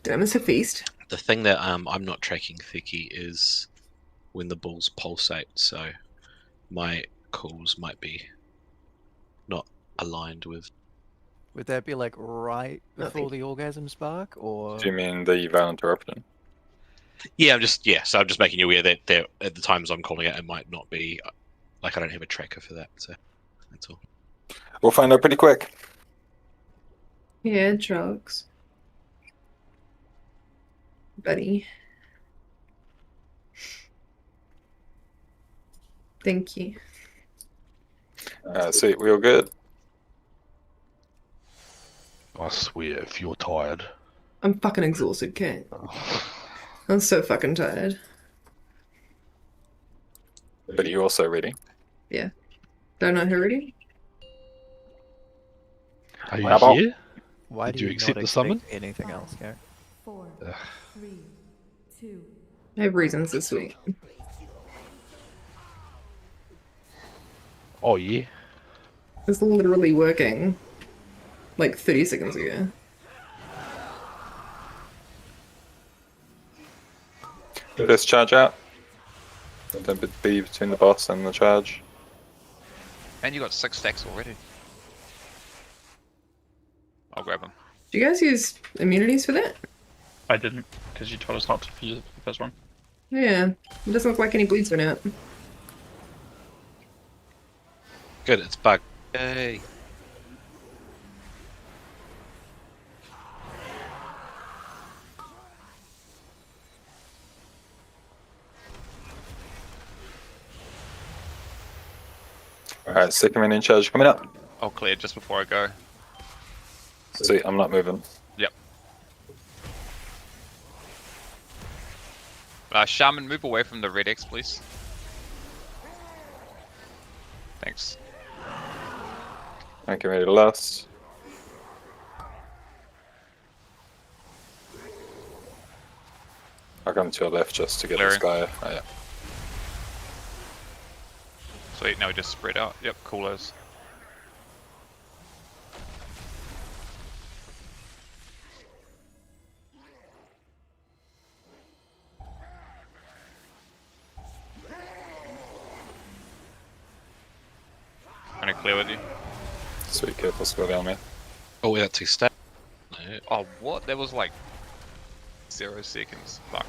Did I miss a feast? The thing that I'm not tracking Thiki is when the balls pulsate, so my calls might be not aligned with. Would that be like right before Okay. the orgasm spark, or? Do you mean the violent eruption? Yeah, I'm just making you aware that there at the times I'm calling it might not be like I don't have a tracker for that, so that's all. We'll find out pretty quick. Yeah, drugs. Buddy. Thank you. Sweet, we all good? I swear, if you're tired. I'm fucking exhausted, Kate. I'm so fucking tired. But you also ready? Yeah. Don't know who ready? Are you How about- here? Why Did do you you accept not the summon? expect anything else, Garrett? 4, Ugh. 3, 2. I have reasons this week. Oh yeah. It's literally working like 30 seconds ago. First charge out. Don't be between the boss and the charge. And you got 6 stacks already. I'll grab them. Do you guys use immunities for that? I didn't, because you told us not to use it for the first one. Yeah. It doesn't look like any bleeds went out. Good, it's bug. Yay. Alright, second minion charge coming up. I'll clear just before I go. Sweet, I'm not moving. Yep. Shaman, move away from the red X, please. Thanks. Okay, ready to last. I'll come to your left just to get this guy. Oh, yeah. Sweet, now we just spread out. Yep, cool as. I'm gonna clear with you. Sweet, careful, score down, man. Oh, we got 2 stacks. Oh, what? That was like 0 seconds. Fuck.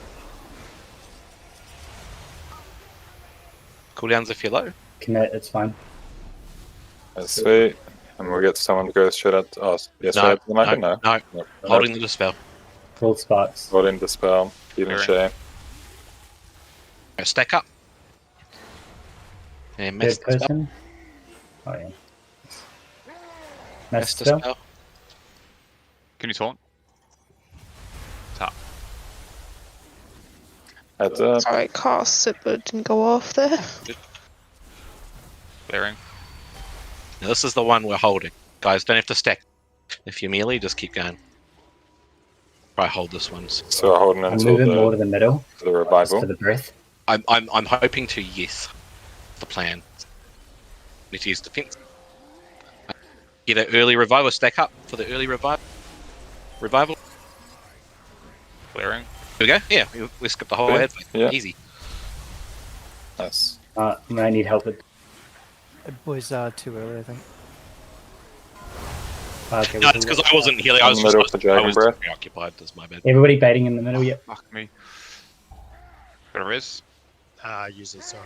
Cooldowns if you're low. Commit, it's fine. That's sweet. And we'll get someone to go straight out. Oh, yes, straight out to the market? No. No. Holding the dispel. Cold sparks. Hold in dispel. Healing Clearing. share. Go stack up. And Third mass dispel. person. Oh yeah. Mass Mass spell. dispel. Can you taunt? Top. Heads up. Sorry, cast it, but it didn't go off there. Clearing. Now this is the one we're holding. Guys, don't have to stack. If you're melee, just keep going. Try hold this one. So we're holding I'm until moving more to the middle. the Just revival. for the breath. I'm hoping to, yes. The plan. Need to use defense. Get an early revival, stack up for the early revival. Clearing. Here we go. Yeah, we skipped the whole Yeah, ad. yeah. Easy. Nice. I need help with. It was too early, I think. Okay, No, it's because I wasn't healing. I In was the just middle for Dragon Breath. preoccupied. That's my bad. Everybody baiting in the middle, yep. Fuck me. Got a res. Use it, sorry.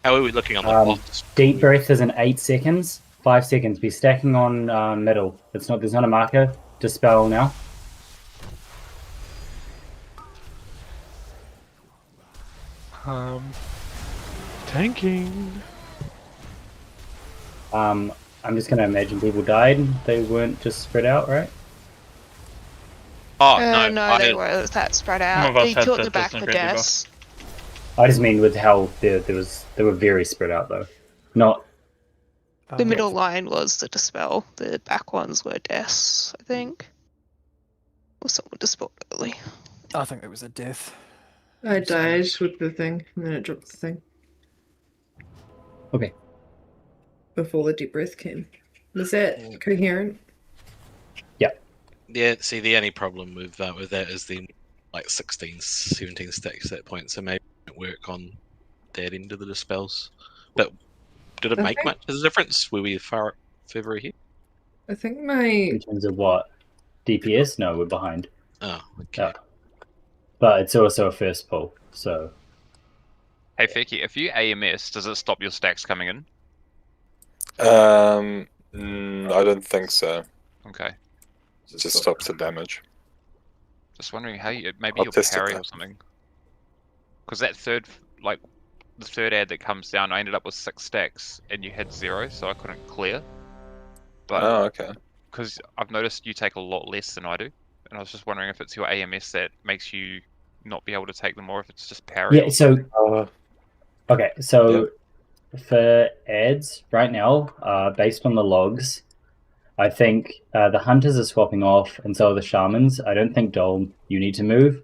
How are we looking on the box? Deep breath is in 8 seconds. 5 seconds. Be stacking on middle. It's not. There's not a marker. Dispel now. Tanking. I'm just gonna imagine people died. They weren't just spread out, right? Oh No, they were that spread Some out. of us They had took to the back for disintegrate the deaths. I just mean with how they were very spread out though. Not The middle line was the dispel. The back ones were deaths, I think. Or someone dispelled early. I think it was a death. I died with the thing, and then it dropped the thing. okay. Before the deep breath came. Was that coherent? Yeah, see, the only problem with that is the like 16, 17 stacks at that point, so maybe it won't work on that end of the dispels. But did it I make think- much of a difference? Were we further ahead? I think my In terms of what? DPS? No, we're behind. Oh, okay. Yeah. But it's also a first pull, so Hey Feki, if you AMS, does it stop your stacks coming in? I don't think so. Okay. It just stops the damage. Just wondering how you maybe I'll you're test it parry though. or something. Because that third, like the third ad that comes down, I ended up with 6 stacks and you had 0, so I couldn't clear. But Oh, okay. because I've noticed you take a lot less than I do, and I was just wondering if it's your AMS that makes you not be able to take them, or if it's just parry. yeah. or So Uh, okay, so for ads right now, based on the logs, I think the hunters are swapping off, and so are the shamans. I don't think Dole you need to move,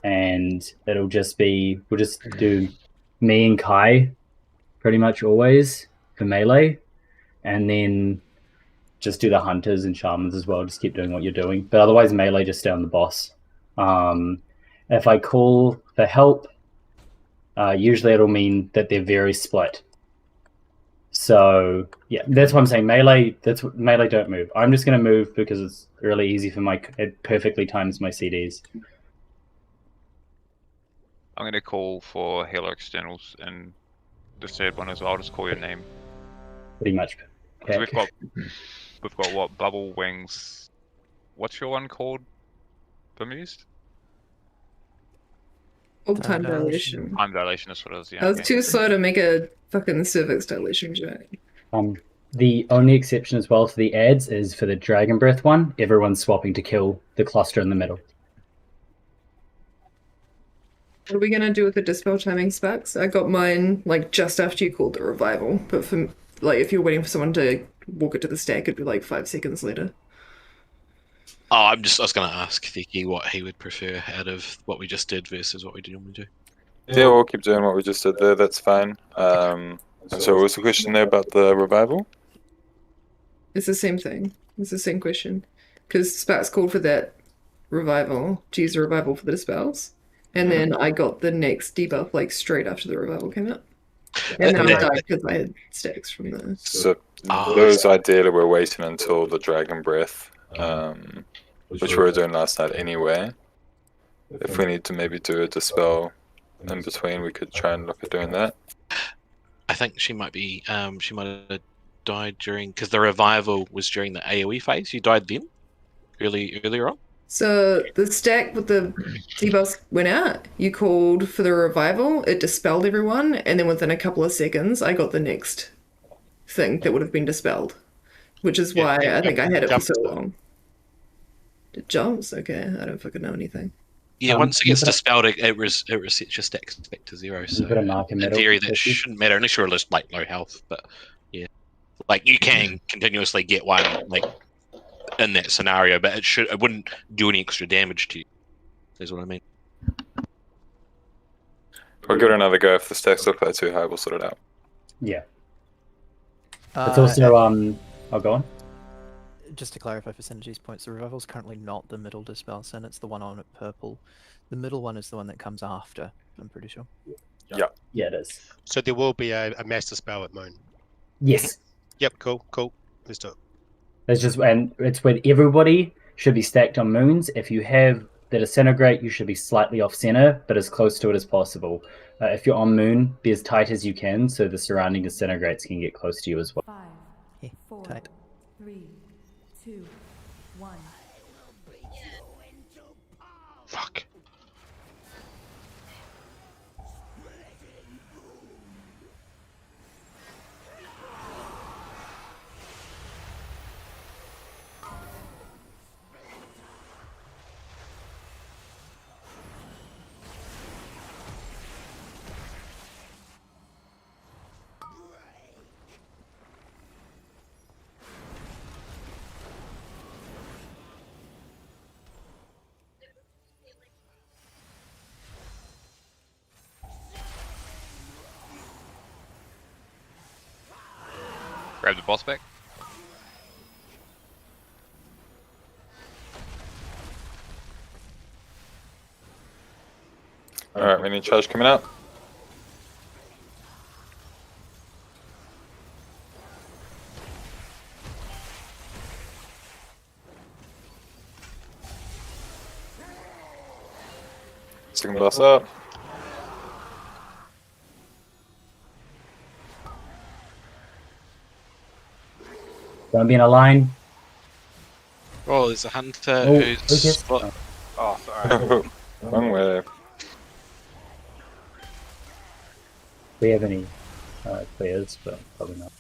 and it'll just be we'll just do me and Kai pretty much always for melee, and then just do the hunters and shamans as well. Just keep doing what you're doing, but otherwise melee just stay on the boss. If I call for help, usually it'll mean that they're very split. So yeah, that's what I'm saying. Melee, melee don't move. I'm just gonna move because it's really easy for it perfectly times my CDs. I'm gonna call for healer externals and the third one as well. I'll just call your name. Pretty much. Because Okay. we've got what, bubble wings. What's your one called? Bemused? all time Time dilation. dilation. Time dilation is what it is. Yeah. I was Okay. too slow to make a fucking cervix dilation joke. The only exception as well for the ads is for the Dragon Breath one. Everyone's swapping to kill the cluster in the middle. What are we gonna do with the dispel timing specs? I got mine like just after you called the revival, but for like if you're waiting for someone to walk it to the stack, it'd be like 5 seconds later. Oh, I was going to ask Thiki what he would prefer out of what we just did versus what we normally do. Yeah, we'll keep doing what we just did there. That's fine. And so, what was the question there about the revival? It's the same thing. It's the same question. Because Spats called for that revival, to use a revival for the dispels. And then I got the next debuff like straight after the revival came out. And then I died because I had stacks from the. So those ideally we're waiting until the Dragon Breath, which we were doing last night anyway. If we need to maybe do a dispel in between, we could try and look at doing that. I think she might be. She might have died during because the revival was during the AOE phase. You died then, earlier on. So the stack with the debuffs went out. You called for the revival. It dispelled everyone, and then within a couple of seconds, I got the next thing that would have been dispelled, which is why I think I had it for so long. It jumps. Okay, I don't fucking know anything. Yeah, once it gets dispelled, it resets your stacks back to 0. So got a mark in in middle, theory, that Vicky? shouldn't matter unless you're just like low health. But yeah, like you can continuously get one like in that scenario, but it wouldn't do any extra damage to you. Is what I mean. We'll give it another go. If the stacks look like too high, we'll sort it out. Yeah. It's also I'll go on. Just to clarify for synergies points, the revival's currently not the middle dispel sin, it's the one on at purple. The middle one is the one that comes after, I'm pretty sure. Yeah, it is. So there will be a master spell at Moon. Yes. Yep, cool. Let's do it. It's just and it's when everybody should be stacked on moons. If you have the disintegrate, you should be slightly off center, but as close to it as possible. If you're on moon, be as tight as you can, so the surrounding disintegrates can get close to you as well. 5, Yeah, 4, tight. 3, 2, 1. Fuck. Grab the boss back. Alright, minion charge coming up. Second blast up. Don't be in a line. Oh, there's a hunter Oh, who's. focus. What? Oh, sorry. Wrong way. We have any clears, but probably not.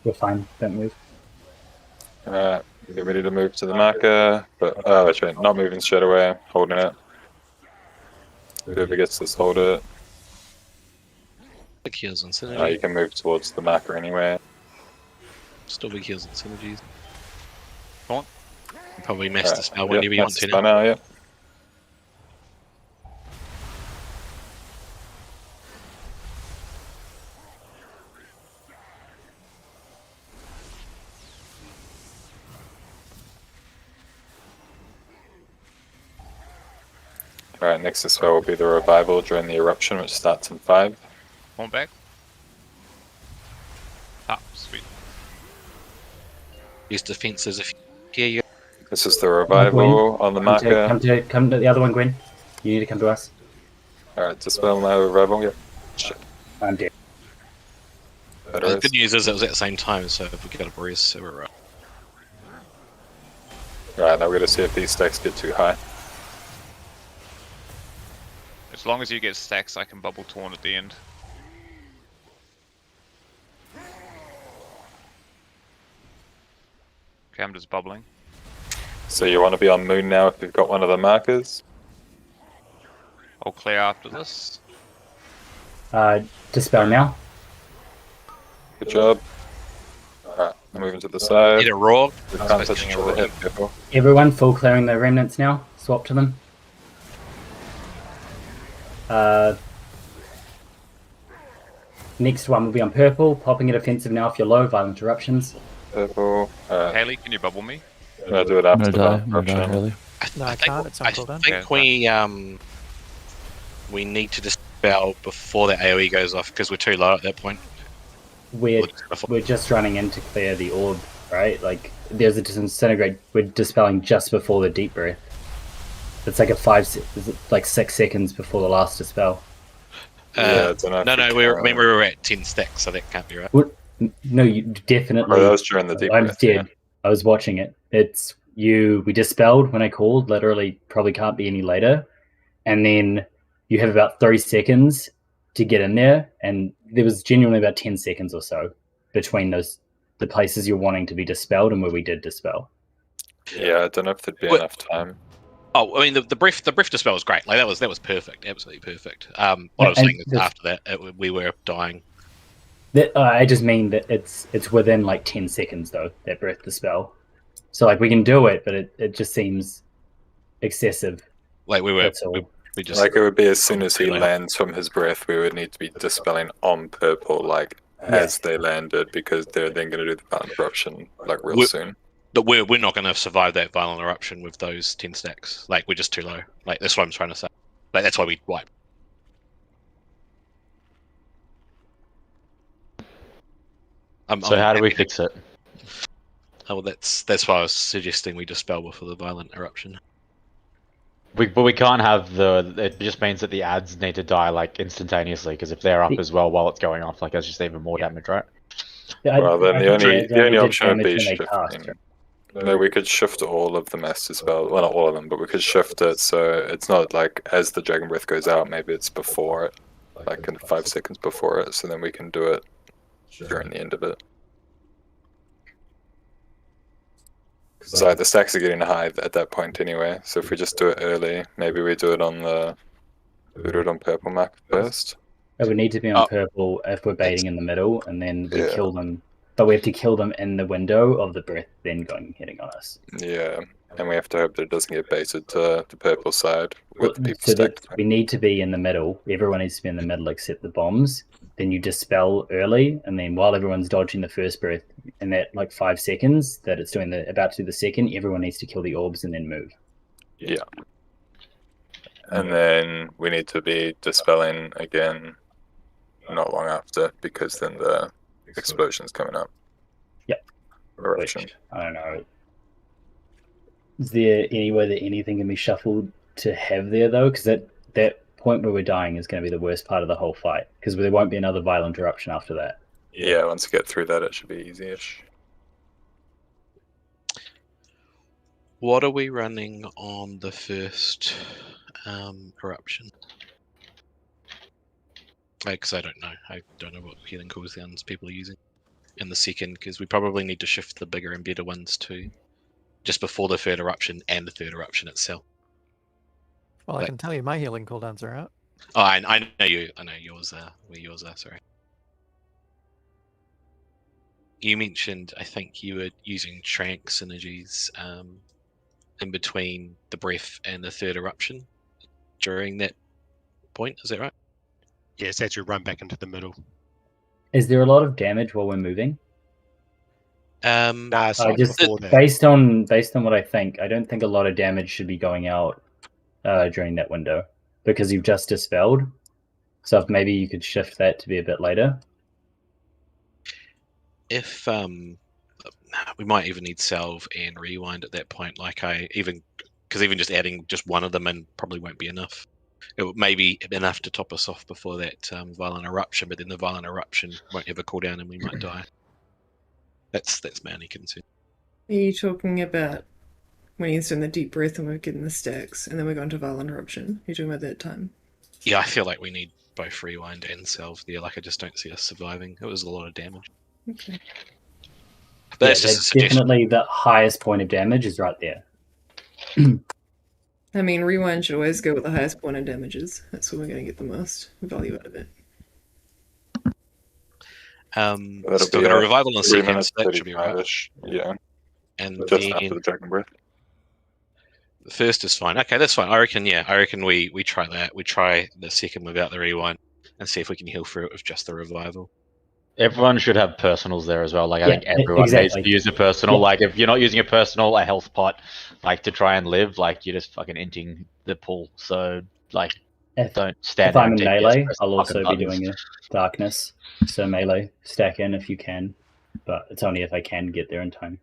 We're fine, don't move. Alright, get ready to move to the marker, but oh, that's right, not moving straight away, holding it. Whoever gets this, hold it. Big heals and synergy. You can move towards the marker anyway. Still big heals and synergies. Go on. Probably mess the spell whenever you want to now. now. Yeah. Alright, next spell will be the revival during the eruption, which starts in 5. One back. Ah, sweet. Use defenses if you This is the revival on the marker. Come to the other one, Gwen. You need to come to us. Alright, dispel my revival. Yep. Shit. I'm dead. Better The is. good news is it was at the same time, so if we get a breeze, so we're right. Right, now we're gonna see if these stacks get too high. As long as you get stacks, I can bubble torn at the end. Okay, I'm just bubbling. So you want to be on moon now if you've got one of the markers? I'll clear after this. Dispel now. Good job. Alright, moving to the side. Need a raw. We can't touch each other head, careful. Everyone full clearing the remnants now. Swap to them. Next one will be on purple. Popping it offensive now if you're low. Violent eruptions. Purple. Haley, can you bubble me? I'm gonna do it after No the die, eruption. really. No, I can't. It's on I cooldown. think Okay, we need to dispel before that AoE goes off because we're too low at that point. We're just running in to clear the orb, right? Like there's a disintegrate. We're dispelling just before the deep breath. It's like like 6 seconds before the last dispel. Yeah, I don't know. No, we were at 10 stacks, so that can't be right. No, you definitely. Oh, that was during the deep I'm breath. dead. Yeah. I was watching it. It's you. We dispelled when I called. Literally, probably can't be any later. And then you have about 30 seconds to get in there, and there was genuinely about 10 seconds or so between the places you're wanting to be dispelled and where we did dispel. Yeah, I don't know if there'd be enough time. Oh, I mean the brief dispel was great. Like that was perfect, absolutely perfect. What I was saying is after that we were dying. I just mean that it's within like 10 seconds though, that breath dispel. So like we can do it, but it just seems excessive. Like we just like it would be as soon as he lands from his breath, we would need to be dispelling on purple like as they landed, because they're then going to do the violent eruption like real soon. But we're not going to survive that violent eruption with those 10 stacks. Like we're just too low. Like that's what I'm trying to say. Like that's why we wipe. So how do we fix it? Oh, well, that's why I was suggesting we dispel before the violent eruption. But we can't have the. It just means that the ads need to die like instantaneously, because if they're up as well while it's going off, like that's just even more damage, right? Well, then the only option would be damage when they shifting. cast. No, we could shift all of the master spell. Well, not all of them, but we could shift it so it's not like as the dragon breath goes out. Maybe it's before it, like in 5 seconds before it. So then we can do it during the end of it. So the stacks are getting high at that point anyway. So if we just do it early, maybe we do it on purple map first. It would need to be on purple if we're baiting in the middle, and then we kill them but we have to kill them in the window of the breath then hitting on us. Yeah, and we have to hope that it doesn't get baited to the purple side with the people So stacked. that we need to be in the middle. Everyone needs to be in the middle except the bombs. Then you dispel early, and then while everyone's dodging the first breath, in that like 5 seconds that it's doing about to do the second, everyone needs to kill the orbs and then move. Yeah. And then we need to be dispelling again not long after, because then the explosion's coming up. Yep. Eruption. Which, I don't know. Is there any way that anything can be shuffled to have there, though? Because that point where we're dying is going to be the worst part of the whole fight, because there won't be another violent eruption after that. Yeah, once you get through that, it should be easy-ish. What are we running on the first eruption? Because I don't know. I don't know what healing cooldowns people are using. In the second, because we probably need to shift the bigger and better ones too, just before the third eruption and the third eruption itself. Well, I can tell you my healing cooldowns are out. Oh, I know you. I know yours are where yours are. Sorry. You mentioned, I think you were using Trank synergies in between the breath and the third eruption during that point. Is that right? Yes, as you run back into the middle. Is there a lot of damage while we're moving? Nah, it's like just before that. based on what I think, I don't think a lot of damage should be going out during that window, because you've just dispelled. So if maybe you could shift that to be a bit later. If we might even need salve and rewind at that point. Like because even just adding just one of them in probably won't be enough. It may be enough to top us off before that violent eruption, but then the violent eruption won't have a cooldown and we might die. That's my only concern. Are you talking about when he's doing the deep breath and we're getting the stacks and then we're going to violent eruption? You're talking about that time? Yeah, I feel like we need both rewind and salve there. Like I just don't see us surviving. It was a lot of damage. Okay. But that's just a suggestion. Definitely the highest point of damage is right there. I mean, rewind should always go with the highest point of damages. That's where we're going to get the most value out of it. Still got a revival in 3 second, minutes, so that should be right. 35-ish. Yeah, And just then after the Dragon Breath. the first is fine. Okay, that's fine. I reckon we try that. We try the second without the rewind and see if we can heal through it with just the revival. Everyone should have personals there as well. Like, I think everyone needs to use a personal. Like, if you're not using a personal, a health pot, like, to try and live, like, you're just fucking inting the pool. So, like, don't stand If I'm in there and melee, press I'll fucking also be buttons. doing a darkness. So melee, stack in if you can. But it's only if I can get there in time.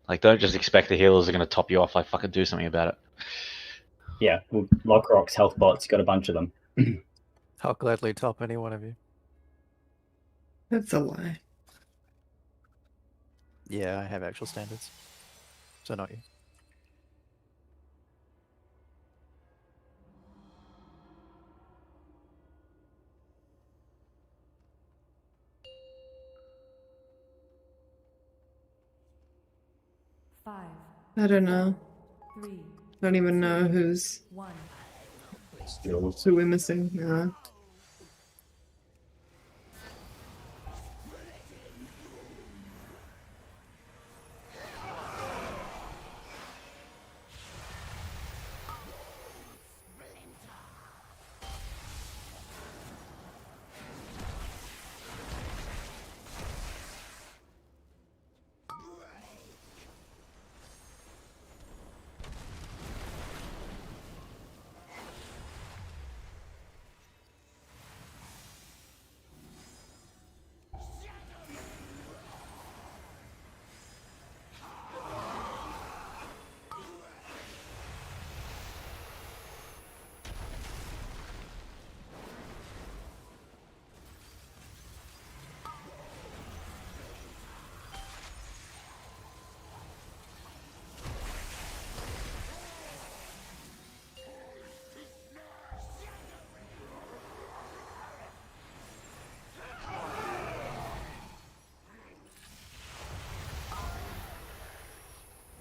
Like, don't just expect the healers are going to top you off. Like, fucking do something about it. Yeah, well, Lockrock's health bots, got a bunch of them. I'll gladly top any one of you. That's a lie. Yeah, I have actual standards. So not you. Five, I don't know. 3, I don't even know who 1. we're missing. Yeah.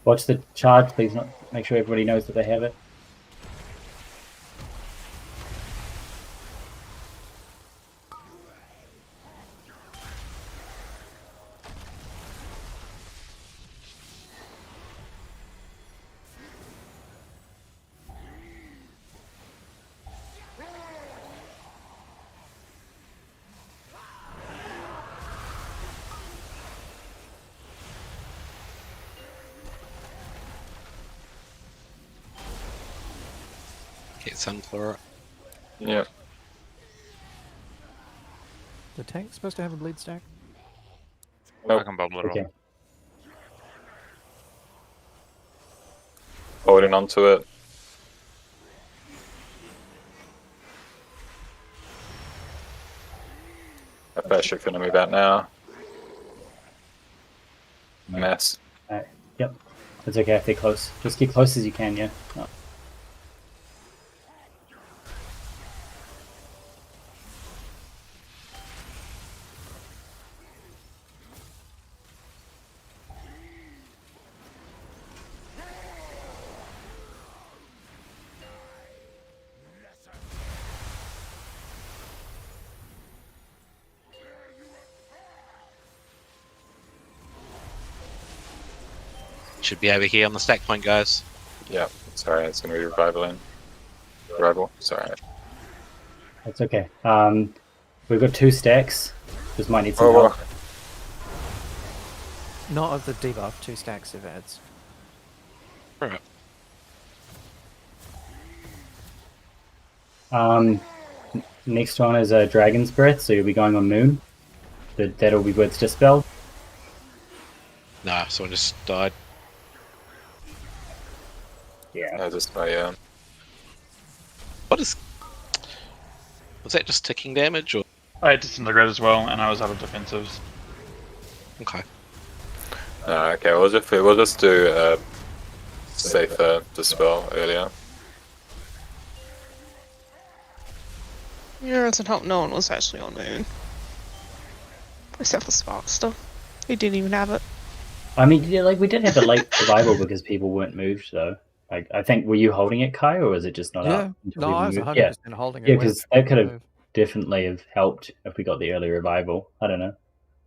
Watch the charge, please. Make sure everybody knows that they have it. Get Sunflower. Yeah. The tank's supposed to have a bleed stack? I can bubble it Okay. off. Holding on to it. I bet you're gonna move out now. Mess. Alright. Yep. It's okay if they're close. Just get close as you can, yeah. No. Should be over here on the stack point, guys. Yeah. Sorry, it's gonna be revivaling. Revival. Sorry. That's okay. We've got 2 stacks. Just might need some Oh, help. Not of the debuff, 2 stacks of ads. Right. Next one is a Dragon's Breath, so you'll be going on Moon. That'll be with Dispel. Nah, someone just died. Yeah. I just my What is... Was that just ticking damage, or...? I had Disintegrate as well, and I was out of defensives. Okay. okay, we'll just do a safer Dispel earlier. Yeah, it doesn't help no one was actually on Moon. Except for Sparkster. He didn't even have it. I mean, yeah, like we did have a late survival because people weren't moved, though. Like, I think, were you holding it, Kai, or was it just not Yeah. up? until No, people I was moved? 100% holding it. Yeah, when because that could have moved. definitely have helped if we got the early revival. I don't know.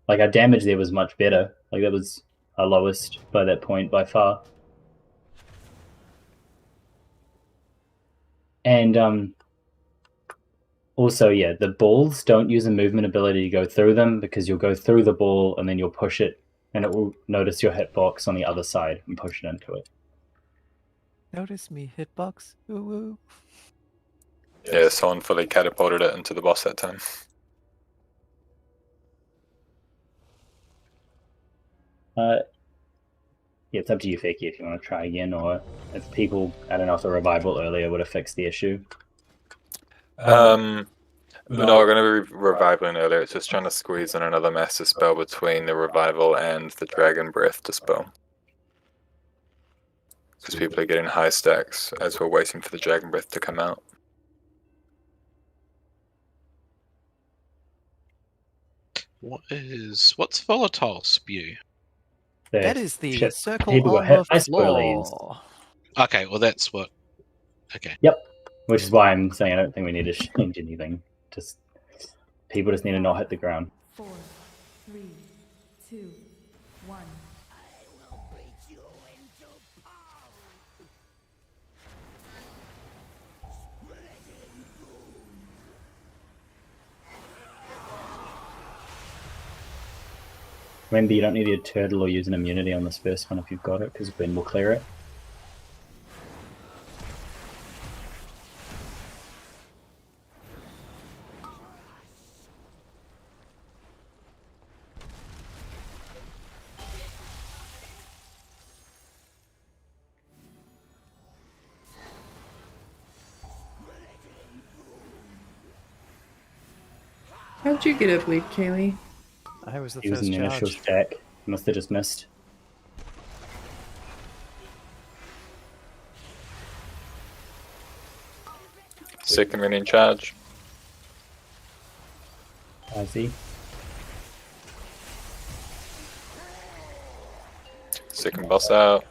Like, our damage there was much better. Like, that was our lowest by that point by far. And also, yeah, the balls, don't use a movement ability to go through them, because you'll go through the ball and then you'll push it, and it will notice your hitbox on the other side and push it into it. Notice me, hitbox. Woo woo. Yeah, someone fully catapulted it into the boss that time. Yeah, it's up to you, Feki, if you want to try again, or if people, I don't know if the revival earlier would have fixed the issue. No, we're going to be reviving earlier. It's just trying to squeeze in another master spell between the revival and the Dragon Breath Dispel. Because people are getting high stacks as we're waiting for the Dragon Breath to come out. What's Volatile Spew? That is the Shit. circle People got on hit the by spoilies. floor. Okay, well that's what... Okay. Yep. Which is why I'm saying I don't think we need to change anything. Just people just need to not hit the ground. 4, 3, 2, 1. Remember, you don't need a turtle or use an immunity on this first one if you've got it, because Ben will clear it. How'd you get a bleed, Kaylee? I was the He was first in the initial charge. stack. He must have just missed. Second one in charge. I see. Second boss out.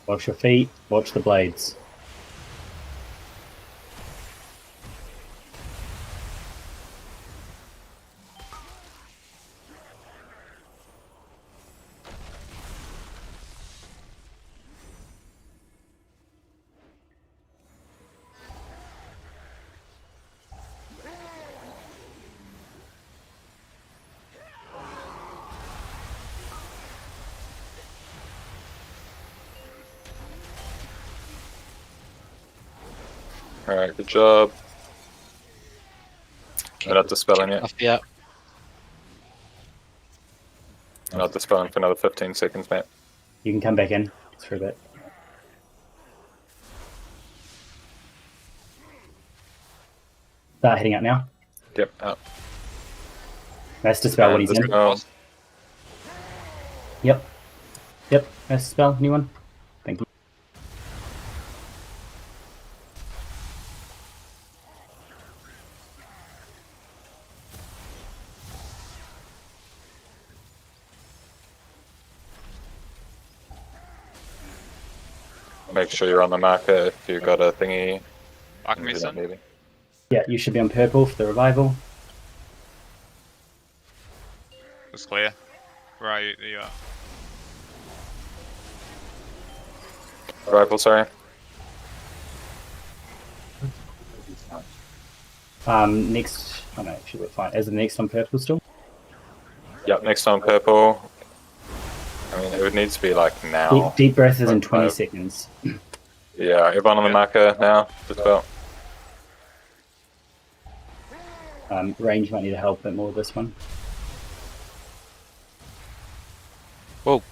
Watch your feet. Watch the blades. Alright, good job. I'm not dispelling it. Yeah. I'm not dispelling for another 15 seconds, mate. You can come back in just for a bit. Start heading up now. Yep, out. Mass dispel when he's in. Yep. Yep, mass dispel. Anyone? Thank you. Make sure you're on the marker if you've got a thingy. Maybe. Yeah, you should be on purple for the revival. It's clear. Where are you? There you are. Rifle, sorry. Next. Oh no, actually we're fine. Is the next on purple still? Yep, next on purple. I mean, it would need to be like now. Deep breath is in 20 seconds. Yeah, everyone on the marker now. Dispel. Range might need to help a bit more with this one. Whoa.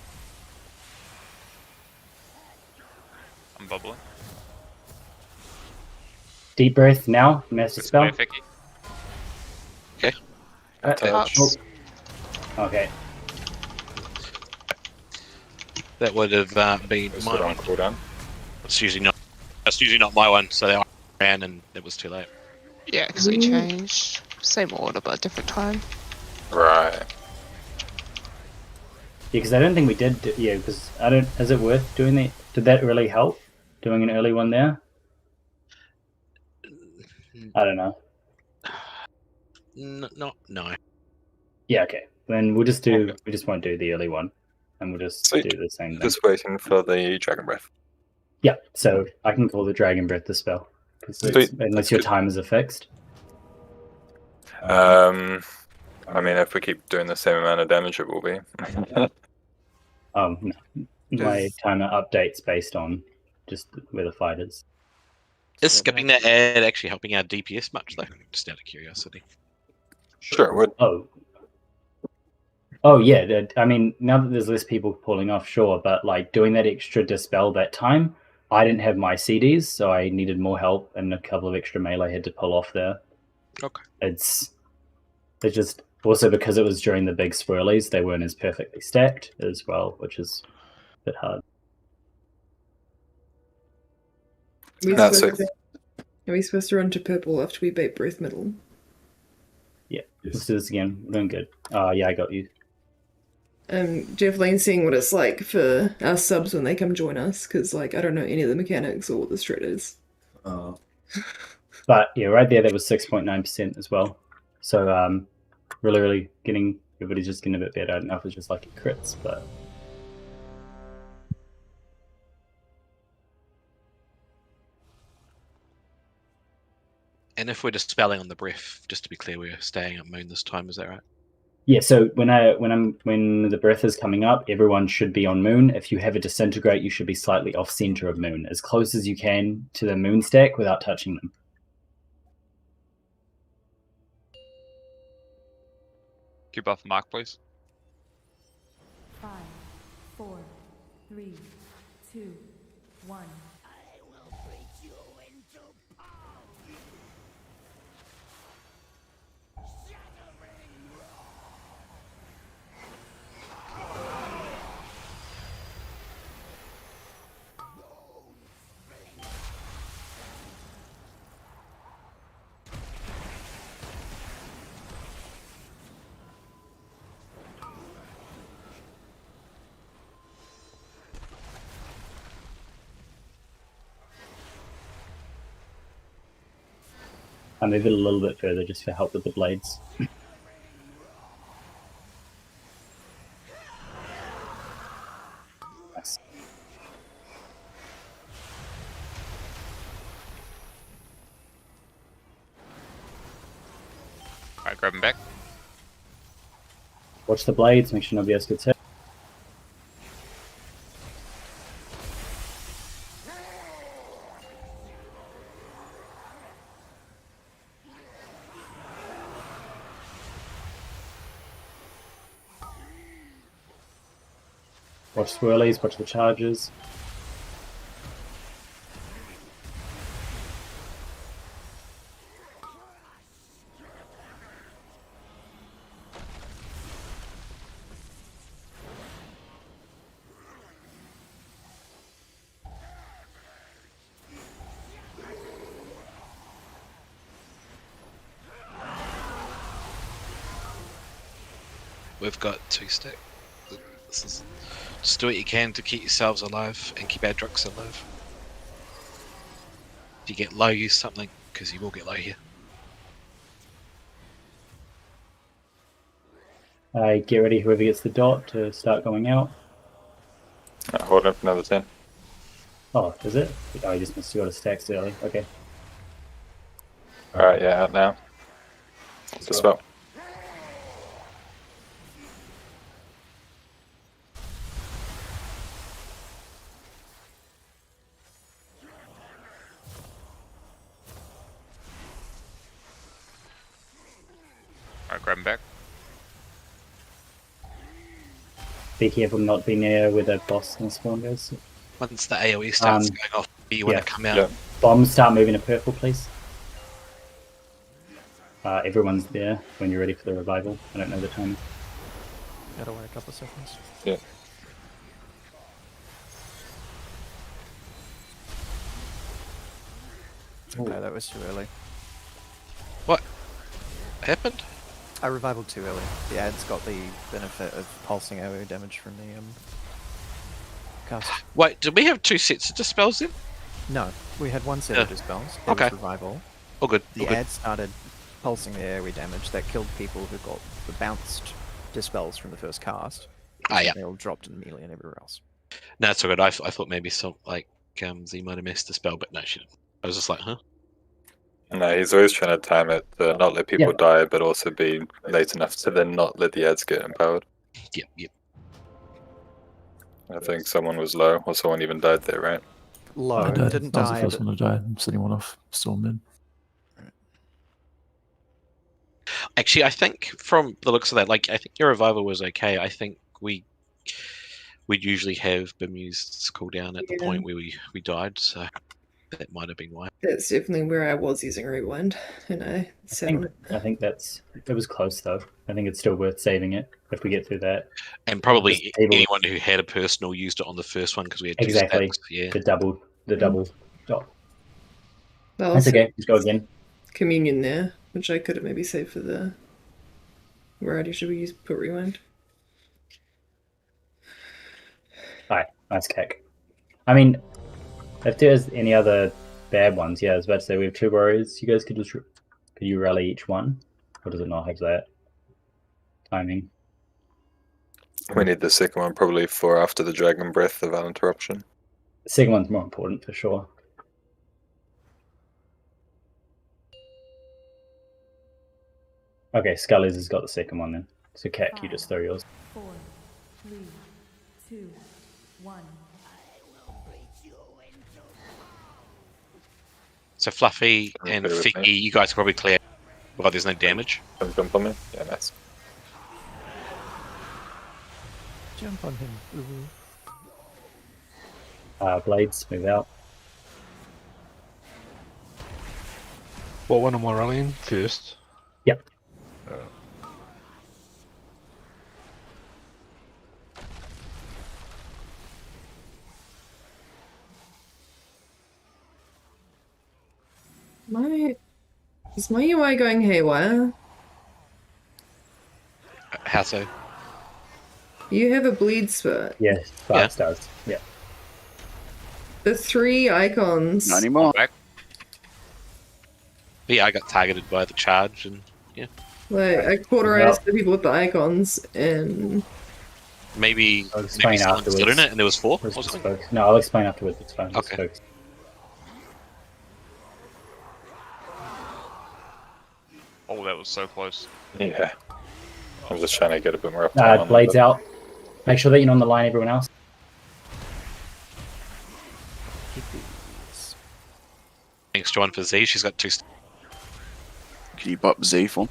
I'm bubbling. Deep breath now. Mass dispel. Okay. Okay. That would have been my one. Cooldown. That's usually not my one, so I ran and it was too late. Yeah, because we changed. Same order, but a different time. Right. Yeah, because I don't think we did. Yeah, because I don't. Is it worth doing that? Did that really help? Doing an early one there? I don't know. No. Yeah. Okay. Then we'll just do. We just won't do the early one, and we'll just do the same thing. Just waiting for the Dragon Breath. Yeah. So I can call the Dragon Breath the spell, unless your timers are fixed. I mean, if we keep doing the same amount of damage, it will be. No. My timer updates based on just where the fight is. Is skipping that ad actually helping our DPS much, though? Just out of curiosity. Sure, it would. Oh yeah. I mean, now that there's less people pulling off, sure, but like doing that extra dispel that time, I didn't have my CDs, so I needed more help, and a couple of extra melee had to pull off there. Okay. It's just also because it was during the big swirlies, they weren't as perfectly stacked as well, which is a bit hard. Are we supposed to run to purple after we bait breath middle? Yeah, let's do this again. We're doing good. Yeah, I got you. Jeff Lane's seeing what it's like for our subs when they come join us, because like I don't know any of the mechanics or what the strat is. But yeah, right there, that was 6.9% as well. So really getting everybody's just getting a bit better. I don't know if it's just like it crits, but And if we're dispelling on the breath, just to be clear, we're staying at moon this time. Is that right? yeah. So when the breath is coming up, everyone should be on moon. If you have a disintegrate, you should be slightly off center of moon, as close as you can to the moon stack without touching them. Can you buff Mark, please? 5, 4, 3, 2, 1. I move it a little bit further just for help with the blades. Nice. Alright, grab him back. Watch the blades, make sure nobody else gets hit. Watch swirlies, watch the charges. We've got 2 stack. Just do what you can to keep yourselves alive and keep our drugs alive. If you get low, use something, because you will get low here. Get ready, whoever gets the dot, to start going out. Hold on for another 10. Oh, is it? Oh, you just missed your stacks early. Okay. Alright, yeah, out now. Dispel. Alright, grab him back. Be careful not be near where the boss and spawn goes. Once the AoE starts going off, you want to come out. Yep. Bombs start moving to purple, please. Everyone's there when you're ready for the revival. I don't know the timing. Gotta wait a couple of seconds. Yeah. Okay, that was too early. What happened? I revivaled too early. The ad's got the benefit of pulsing AoE damage from the cast. Wait, did we have 2 sets of dispels then? No, we had one set of dispels. There was revival. Oh, good. The ad started pulsing the AoE damage that killed people who got the bounced dispels from the first cast. Ah, yeah. They all dropped in melee and everywhere else. No, it's all good. I thought maybe Z might have missed the spell, but no, she didn't. I was just like, huh? No, he's always trying to time it to not let people die, but also be late enough to then not let the ads get empowered. Yep. I think someone was low, or someone even died there, right? Low, I did. didn't That was die. the first one to die. I'm setting one off. Stormed in. Actually, I think from the looks of that, I think your revival was okay. I think we'd usually have Bemused's cooldown at the point where we died, so that might have been why. That's definitely where I was using rewind, and I sat on it. I think it was close though. I think it's still worth saving it if we get through that. And probably anyone who had a personal used it on the first one because we had 2 exactly stacks. Yeah, the double dot. Well, That's okay. Let's go again. Communion there, which I could have maybe saved for the. Where should we put rewind? Alright, nice kick. I mean, if there's any other bad ones, yeah, I was about to say we have 2 warriors. You guys could you rally each one, or does it not have that timing? We need the second one probably for after the Dragon Breath of Uninterruption. The second one's more important for sure. Okay, Scully's has got the second one then. So Cat, you just throw yours. 4, 3, 2, 1. so Fluffy and Figgy, you guys probably clear. Well, there's no damage. Come jump on me. Yeah, nice. Jump on him. Blades, move out. What one am I rallying first? Yep. Is my UI going haywire? How so? You have a bleed spurt. Yes, Sparks does. Yeah. The 3 icons. Not anymore. Yeah, I got targeted by the charge, and yeah. I cauterized the people with the icons, and maybe I'll someone stood in it, and there was 4 or something. No, I'll explain afterwards. It's fine. Okay. Oh, that was so close. Yeah. I'm just trying to get a bit more up. Blades out. Make sure that you're on the line, everyone else. Thanks, John, for Z. She's got 2. Keep up Z for.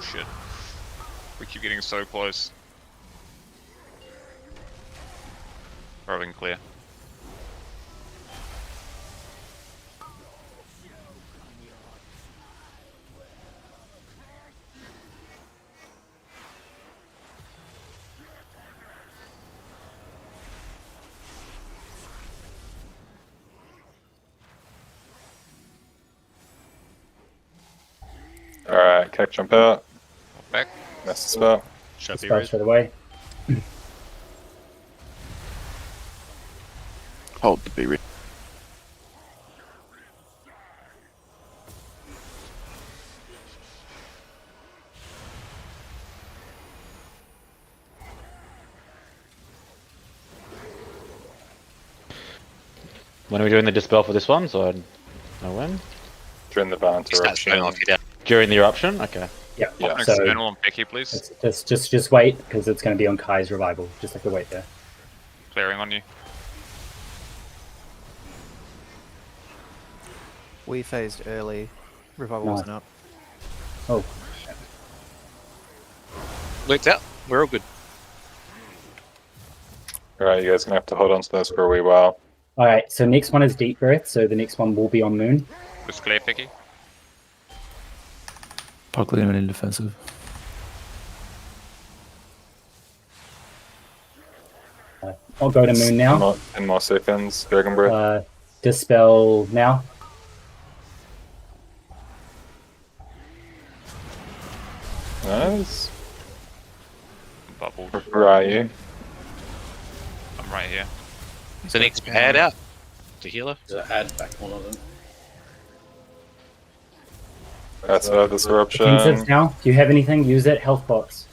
Shit. We keep getting so close. Rolling clear. Alright, kick jump out. Back. Missed the spell. Shut Spell straight away. Hold the B-Red. When are we doing the dispel for this one? So I know when. During the violent eruption. During the eruption? Okay. Yeah. Pop an So external on Becky, please. just wait, because it's going to be on Kai's revival. Just have to wait there. Clearing on you. We phased early. Revival Nice. wasn't up. Oh. Worked out. We're all good. Alright, you guys are gonna have to hold on to this for a wee while. Alright, so next one is Deep Breath, so the next one will be on Moon. Just clear, Becky. Puckling him in defensive. I'll go to Moon now. 10 more seconds. Dragon Breath. Dispel now. Nice. Bubble. Where are you? I'm right here. The next pad out. To healer. Add back one of them. That's about this eruption. Defensive now. Do you have anything? Use it. Health box.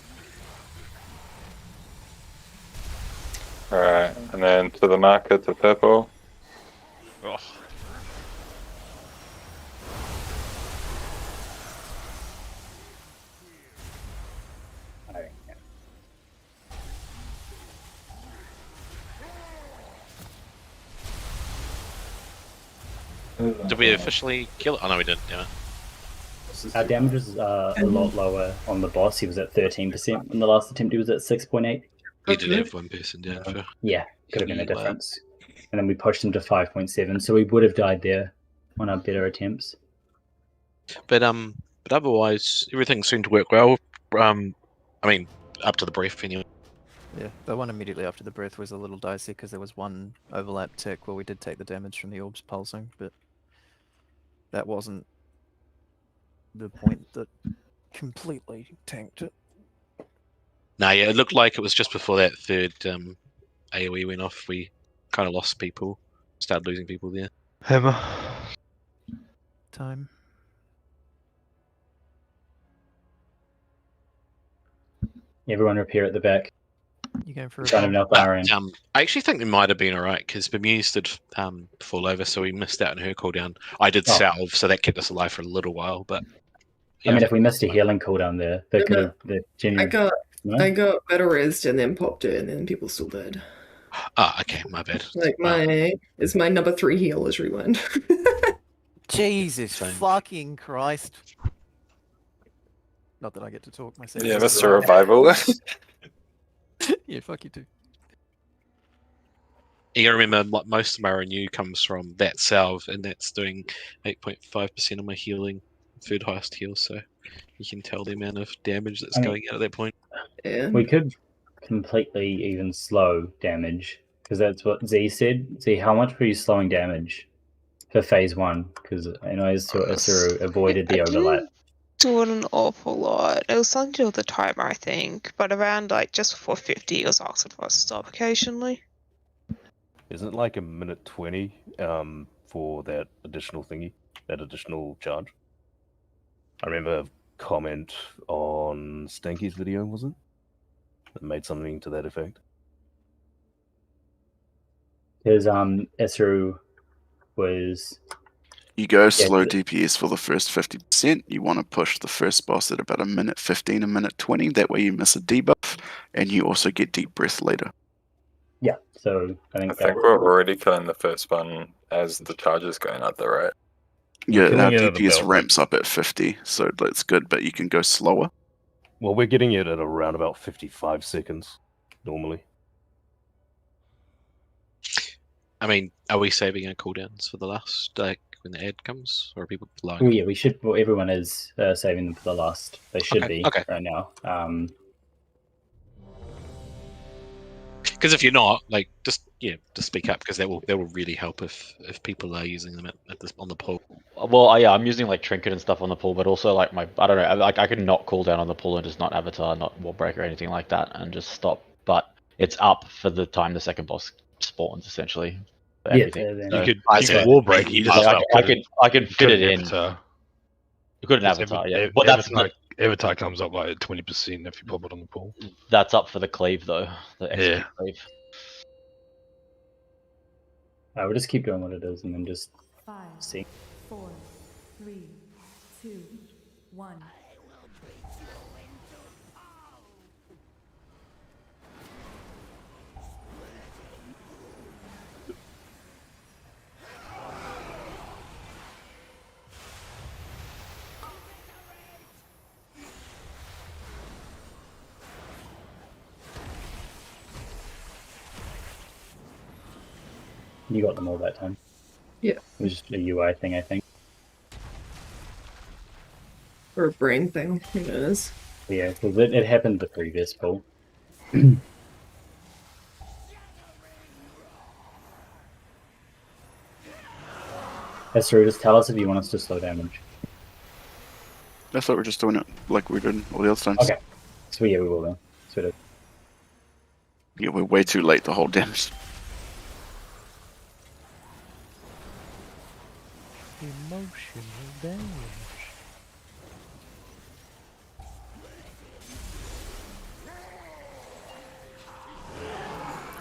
Alright, and then to the marker, to purple. Oh. Did we officially kill it? Oh no, we didn't. Damn it. Our damage was a lot lower on the boss. He was at 13%. In the last attempt, he was at 6.8. You did have one person down for. Yeah, could have been a difference. And then we pushed him to 5.7, so we would have died there on our better attempts. But otherwise, everything seemed to work well. I mean, up to the breath anyway. Yeah, the one immediately after the breath was a little dicey because there was one overlap tick where we did take the damage from the orbs pulsing, but that wasn't the point that completely tanked it. Nah, yeah, it looked like it was just before that third AoE went off. We kind of lost people, started losing people there. Hammer. Time. Everyone repair at the back. You going for a Trying to fire in. I actually think they might have been alright because Bermuse did fall over, so we missed out on her cooldown. I did salve, so that kept us alive for a little while. But I mean, if we missed a healing cooldown there, that could have genuinely. I got better rezzed and then popped it, and then people still died. Ah, okay, my bad. Like it's my number 3 heal is rewind. Jesus fucking Christ! Not that I get to talk myself. Yeah, that's a revival. Yeah, fuck you too. You gotta remember, most of my renew comes from that salve, and that's doing 8.5% of my healing, third highest heal. So you can tell the amount of damage that's going out at that point. Yeah. We could completely even slow damage because that's what Z said. Z, how much were you slowing damage for phase 1? Because I know Isuru avoided the overlap. Doing an awful lot. It was something to do with the timer, I think, but around like just before 50, it was asking for us to stop occasionally. Isn't it like a minute 20 for that additional thingy, that additional charge? I remember a comment on Stinky's video, was it? That made something to that effect. Because Isuru was. You go slow DPS for the first 50%. You want to push the first boss at about a minute 15, a minute 20. That way you miss a debuff, and you also get deep breath later. Yeah, so I think we're already killing the first one as the charge is going out there, right? Yeah, our DPS ramps up at 50, so that's good, but you can go slower. Well, we're getting it at around about 55 seconds normally. I mean, are we saving our cooldowns for the last, like, when the ad comes? Or are people blowing? Oh, yeah, we should. Well, everyone is saving them for the last. They should be right now. Because if you're not, like, just speak up, because that will really help if people are using them at this on the pool. Well, yeah, I'm using like trinket and stuff on the pool, but also like I don't know, like I can not cool down on the pool and just not avatar, not wall break or anything like that, and just stop. But it's up for the time the second boss spawns, essentially. For everything. You could wall break. You just I can fit it in. You could an avatar, yeah. But that's not. Avatar comes up like 20% if you pop it on the pool. That's up for the cleave though. The extra cleave. We'll just keep doing what it is and then just 5, see. 4, 3, 2, 1. You got them all that time. Yeah. It was just a UI thing, I think. Or a brain thing, who knows? Yeah, because it happened the previous poll. Esther, just tell us if you want us to slow damage. I thought we were just doing it like we did all the other times. Okay. So yeah, we will then. Sort of. Yeah, we're way too late to hold damage. Emotional damage.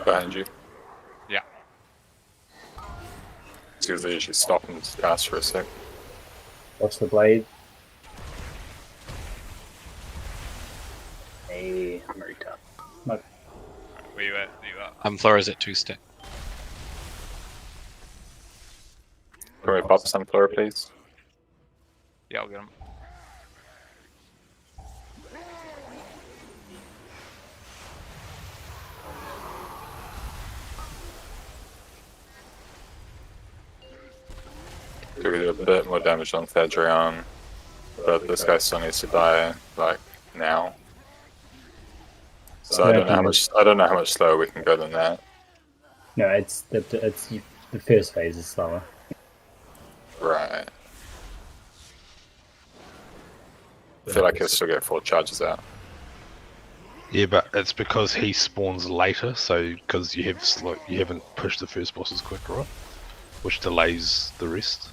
Behind you. Yeah. Because they usually stop and cast for a sec. Watch the blade. Hey, I'm already done. No. Where you at? Flora's at 2 stack. Can we pop some Flora, please? Yeah, I'll get him. We could do a bit more damage on Thedrion, but this guy still needs to die, like, now. So I don't know how much slower we can go than that. No, it's the first phase is slower. Right. I feel like he'll still get 4 charges out. Yeah, but it's because he spawns later, so because you haven't pushed the first bosses quick, right? Which delays the rest.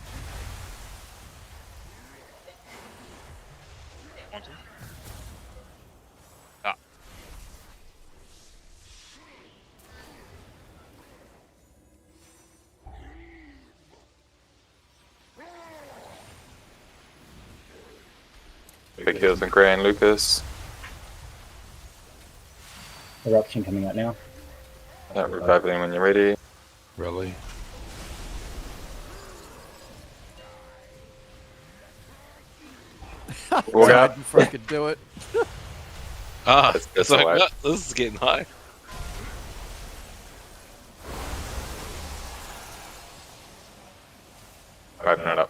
Big heals and Gray and Lucas. Eruption coming out now. Yeah, reviving when you're ready. Really? Walk out. Before I could do it. It's like, what? This is getting high. Open it up.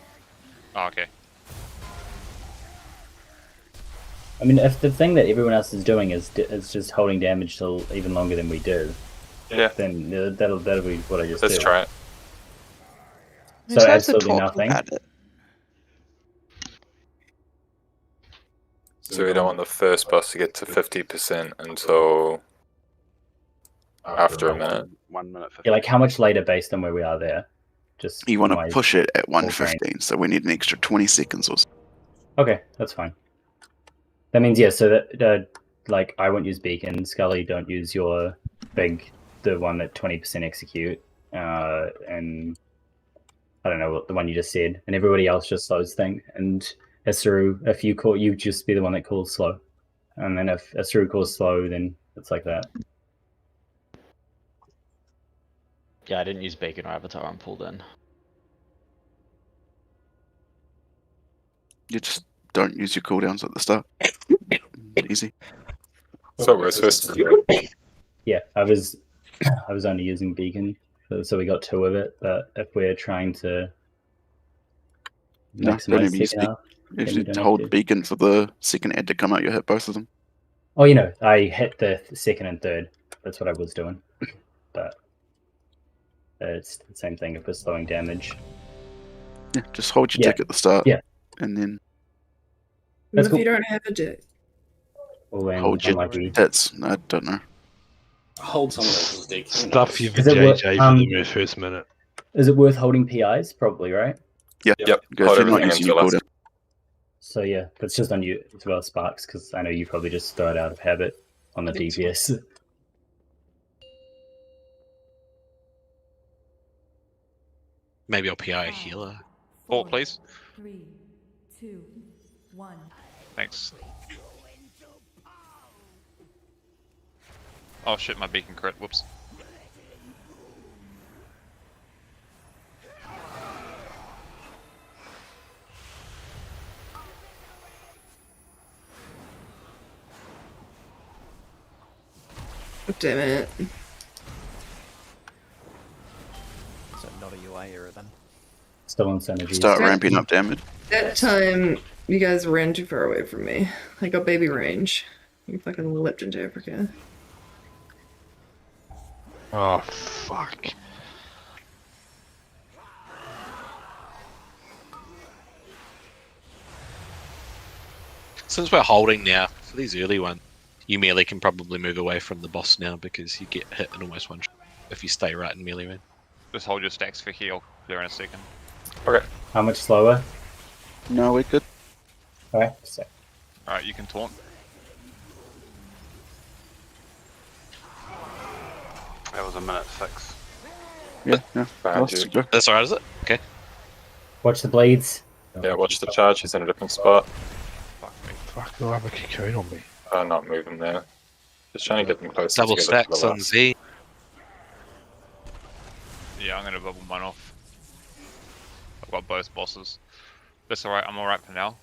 Oh, okay. I mean, if the thing that everyone else is doing is just holding damage till even longer than we do, then that'll be what I just Let's do. try it. So absolutely nothing. So we don't want the first boss to get to 50% until after a minute. 1 minute 50. Yeah, like how much later based on where we are there? Just You want to my push it at full 115, so we need an extra 20 seconds or so. Okay, that's fine. That means, yeah, so that, like, I won't use Beacon, Scully, don't use your the one that 20% execute, and I don't know what the one you just said, and everybody else just slows thing, and Esru, if you call, you just be the one that calls slow, and then if Esru calls slow, then it's like that. Yeah, I didn't use Bacon or Avatar on pull then. You just don't use your cooldowns at the start. You Easy. So we're supposed to do it. Yeah, I was only using beacon, so we got 2 of it. But if we're trying to No, don't maximize even use second beacon. half, If then you you don't have hold to. beacon for the second ad to come out, you hit both of them. Oh, you know, I hit the second and third. That's what I was doing. But it's the same thing if we're slowing damage. Yeah, just hold your Yeah. tick at the start. Yeah. And then What That's if cool. you don't have a dick? Oh, and hold your unlucky. tits. I don't know. Hold someone else's dick. Stuff your Is it JJ worth- for the first minute. Is it worth holding PIs? Probably, right? Yeah. Yep. Go Hold if you're not everything using your until cooldown. So yeah, that's just on you as well, Sparks, because I know you probably just throw it out of habit on the DPS. Maybe I'll PI a healer. Fort, please. 3, 2, 1. Thanks. Oh shit, my beacon crit. Whoops. Damn it. So not a UI error then. Still on synergy. Start ramping up damage. That time, you guys ran too far away from me. I got baby range. You fucking leapt into Africa. Oh, fuck. Since we're holding now, for these early ones, you merely can probably move away from the boss now because you get hit in almost one shot if you stay right in melee range. Just hold your stacks for heal. Clear in a second. Okay. How much slower? No, we're good. Alright, so Alright, you can taunt. That was a minute 6. Yeah, yeah. Behind Let's you. go. That's alright, is it? Okay. watch the blades. Yeah, watch the charge. He's in a different spot. Fuck me. Fuck, they'll have a cocoon on me. Not moving there. Just trying to get them close. Double together for stacks the on last. Z. Yeah, I'm gonna bubble mine off. I've got both bosses. That's alright, I'm alright for now.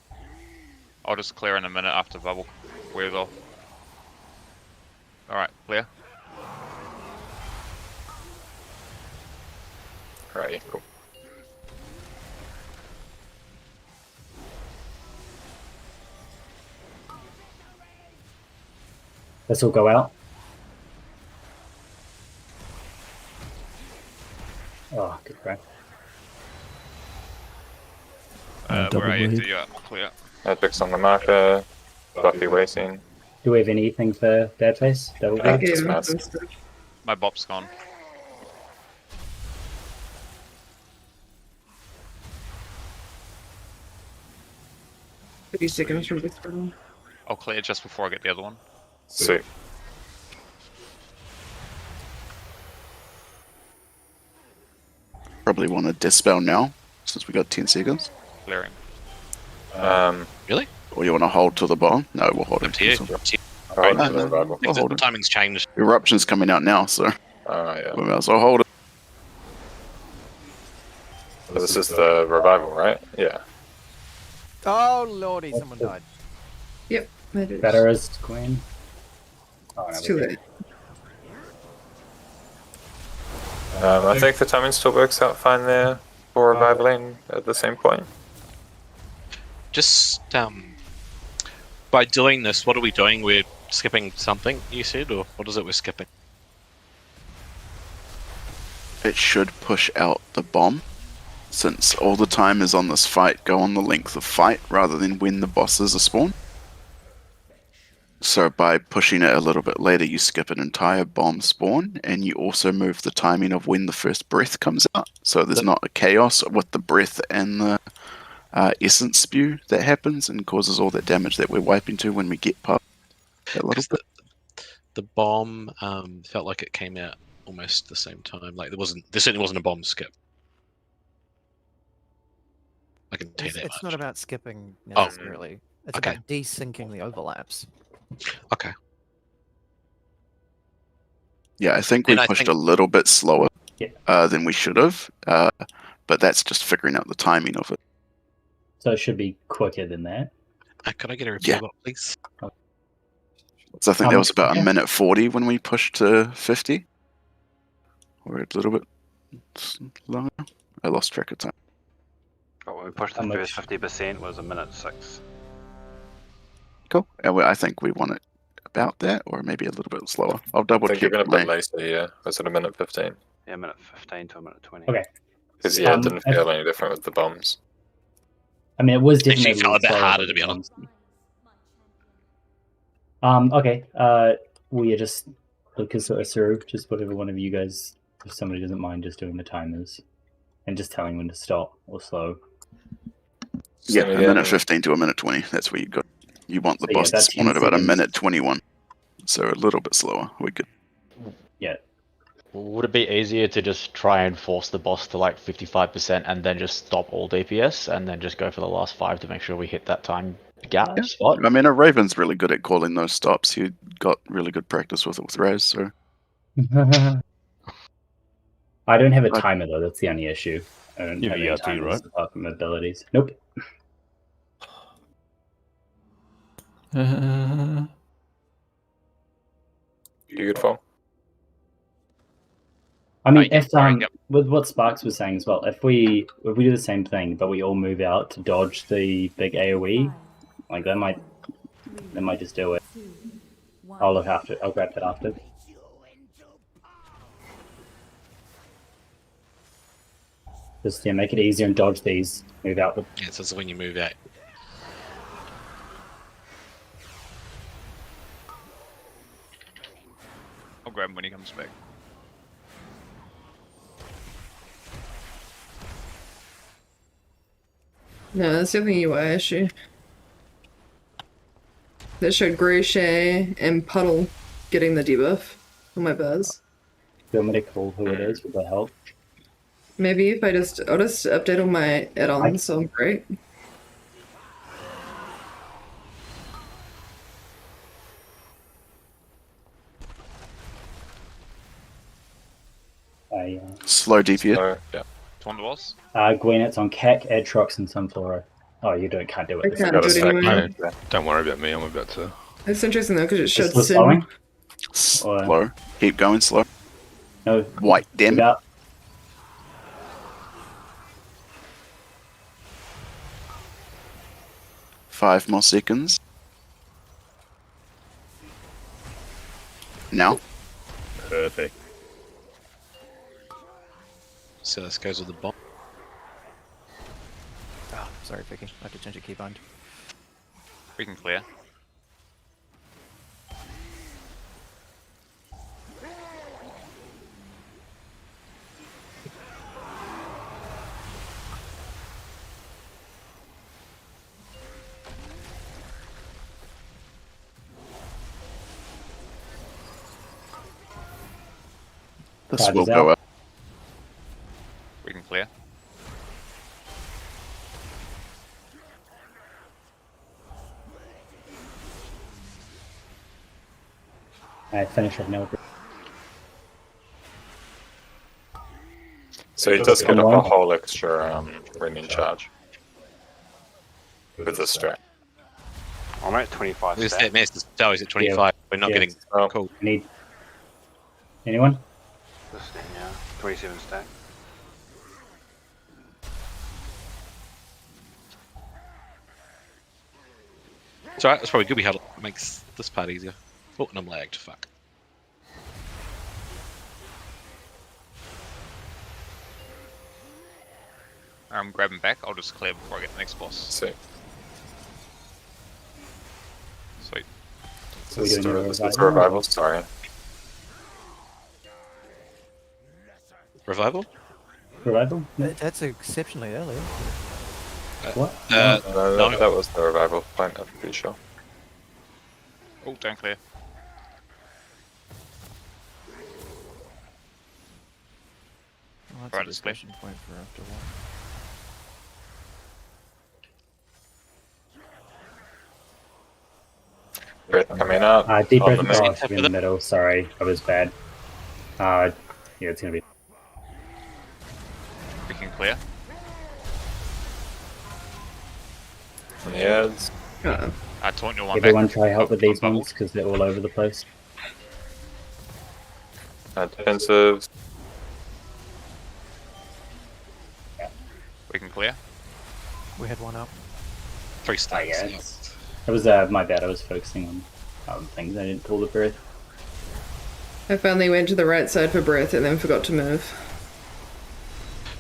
I'll just clear in a minute after bubble. Weird off. Alright, clear. Right, cool. This will go out. Oh, good crack. double Where are you? bleed. Yeah, clear. Epics on the marker. Buffy waiting. Do we have anything for Bad Face? Double I bleed? gave just him mask. some stuff. My bop's gone. Fifty seconds from this one. I'll clear just before I get the other one. Sweet. Probably want to dispel now, since we got 10 seconds. Clearing. Really? Or you want to hold till the bottom? No, we'll hold Up it. to you. So- Up to you. Alright, Right. the revival. We'll hold The it. timing's changed. Eruption's coming out now, so Yeah. we might as well hold it. So this is the revival, right? Yeah. Oh lordy, someone died. Yep, I did. Better as Queen. Oh, no, It's we too did. late. I think the timing still works out fine there for revivaling at the same point. Just by doing this, what are we doing? We're skipping something, you said, or what is it we're skipping? It should push out the bomb, since all the time is on this fight go on the length of fight rather than when the bosses are spawned. So by pushing it a little bit later, you skip an entire bomb spawn, and you also move the timing of when the first breath comes out. So there's not a chaos with the breath and the essence spew that happens and causes all that damage that we're wiping to when we get past that little bit. The bomb felt like it came out almost the same time. Like there certainly wasn't a bomb skip. I can tell you that It's much. not about skipping Oh, necessarily. It's okay. about desyncing the overlaps. Okay. Yeah, I think we And I pushed think- a little bit slower than we should have, but that's just figuring out the timing of it. So it should be quicker than that. Could I get a repair Yeah. bot, please? So I think that was about a minute 40 when we pushed to 50. Or a little bit longer. I lost track of time. But when we pushed the first 50% was a minute 6. Cool. I think we won it about that, or maybe a little bit slower. I'll double I think check. even a bit later, yeah. Was it a minute 15? Yeah, minute 15 to a minute 20. Okay. Because, yeah, it didn't feel any different with the bombs. I mean, it was Actually, definitely it felt a bit slower harder, with to be the honest. bombs. Okay. We are just Lucas or Suru, just whatever one of you guys, if somebody doesn't mind, just doing the timers and just telling when to stop or slow. Yeah, a minute 15 to a minute 20. That's where you got. You want the So, boss yeah, to that's spawn 10 at about a seconds. minute 21. So a little bit slower. We're good. Yeah. Would it be easier to just try and force the boss to like 55% and then just stop all DPS and then just go for the last 5 to make sure we hit that time gap Yeah. spot? I mean, a Raven's really good at calling those stops. He got really good practice with it with Raz, so. I don't have a timer though. That's the only issue. I don't You have have any ERT, timers right? apart from abilities. Nope. You good, Fall? I mean, yep, if sorry, yep. with what Sparks was saying as well, if we do the same thing, but we all move out to dodge the big AOE, like that might just do it. I'll grab that after. Just make it easier and dodge these. Move out. Yeah, so it's when you move out. I'll grab him when he comes back. No, that's definitely a UI issue. That showed Groshay and Puddle getting the debuff on my buzz. Do you want me to call who it is? Would that help? Maybe if I'll just update all my add-ons, so I'm great. Slow DPS. Yeah. Twin was? Gwen, it's on CAC, Atrox, and Sunflora. Oh, you can't do it. I can't do it anyway. No, don't worry about me. I'm about to. It's interesting though because it showed Still Sin. slowing? Slow. Keep going slow. No. White dim. Out. Five more seconds. Now. Perfect. So this goes with the bomb. Oh, sorry, Vicky. I had to change your keybind. We can clear. This will go up. We can clear. I finish it now. So he does get a whole extra ring charge with the strat. I'm at 25 Who's stack. that Master Star is at 25. We're not getting cool. Need anyone? This thing, yeah. 27 stack. It's alright, that's probably good. We had it makes this part easier. Oh, and I'm lagged. Fuck. I'm grabbing back. I'll just clear before I get the next boss. Sick. Sweet. It's a revival, sorry. Revival? Revival? That's exceptionally early. What? No, that was the revival point, I'm pretty sure. Oh, don't clear. Well, that's Right, a it's clear. discussion point for after a while. Breath coming up. Deep on breath the main. in the middle. Sorry, I was bad. Yeah, it's gonna be. We can clear. On the ads. Taunt your one Everyone back. try help with these bubble. ones because they're all over the place. Defensive. We can clear. We had one up. 3 stars. Yeah, it was my bad. I was focusing on other things. I didn't call the breath. I finally went to the right side for breath and then forgot to move.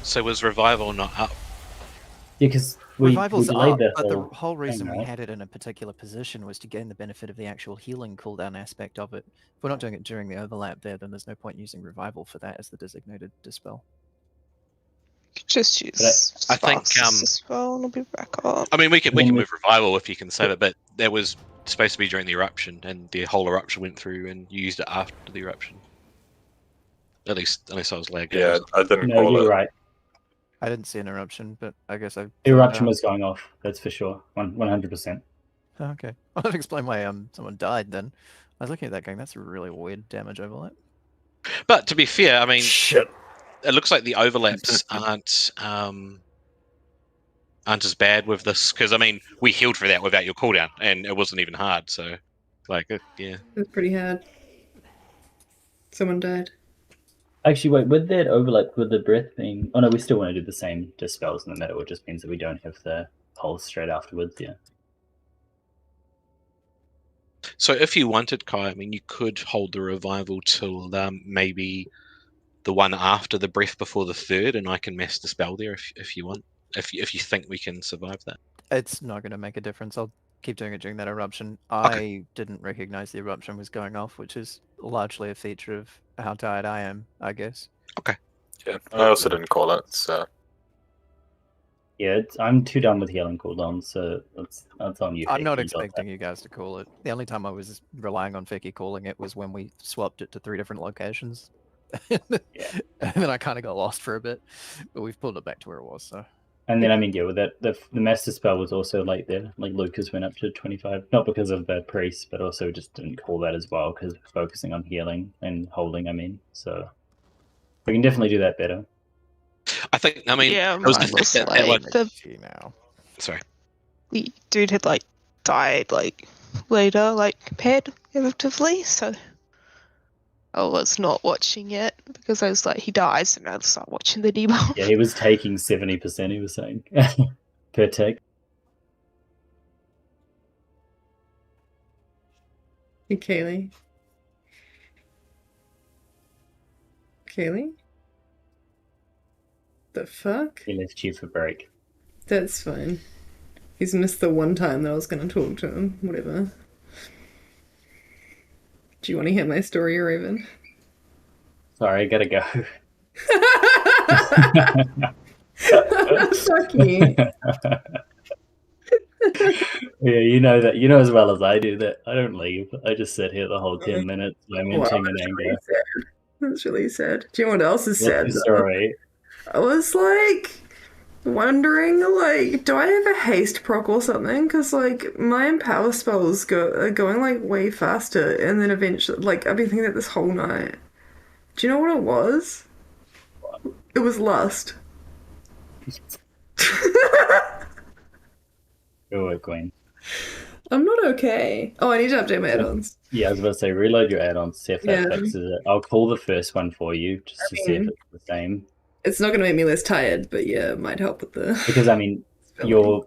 So was revival not up? Yeah, because we Revival's delayed up, the but the whole whole reason thing, we right? had it in a particular position was to gain the benefit of the actual healing cooldown aspect of it. If we're not doing it during the overlap there, then there's no point using revival for that as the designated dispel. Just use I think dispel and I'll be back up. I mean, we can move revival if you can save it, but that was supposed to be during the eruption, and the whole eruption went through, and you used it after the eruption. At least I was lagged. Yeah, I didn't No, call you're it. right. I didn't see an eruption, but I guess I. The eruption was going off. That's for sure. 100%. Okay. I'll have to explain why someone died then. I was looking at that going, that's a really weird damage overlap. But to be fair, I mean, shit. It looks like the overlaps aren't as bad with this, because I mean, we healed for that without your cooldown, and it wasn't even hard. So, like, yeah, It was pretty hard. Someone died. Actually, wait, with that overlap with the breath being... Oh no, we still want to do the same dispels in the middle. It just means that we don't have the pulse straight afterwards, yeah. So if you wanted, Kai, I mean, you could hold the revival till maybe the one after the breath before the third, and I can mass dispel there if you want. If you think we can survive that. It's not going to make a difference. I'll keep doing it during that eruption. Okay. I didn't recognize the eruption was going off, which is largely a feature of how tired I am, I guess. Okay. Yeah, I also didn't call it, so... Yeah, I'm too done with healing cooldowns, so that's on you. I'm not Fecky, expecting you guys to call it. The only time I was relying on Fecky calling it was when we swapped it to 3 different locations. And then I kind of got lost for a bit, but we've pulled it back to where it was, so... And then, I mean, yeah, with that, the master spell was also late there. Like, Lucas went up to 25, not because of the priest, but also just didn't call that as well, because focusing on healing and holding, I mean. So, we can definitely do that better. I think, I mean, Yeah, it was mine the was fact like that now. Sorry. The dude had like died like later, like comparatively, so I was not watching it because I was like, he dies, and I'll start watching the debuff. Yeah, he was taking 70%, he was saying, per tick. Hey, Kaylee. Kaylee? The fuck? He left you for break. That's fine. He's missed the one time that I was going to talk to him. Whatever. Do you want to hear my story, Raven? Sorry, I gotta go. Fuck you. Yeah, you know that. You know as well as I do that I don't leave. I just sit here the whole 10 minutes lamenting in anger. That's really sad. Do you know what else is sad? What's the story? I was like wondering, like, do I have a haste proc or something? Because like my empower spells are going like way faster, and then eventually, like, I've been thinking that this whole night. Do you know what it was? It was lust. Good work, Queen. I'm not okay. Oh, I need to update my add-ons. Yeah, I was about to say, reload your add-ons, see if that Yeah. fixes it. I'll call the first one for you, just to see if it's the same. It's not going to make me less tired, but yeah, it might help with the... Because, I mean, your...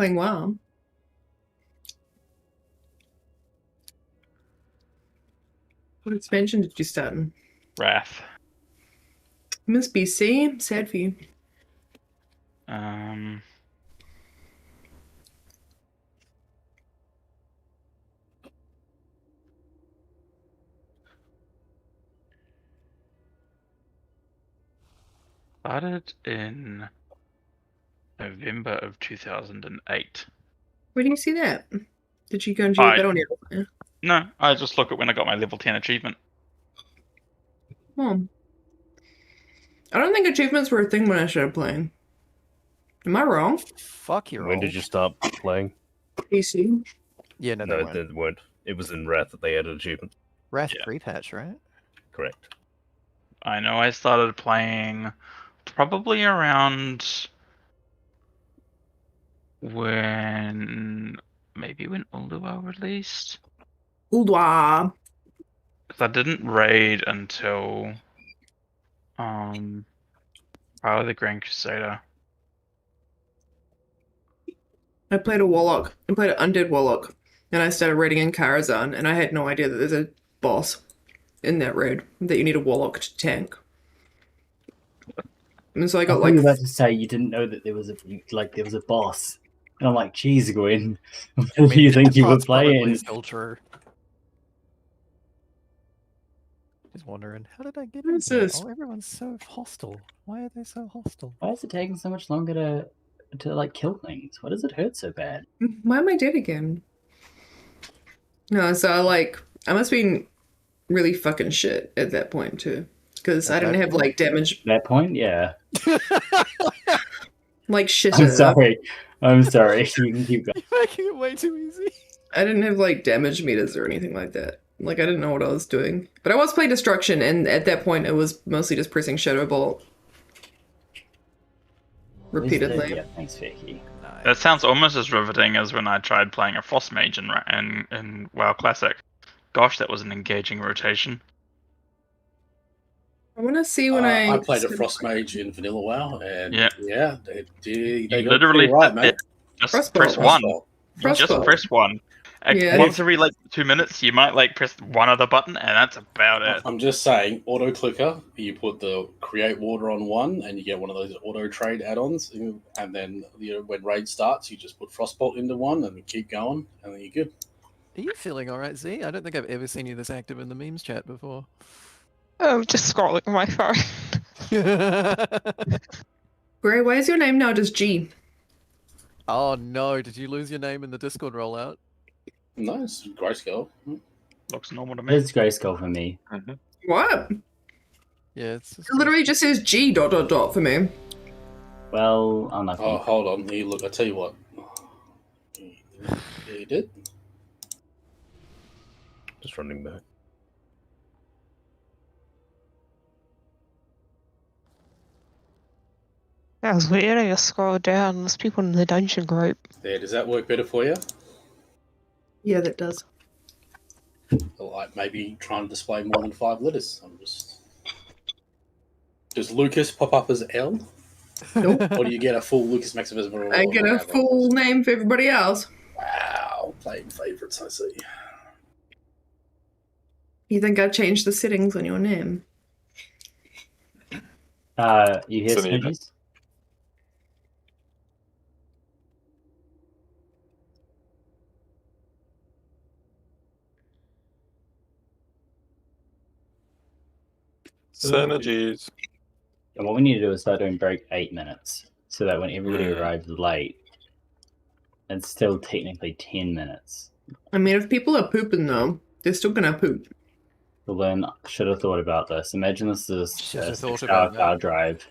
Playing WoW. What expansion did you start in? Wrath. Must be C. Sad for you. Started in November of 2008. Where do you see that? Did you go into your battle net? No, I just look at when I got my level 10 achievement. Oh. I don't think achievements were a thing when I started playing. Am I wrong? Fuck you. When did you start playing? PC. Yeah, no, No, they weren't. It was in Wrath that they added achievements. Wrath pre-patch, right? Correct. I know I started playing probably around maybe when Ulduar released. Ulduar. Because I didn't raid until probably the Grand Crusader. I played a warlock. I played an undead warlock. And I started raiding in Karazhan, and I had no idea that there's a boss in that raid that you need a warlock to tank. And so I got like. You were about to say you didn't know that there was a boss, and I'm like, geez, Gwyn, what do you think you were playing? Still true. Just wondering, how did I get What is into this? it? Oh, everyone's so hostile. Why are they so hostile? Why is it taking so much longer to like kill things? Why does it hurt so bad? Why am I dead again? No, so I must have been really fucking shit at that point too. Because I didn't have like damage. At that point, yeah. Like shit. I'm sorry. I'm sorry. You can keep going. You're making it way too easy. I didn't have like damage meters or anything like that. Like I didn't know what I was doing. But I was playing Destruction, and at that point it was mostly just pressing Shadow Bolt repeatedly. Yeah, thanks, Vicky. That sounds almost as riveting as when I tried playing a Frost Mage in WoW Classic. Gosh, that was an engaging rotation. I want to see when I played a Frost Mage in Vanilla WoW, and they got literally it right, mate. just press one. Just press one. Yeah. Once every 2 minutes, you might press one other button, and that's about it. I'm just saying, auto clicker. You put the create water on one, and you get one of those auto trade add-ons. And then when raid starts, you just put Frostbolt into one, and you keep going, and then you're good. Are you feeling alright, Z? I don't think I've ever seen you this active in the memes chat before. I'm just scrolling on my phone. Gray, why is your name now just G? Oh no, did you lose your name in the Discord rollout? No, it's grayscale. Looks normal to me. It's grayscale for me. What? Yeah, it literally just says G ... for me. Well, unlucky. Oh, hold on. Here, look, I tell you what. Yeah, you did. Just running back. That was weird. I just scrolled down. There's people in the dungeon group. There, does that work better for you? Yeah, that does. Like maybe trying to display more than 5 letters. I'm just. Does Lucas pop up as L? Nope. Or do you get a full Lucas Maximus? I get a full name for everybody else. Wow, playing favourites, I see. You think I've changed the settings on your name? You hear Smidges? Synergies. And what we need to do is start doing break 8 minutes, so that when everybody arrives late, it's still technically 10 minutes. I mean, if people are pooping though, they're still gonna poop. Well, then should have thought about this. Imagine this is a Should've thought 6-hour about car that. drive.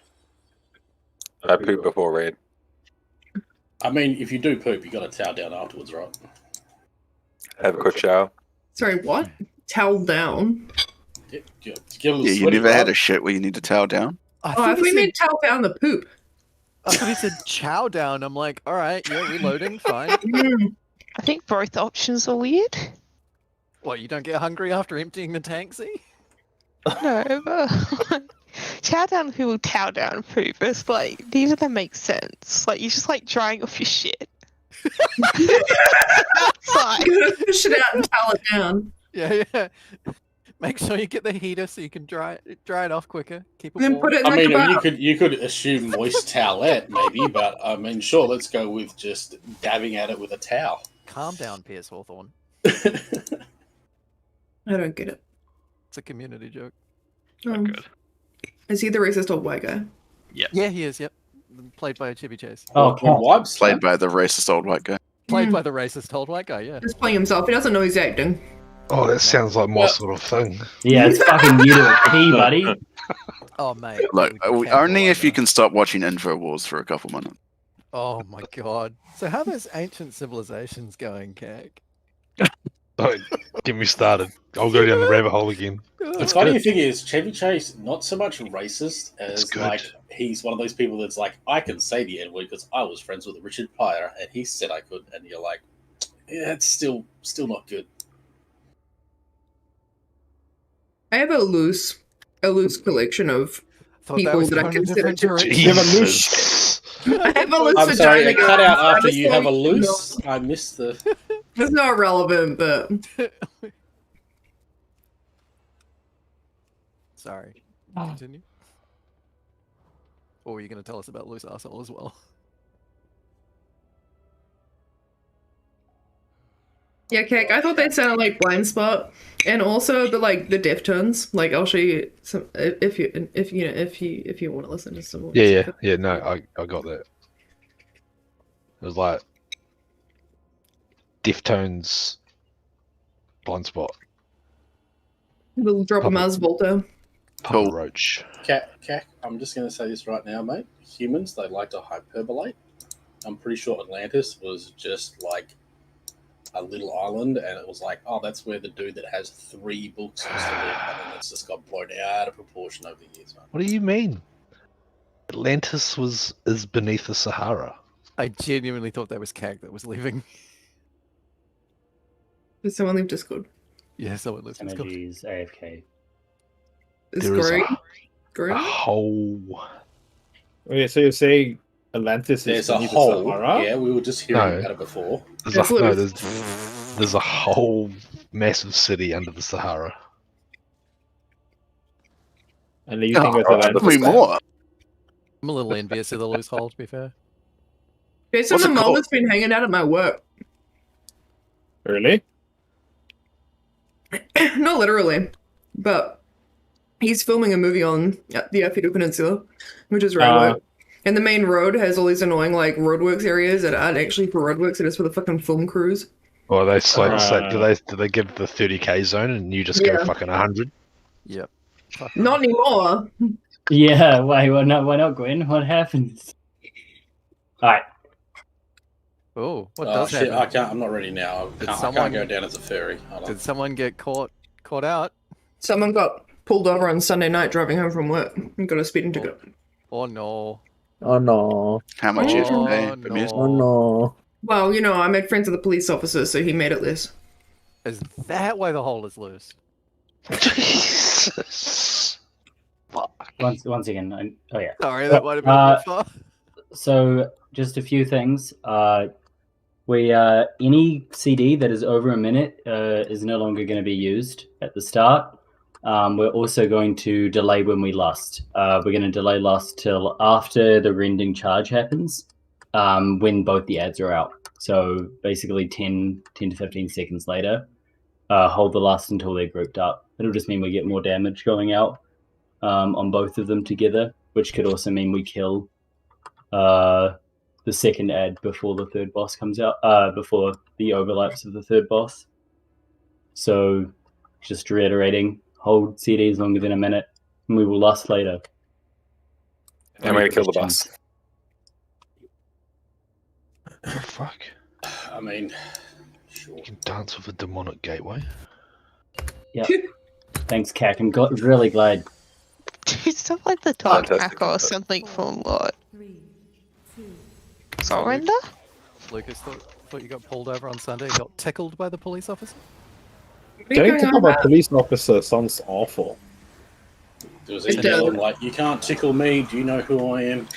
I poop before raid. I mean, if you do poop, you got to towel down afterwards, right? Have a quick shower. Sorry, what? Towel down? Get a little Yeah, you sweaty, never right? had a shit where you need to towel down? I thought we meant towel down the poop. I thought he said chow down. I'm like, alright, yeah, reloading, fine. I think both options are weird. What, you don't get hungry after emptying the tank, Z? No, but chow down people chow down poop. It's like, neither of them make sense. Like, you're just drying off your shit. Push it out and towel it down. Yeah. Make sure you get the heater so you can dry it off quicker. Keep it Then warm. put it in I the mean, kebab. you could assume moist towelette maybe, but I mean, sure, let's go with just dabbing at it with a towel. Calm down, Piers Hawthorne. I don't get it. It's a community joke. Good. Is he the racist old white guy? Yeah. Yeah, he is. Yep. Played by Chevy Chase. Oh, Wipes Played by the racist old white guy. Played by the racist old white guy. Yeah. Just playing himself. He doesn't know he's acting. Oh, that sounds like my sort of thing. Yeah, it's fucking you to a T, buddy. Oh mate. Look, only if you can stop watching InfoWars for a couple minutes. Oh my god. So how are those ancient civilizations going, Kak? Don't get me started. I'll go down the rabbit hole again. The funny thing is, Chevy Chase not so much racist as like he's one of those people that's like, I can say the N word because I was friends with Richard Pryor and he said I could, and you're like, yeah, it's still not good. I have a loose collection of people that I consider to You have a loose. I have a loose I'm sorry, it vagina. cut out after I'm you have a sorry. loose. I missed the. It's not relevant, but Sorry. Continue. Or are you going to tell us about loose arsehole as well? yeah, Kek, I thought they sounded like Blind Spot, and also the the Deftones. Like, I'll show you some if you want to listen to some more. Yeah. No, I got that. It was like Deftones, Blind Spot, Little drop of Mars Volta. Papa Roach. Kek, I'm just going to say this right now, mate. Humans, they like to hyperbolate. I'm pretty sure Atlantis was just like a little island, and it was like, oh, that's where the dude that has 3 books used to live, and then it's just got blown out of proportion over the years, man. What do you mean? Atlantis is beneath the Sahara. I genuinely thought that was Kag that was leaving. Did someone leave Discord? Yeah, someone left Discord. Energies, AFK. Is There is Green? a whole. Okay, so you're saying Atlantis There's is a beneath the hole. Sahara? Yeah, we were just hearing about it before. There's a whole massive city under the Sahara. And you think it's Atlantis? me more. I'm a little envious of the loose hole, to be fair. Jason What's it Momoa's called? been hanging out at my work. Really? Not literally, but he's filming a movie on the Afido Peninsula, which is where I work. And the main road has all these annoying roadworks areas that aren't actually for roadworks; it is for the fucking film crews. Or they do they give the 30k zone and you just go fucking 100? Yep. Not anymore. Yeah, why not, Gwen? What happens? Alright. Oh, what Oh does shit! happen? I can't. I'm not ready now. Did I someone- can't go down as a furry. Hold on. Did someone get caught out? Someone got pulled over on Sunday night driving home from work and got a speeding ticket. Oh no. Oh no. How much you have to pay? Oh, for music? Oh no. Well, I made friends with the police officer, so he made it less. Is that why the hole is loose? Jesus. Once again, oh yeah. Sorry, that might have been a bit far. So just a few things. Any CD that is over a minute is no longer going to be used at the start. We're also going to delay when we lust. We're going to delay lust till after the rending charge happens, when both the ads are out. So basically 10 to 15 seconds later, hold the lust until they're grouped up. It'll just mean we get more damage going out on both of them together, which could also mean we kill the second ad before the third boss comes out, before the overlaps of the third boss. So just reiterating, hold CDs longer than a minute, and we will lust later. I'm going to kill the boss. Oh, fuck. I mean, sure. You can dance with a demonic gateway. Yeah. Thanks, Kak. I'm really glad. Dude, stuff like the Dark Fantastic. Hacker or something from what? 3, 2, Surrender? Lucas thought you got pulled over on Sunday. You got tickled by the police officer? Getting tickled by a police officer sounds awful. There was an email like, you can't tickle me. Do you know who I am?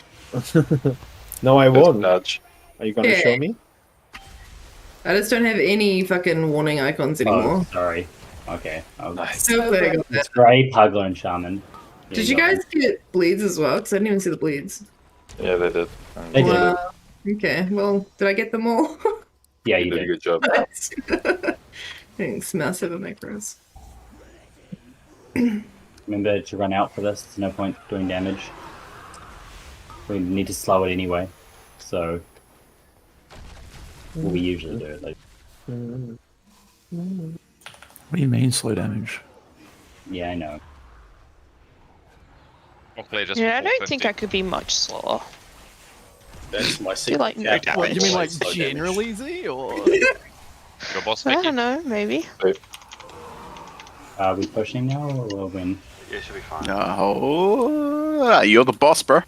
No, I won't. Nudge. Are you going to show me? I just don't have any fucking warning icons anymore. Oh, sorry. Okay. Hopefully I got that. It's Grey, Pugler, and Shaman. Yeah, Did you got guys get bleeds as well? Because I didn't even see the bleeds. Yeah, they did. They did. Wow. Okay, well, did I get them all? Yeah, you did a good job. Nice. Thanks, massive macros. Remember to run out for this. There's no point doing damage. We need to slow it anyway. So we usually do it. Like, What do you mean slow damage? yeah, I know. Yeah, I don't think I could be much slower. That's my I feel secret. like no cap. damage. What, you mean like Slow damage. generally easy, or? Your boss, I don't know, maybe. Are we pushing now or when? Yeah, should be fine. No, you're the boss, bro.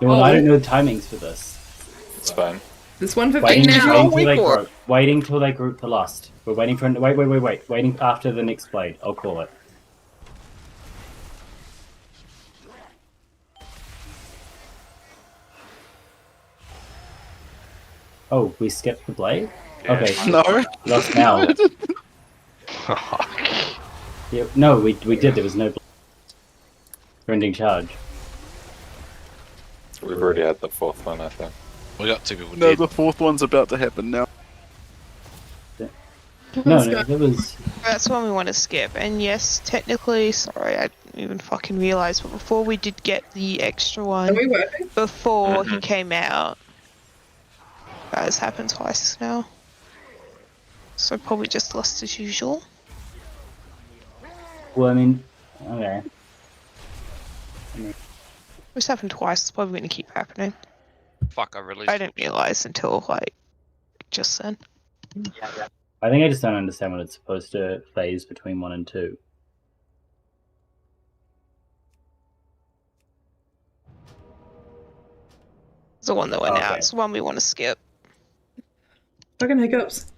Well, I don't know the timings for this. It's fine. This 115 now. Waiting till they group the lust. We're waiting for wait. Waiting after the next blade. I'll call it. Oh, we skipped the blade? Yeah, Okay. no. Lost now. Yeah, no, we did. There was no blade. Rending charge. We've already had the fourth one, I think. We got 2 people No, dead. the fourth one's about to happen now. No, that was... That's one we want to skip. And yes, technically, sorry, I didn't even fucking realise, but before we did get the extra one, before he came out, that has happened twice now. So probably just lost as usual. Well, I mean... Okay. It's happened twice, it's probably going to keep happening. Fuck, I released. I didn't realise until, like, just then. I think I just don't understand when it's supposed to phase between 1 and 2. It's the one that went out. It's the one we want to skip. Fucking hiccups.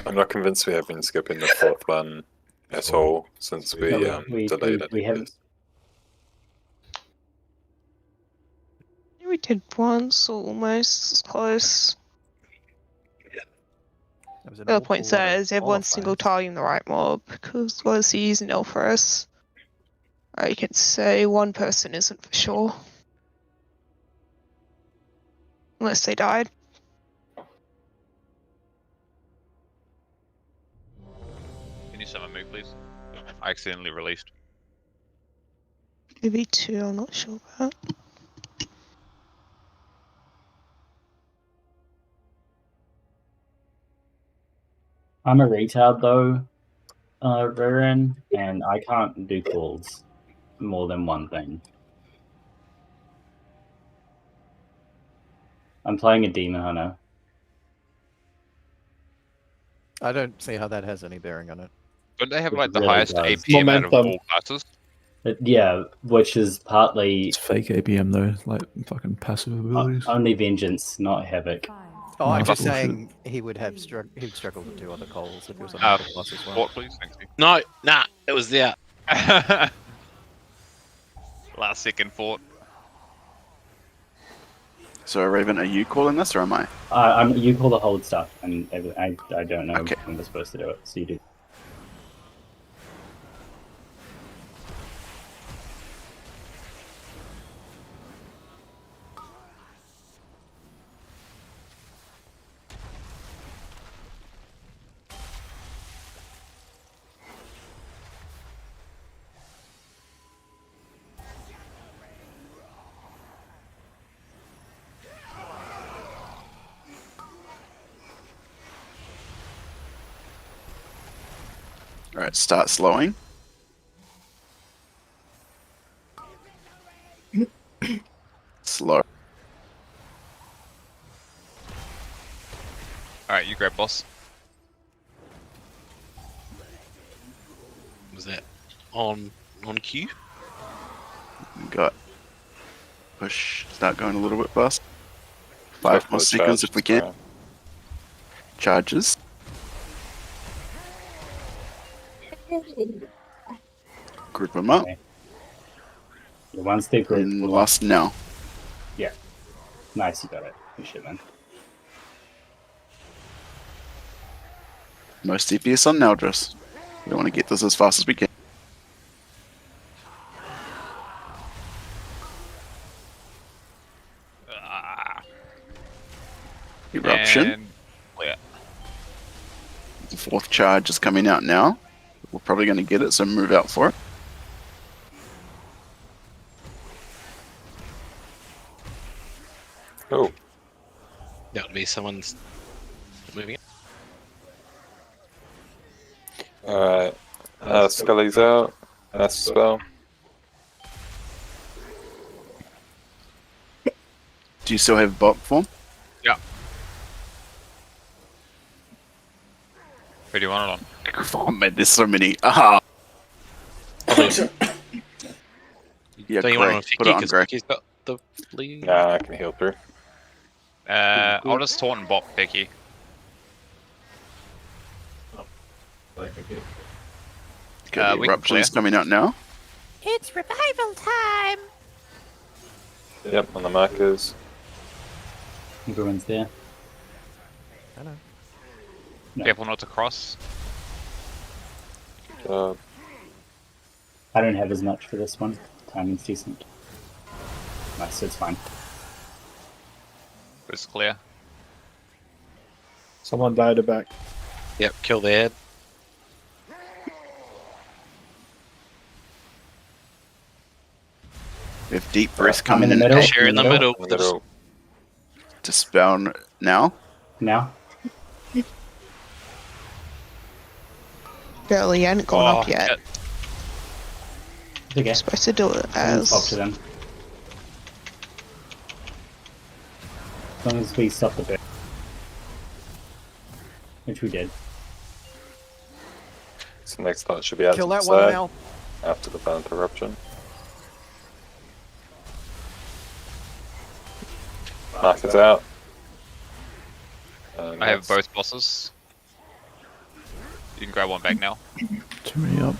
I'm not convinced we have been skipping the fourth one at all since we delayed it. We haven't. We did once, almost as close. The other point says every single targeting the right mob because was he using Elfrus? I can say one person isn't for sure. Unless they died. Can you summon me, please? I accidentally released. Maybe 2, I'm not sure about. I'm a retard though, Ririn, and I can't do calls more than one thing. I'm playing a Demon Hunter. I don't see how that has any bearing on it. Don't they have Which like the really highest does. APM out of all classes? Yeah, which is partly It's fake APM though, like fucking passive abilities. only Vengeance, not Havoc. Oh, I'm No, just bullshit. saying he would have he'd struggle to do other calls if he was on the plus as well. Fort, please. Thank you. No, nah, it was there. Last second fort. So, Raven, are you calling this or am I? You call the hold stuff, and I don't know when we're supposed to do it, so you do. Alright, start slowing. Slow. Alright, you grab boss. Was that on cue? Got push, start going a little bit fast. 5 more seconds if we can. Charges. Group them up. Once they group and last now. Yeah. Nice, you got it. Oh, shit, man. Most DPS on Naldris. We want to get this as fast as we can. Eruption. And clear. The fourth charge is coming out now. We're probably going to get it, so move out for it. Oh. That would be someone's moving it. Alright. Scully's out. That's a spell. Do you still have bot form? Yeah. Who do you want it on? Oh man, there's so many. Ah. Yeah, Don't you want it on Grey. Put it on Ficky? Grey. Because Ficky's got the lead. Nah, I can heal through. I'll just taunt and bot Vicky. Okay, we can Eruption's clear. coming out now. It's revival time! Yep, on the markers. Everyone's there. Hello. No. Careful not to cross. I don't have as much for this one. Timing's decent. Nice, it's fine. It's clear. Someone died back. Yep, kill the head. We have deep breath I'm coming in the middle. Share in the middle. Dispel now. Now. Barely hadn't gone up yet. It's okay. Supposed to do it Someone stop as. to them. As long as we stop the bit. Which we did. So next lot should be out Kill to the that one side now. after the Phantom Eruption. Markers out. I have both bosses. You can grab one back now. Too many up.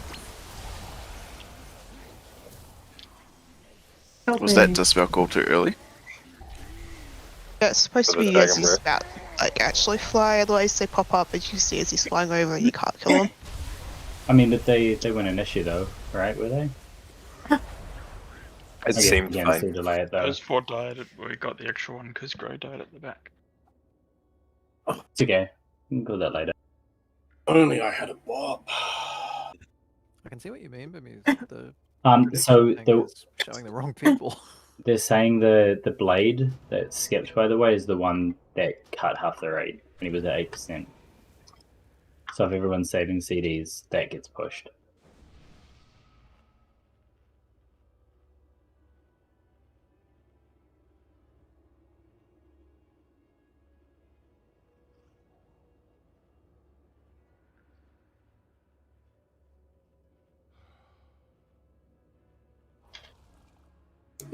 Was that dispel call too early? Yeah, it's supposed For to the be as dragon he's breath. about like actually fly, otherwise they pop up as you see as he's flying over and you can't kill him. I mean, but they weren't an issue though, right? Were they? It I guess seemed again, fine. still delay it though. Those 4 died. We got the extra one because Grey died at the back. It's okay. We can go that later. Only I had a bot. I can see what you mean, but the So thing is showing the wrong people. they're saying the blade that skipped, by the way, is the one that cut half the rate when he was at 8%. So if everyone's saving CDs, that gets pushed.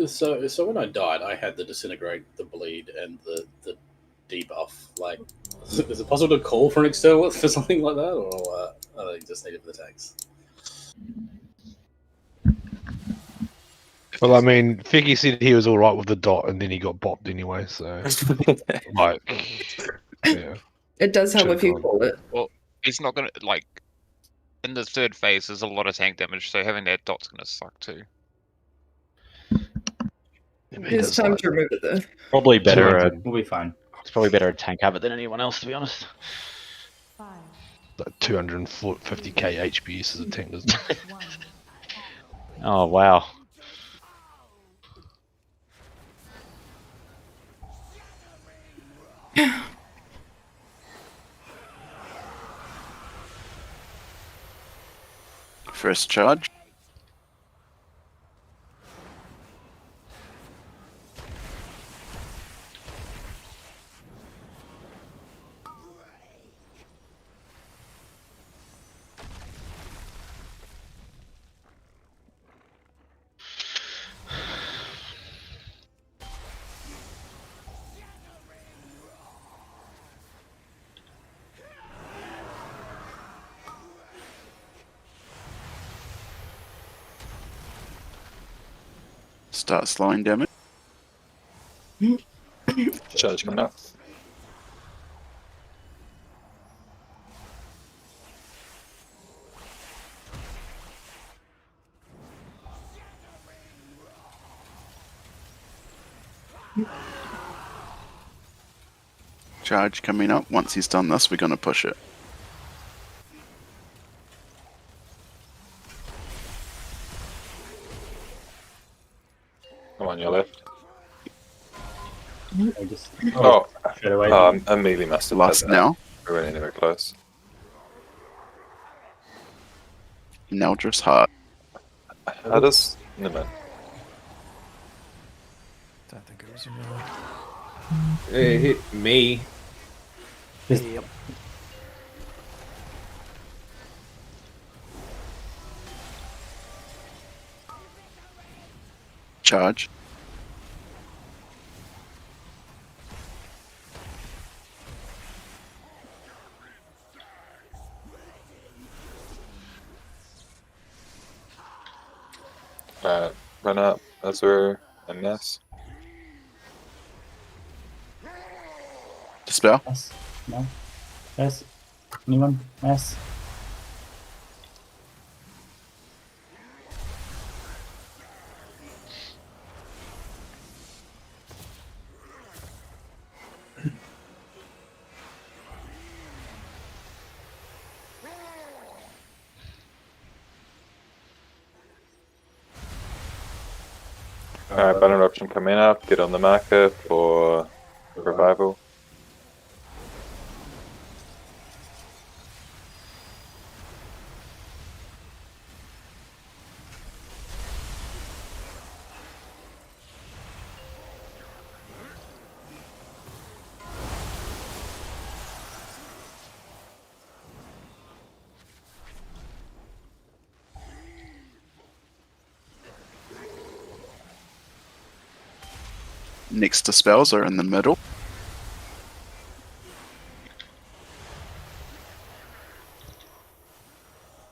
So when I died, I had the disintegrate, the bleed, and the debuff. Like, is it possible to call for an external for something like that, or I think just need it for the tanks? Well, I mean, Figgy said he was alright with the dot, and then he got bopped anyway, so... like... Yeah. It does help Should've if you gone. call it. Well, he's not gonna like. In the third phase, there's a lot of tank damage, so having that dot's gonna suck too. It's time to remove it though. Probably better. We'll be fine. It's probably better a tank have it than anyone else, to be honest. Like 250k HPS as a tank, doesn't it? Oh wow. First charge. Start slowing damage. Charge coming up. Charge coming up. Once he's done this, we're going to push it. I'm on your left. I just, Oh, straight away. I immediately must have Lost had that. now. We weren't anywhere close. Now just hard. How does... No, man. Don't think it was a melee. It hit me. Yep. Charge. Run up, Azure, and Ness. Dispel. Yes. No. Yes. Anyone? Yes. Alright, Battle Eruption coming up. Get on the marker for revival. Next dispels are in the middle.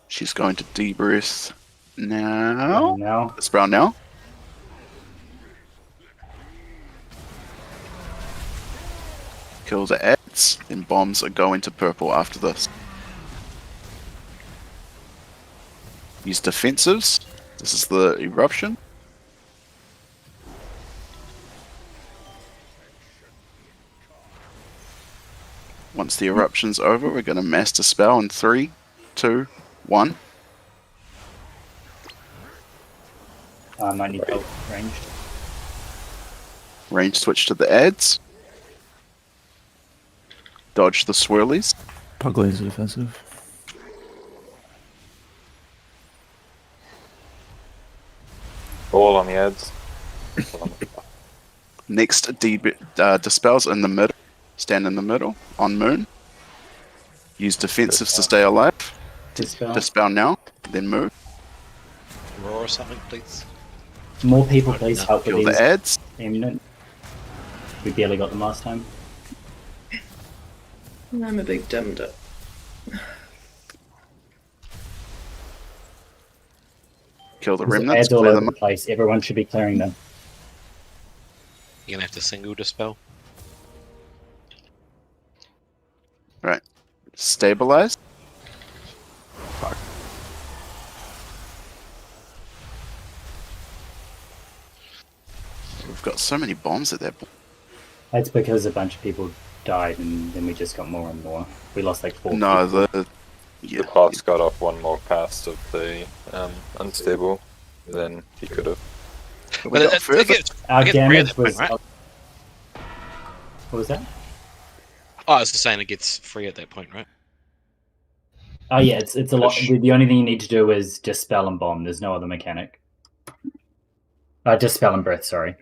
She's going to debrief now. Now. Dispel now. Kill the ads, and bombs are going to purple after this. Use defensives. This is the eruption. Once the eruption's over, we're going to mass dispel in 3, 2, 1. I might need help ranged. Range switch to the ads. Dodge the swirlies. Pug laser defensive. All on the ads. Next, dispels in the middle. Stand in the middle on moon. Use defensives to stay alive. Dispel now, then move. Roar or something, please. More people, please help with Kill these. the ads. Imminent. We barely got them last time. I'm a big dum dum. Kill the There's remnants. ads all Clear over them the place. Everyone should be clearing them. You're gonna have to single dispel. Right. Stabilize. Fuck. We've got so many bombs at that point. That's because a bunch of people died and then we just got more and more. We lost like 4 No, people. The boss got off one more cast of the unstable than he could have. We got further. Our gets damage free at that was... point, right? What was that? Oh, I was just saying it gets free at that point, right? Oh yeah, it's a lot. The only thing you need to do is dispel and bomb. There's no other mechanic. Dispel and breath, sorry.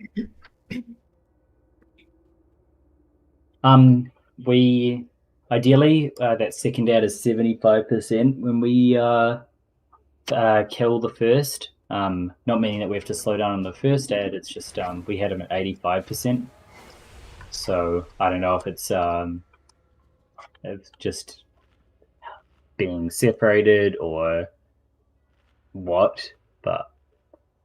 We ideally that second ad is 75% when we kill the first. Not meaning that we have to slow down on the first ad. It's just we had him at 85%. So I don't know if it's just being separated or what, but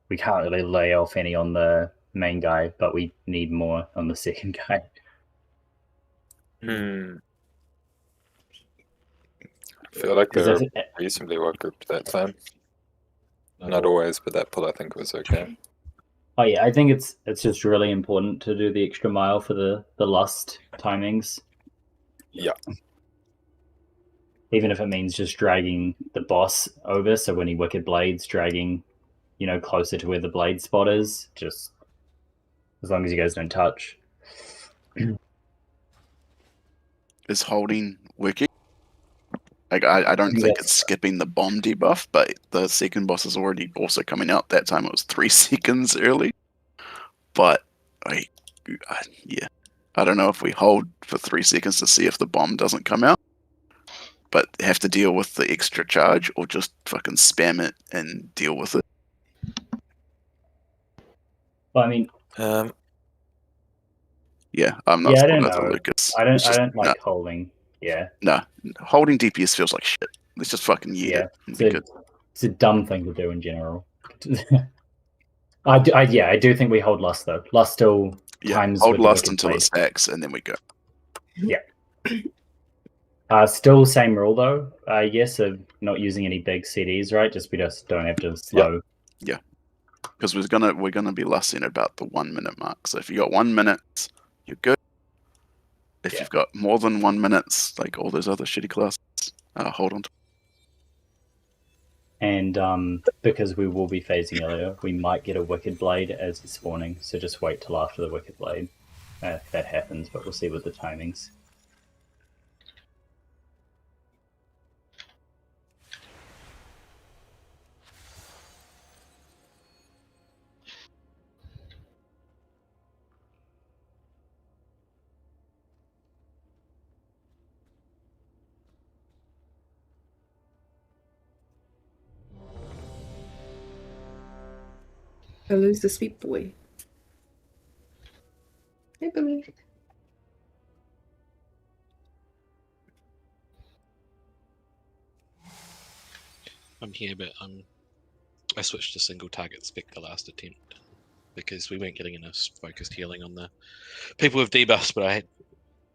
we can't really lay off any on the main guy, but we need more on the second guy. I feel like they're reasonably well grouped that time. Not always, but that pull I think was okay. Oh yeah, I think it's just really important to do the extra mile for the lust timings. Yeah. Even if it means just dragging the boss over, so when he Wicked Blades, dragging, closer to where the blade spot is, just as long as you guys don't touch. Is holding Wicked? Like I don't think it's skipping the bomb debuff, but the second boss is already also coming out. That time it was 3 seconds early. But yeah, I don't know if we hold for 3 seconds to see if the bomb doesn't come out, but have to deal with the extra charge, or just fucking spam it and deal with it. Well, I mean, yeah, I'm not. Yeah, I don't with know. Lucas. I don't. It's just- I don't like holding. Yeah. No, holding DPS feels like shit. Let's just fucking yeet Yeah. it and be good. It's a dumb thing to do in general. I do think we hold lust though. Lust still times hold with the lust Wicked until Blade. it stacks, and then we go. Yeah. Still same rule though, I guess, of not using any big CDs, right? We just don't have to slow. Yeah, because we're gonna be lusting at about the 1 minute mark. So if you got 1 minute, you're good. If you've got more than 1 minute, like all those other shitty classes, hold on to. And because we will be phasing earlier, we might get a Wicked Blade as it's spawning. So just wait till after the Wicked Blade if that happens. But we'll see with the timings. I lose the sweet boy. Hey, Billy. I'm here, but I switched to single target spec the last attempt because we weren't getting enough focused healing on the people with debuffs, but I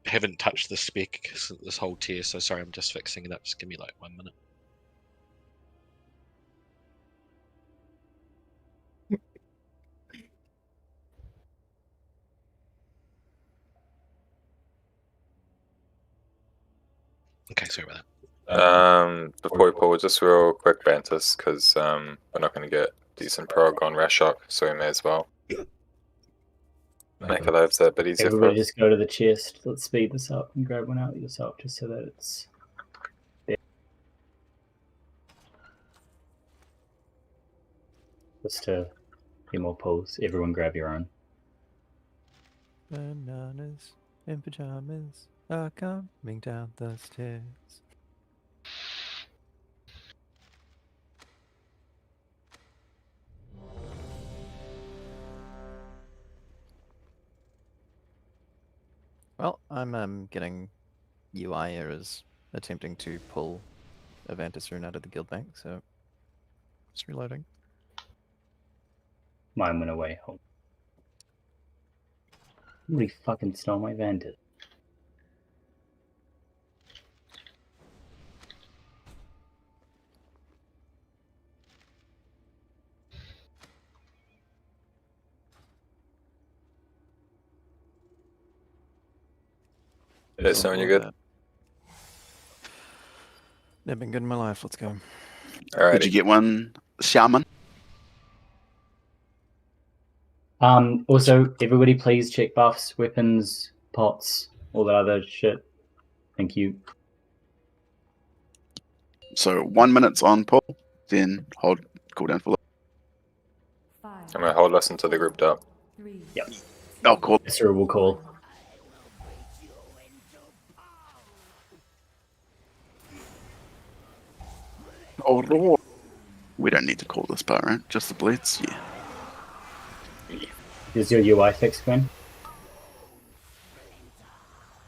haven't touched the spec this whole tier, so sorry, I'm just fixing it up. Just give me like 1 minute. Okay, sorry about that. Before we pull, just real quick Bantus, because we're not going to get decent prog on Rashok, so we may as well make our lives a bit easier for Everybody us. just go to the chest. Let's speed this up and grab one out yourself just so that it's there. Just to get more pulls. Everyone grab your own. Bananas in pajamas are coming down the stairs. Well, I'm getting UI errors attempting to pull Avantis Rune out of the guild bank, so it's reloading. Mine went away. Somebody fucking stole my Vantage. Hey, Stone, you good? Never been good in my life. Let's go. Alrighty. Did you get one, Shaman? Also, everybody please check buffs, weapons, pots, all that other shit. Thank you. So 1 minute's on pull, then hold cooldown for. I'm going to hold us until they grouped up. Yep. Oh, cool. Sir will call. Oh, Lord. We don't need to call this part, right? Just the bleeds? Yeah. Is your UI fixed, Gwen?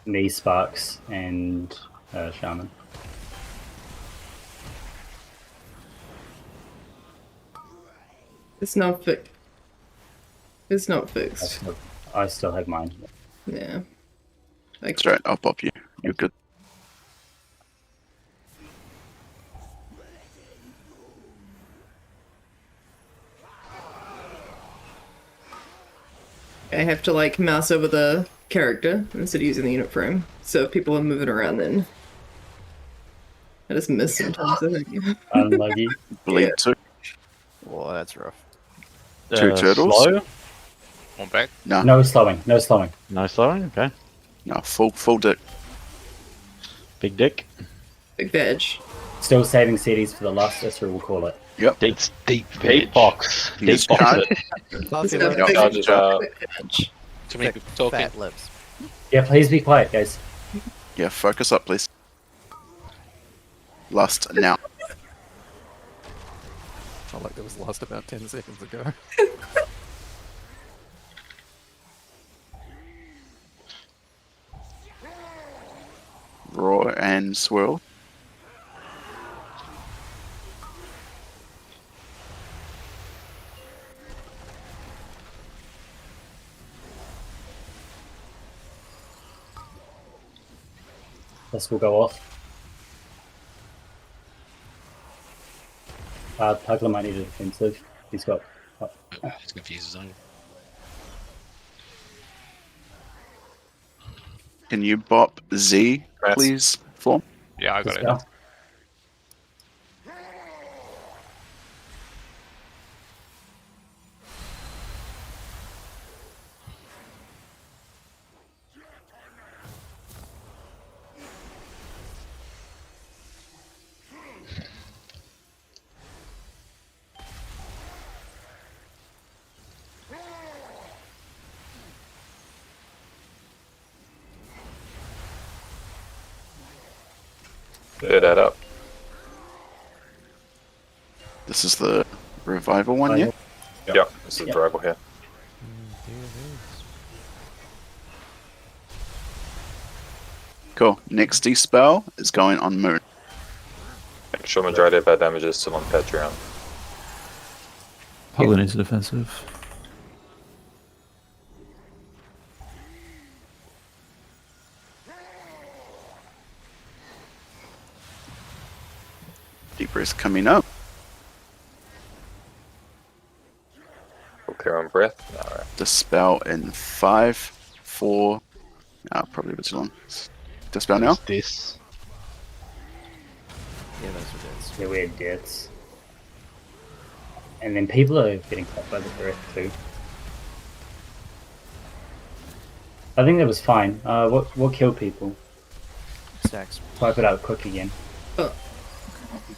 Me, Sparks, and Shaman. It's not fixed. It's not fixed. I still have mine. Yeah. Like, That's right, I'll pop you. You're good. I have to like mouse over the character instead of using the unit frame. So if people are moving around, then I just miss sometimes. I think. Unlucky. Bleed Yeah. too. Well, that's rough. Two turtles. Slow? One back. No. No slowing. No slowing. No slowing? Okay. No, full dick. Big dick. Big veg. Still saving CDs for the last Isra, we'll call it. Yep. Deep box. You Deep just box can't- it. Buffy It's a likes big Charges out. veg. Too many people talking. fat lips. Yeah, please be quiet, guys. Yeah, focus up, please. Last now. Felt like that was last about 10 seconds ago. Roar and swirl. This will go off. Pugler might need a defensive. He's got. It's confused zone. Can you bop Z, please, Form? Yeah, I got it. Dispel. Clear that up. This is the revival one, yeah? Yep, this is the rival here. Cool. Next dispel is going on Moon. Make sure majority of our damage is still on Patreon. Pugler needs a defensive. Deep breath coming up. We'll clear on breath. Alright. Dispel in 5, 4. Probably a bit too long. Dispel now. This. Yeah, those are deads. Yeah, weird deaths. And then people are getting caught by the breath too. I think that was fine. What killed people? Stacks. Wipe it out quick again.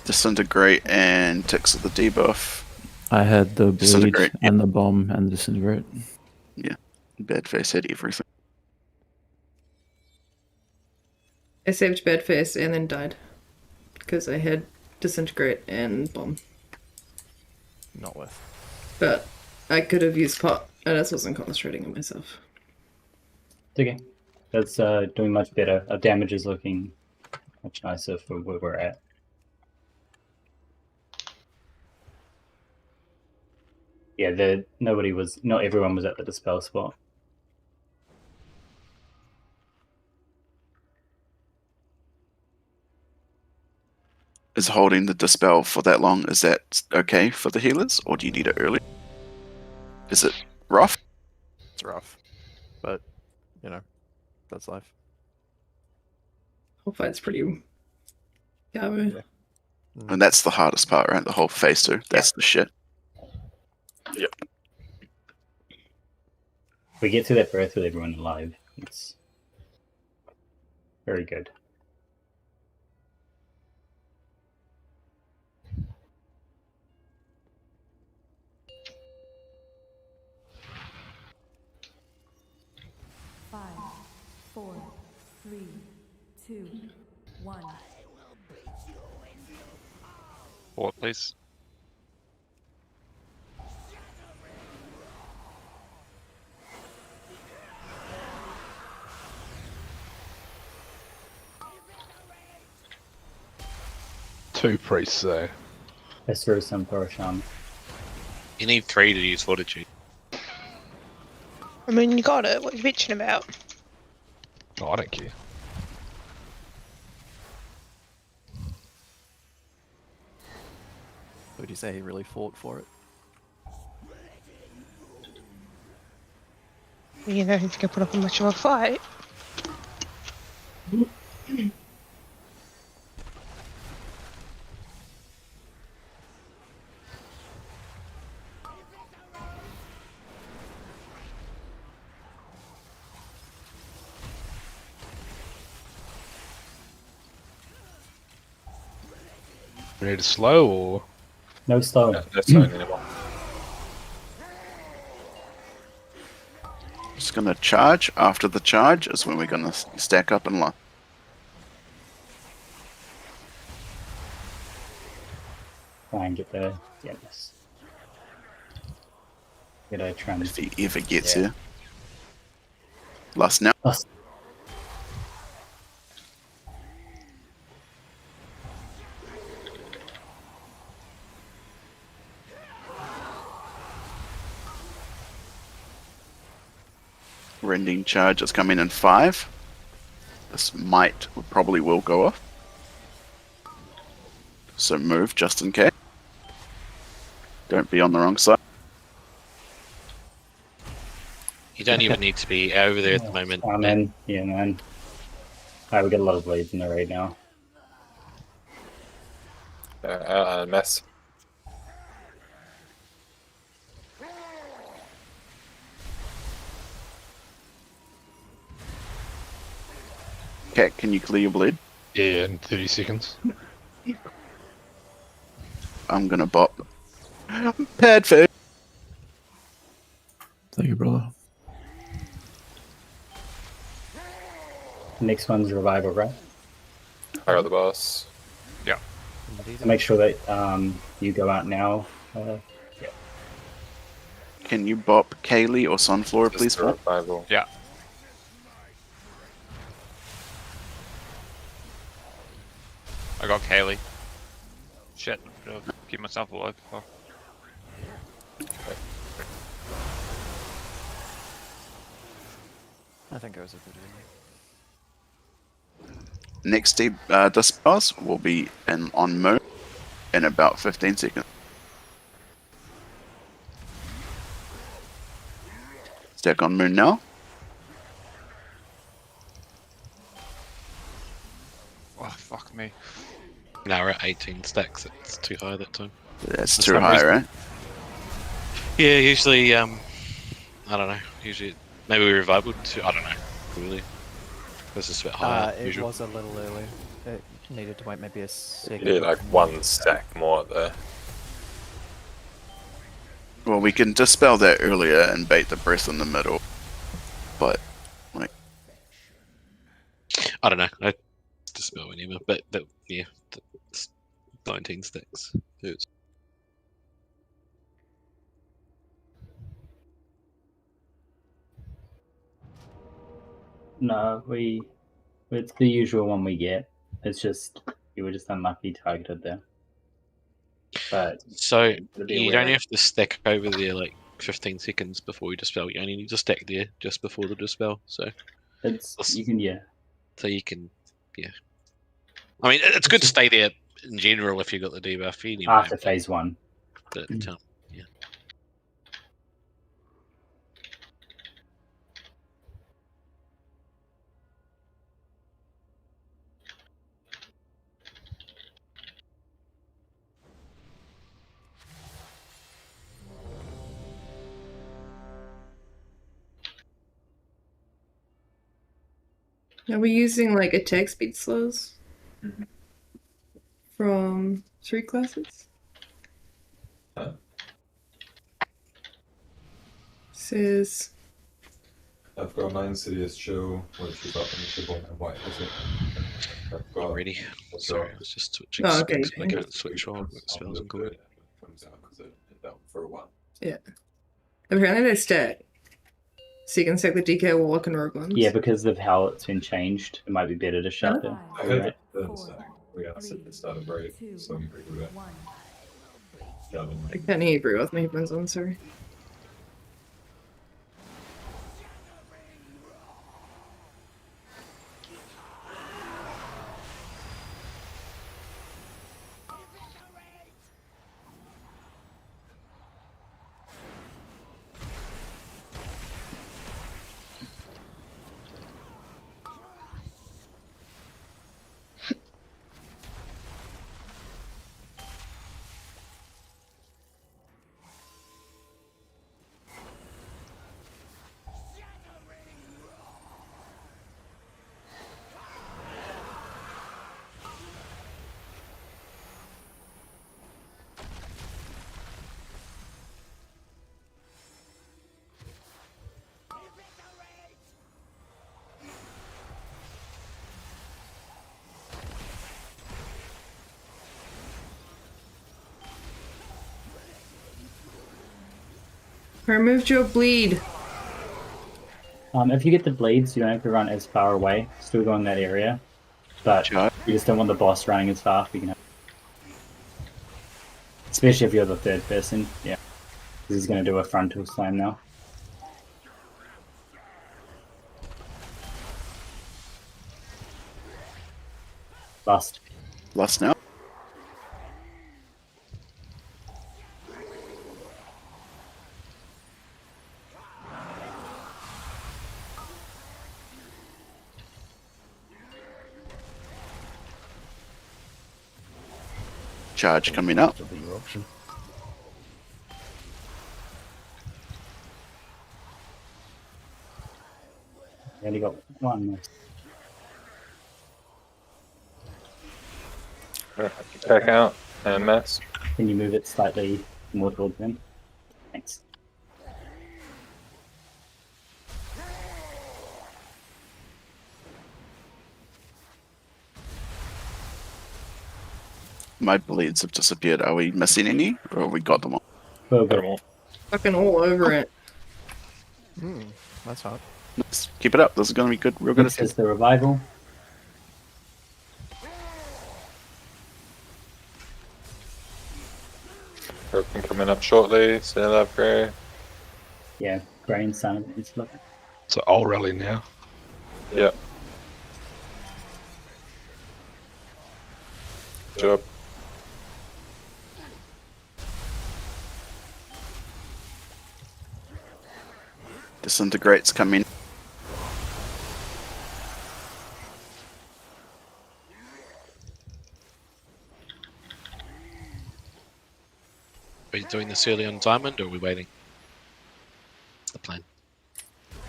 Disintegrate and ticks of the debuff. I had the bleed Disintegrate, and the bomb and the disintegrate. Yeah. Bad face had everything. I saved bad face and then died because I had disintegrate and bomb. Not worth. But I could have used pot. I just wasn't concentrating on myself. It's okay. That's doing much better. Our damage is looking much nicer for where we're at. Yeah, not everyone was at the dispel spot. Is holding the dispel for that long, is that okay for the healers, or do you need it early? Is it rough? It's rough. But, you know, that's life. Whole fight's pretty. Yeah. And that's the hardest part, right? The whole phase 2. That's the shit. Yep. If we get through that breath with everyone alive, it's very good. Five, 4, 3, 2, 1. Forward, please. Two priests there. Let's throw some for a shaman. You need 3 to use Fortitude. I mean, you got it. What are you bitching about? Oh, I don't care. Would you say he really fought for it? You know, if you can put up much of a fight. We need to slow or No slow. No slowing anymore. Just gonna charge. After the charge is when we're gonna stack up in line. Try and get the yes. Get a trend. If he ever gets here. Last now. Rending charge is coming in 5. This probably will go off. So move just in case. Don't be on the wrong side. You don't even need to be over there at the moment. I'm in. Yeah, man. Alright, we got a lot of blades in the raid now. Mess. Cat, can you clear your bleed? yeah, in 30 seconds. I'm gonna bop. Pad food. Thank you, brother. Next one's revival, right? I got the boss. Yeah. Make sure that you go out now. Yeah. Can you bop Kaylee or Sunflora, please? Paul? Revival. Yeah. I got Kaylee. Shit, I'll keep myself alive. Oh. I think it was a good idea. Next dispels will be on Moon in about 15 seconds. Stack on Moon now. Oh, fuck me. Now we're at 18 stacks. It's too high that time. That's For too some high, reason. right? Yeah, usually, I don't know. Usually, maybe we revivaled to, I don't know. Really. This is a bit higher than It usual. was a little early. It needed to wait maybe a second. You need like one stack more there. Well, we can dispel that earlier and bait the breath in the middle. But, like... I don't know. I dispel whenever, but yeah, it's 19 stacks. Hurts. No, it's the usual one we get. It's just you were just unlucky targeted there. But So be you aware. don't have to stack over there like 15 seconds before you dispel. You only need to stack there just before the dispel. So you can So you can I mean, it's good to stay there in general if you got the debuff anyway. After phase 1. But, yeah. Are we using like attack speed slows from 3 classes? Says I've got 9 Sidious Chill, which is up in the Shibboleth and White Wizard. I've got Already. Sorry, I was just switching Oh, okay. specs, but I can't switch all the spells and good. comes out because it hit that for a while. yeah. Apparently they stack. So you can stack the DK Warlock and Rogue ones. Yeah, because of how it's been changed, it might be better to shut them. I heard that the stack. We got to start a break, so I'm pretty good at I can't hear you very well with my headphones on, sorry. Removed your bleed. If you get the bleeds, you don't have to run as far away. Still go in that area. But you just don't want the boss running as fast. You can have... Especially if you're the third person. Yeah. Because he's going to do a frontal slam now. Lust. Lust now. Charge coming up. Only got one. Back out and mess. Can you move it slightly more towards them? Thanks. My bleeds have disappeared. Are we missing any, or have we got them all? Fucking all over it. That's hot. Let's keep it up. This is going to be good. Real good. This is the revival. Broken coming up shortly. Still up, Gray. Yeah, Gray and Sun. It's looking. So I'll rally now. Yep. Job. Disintegrates coming. Are you doing this early on Diamond, or are we waiting? What's the plan?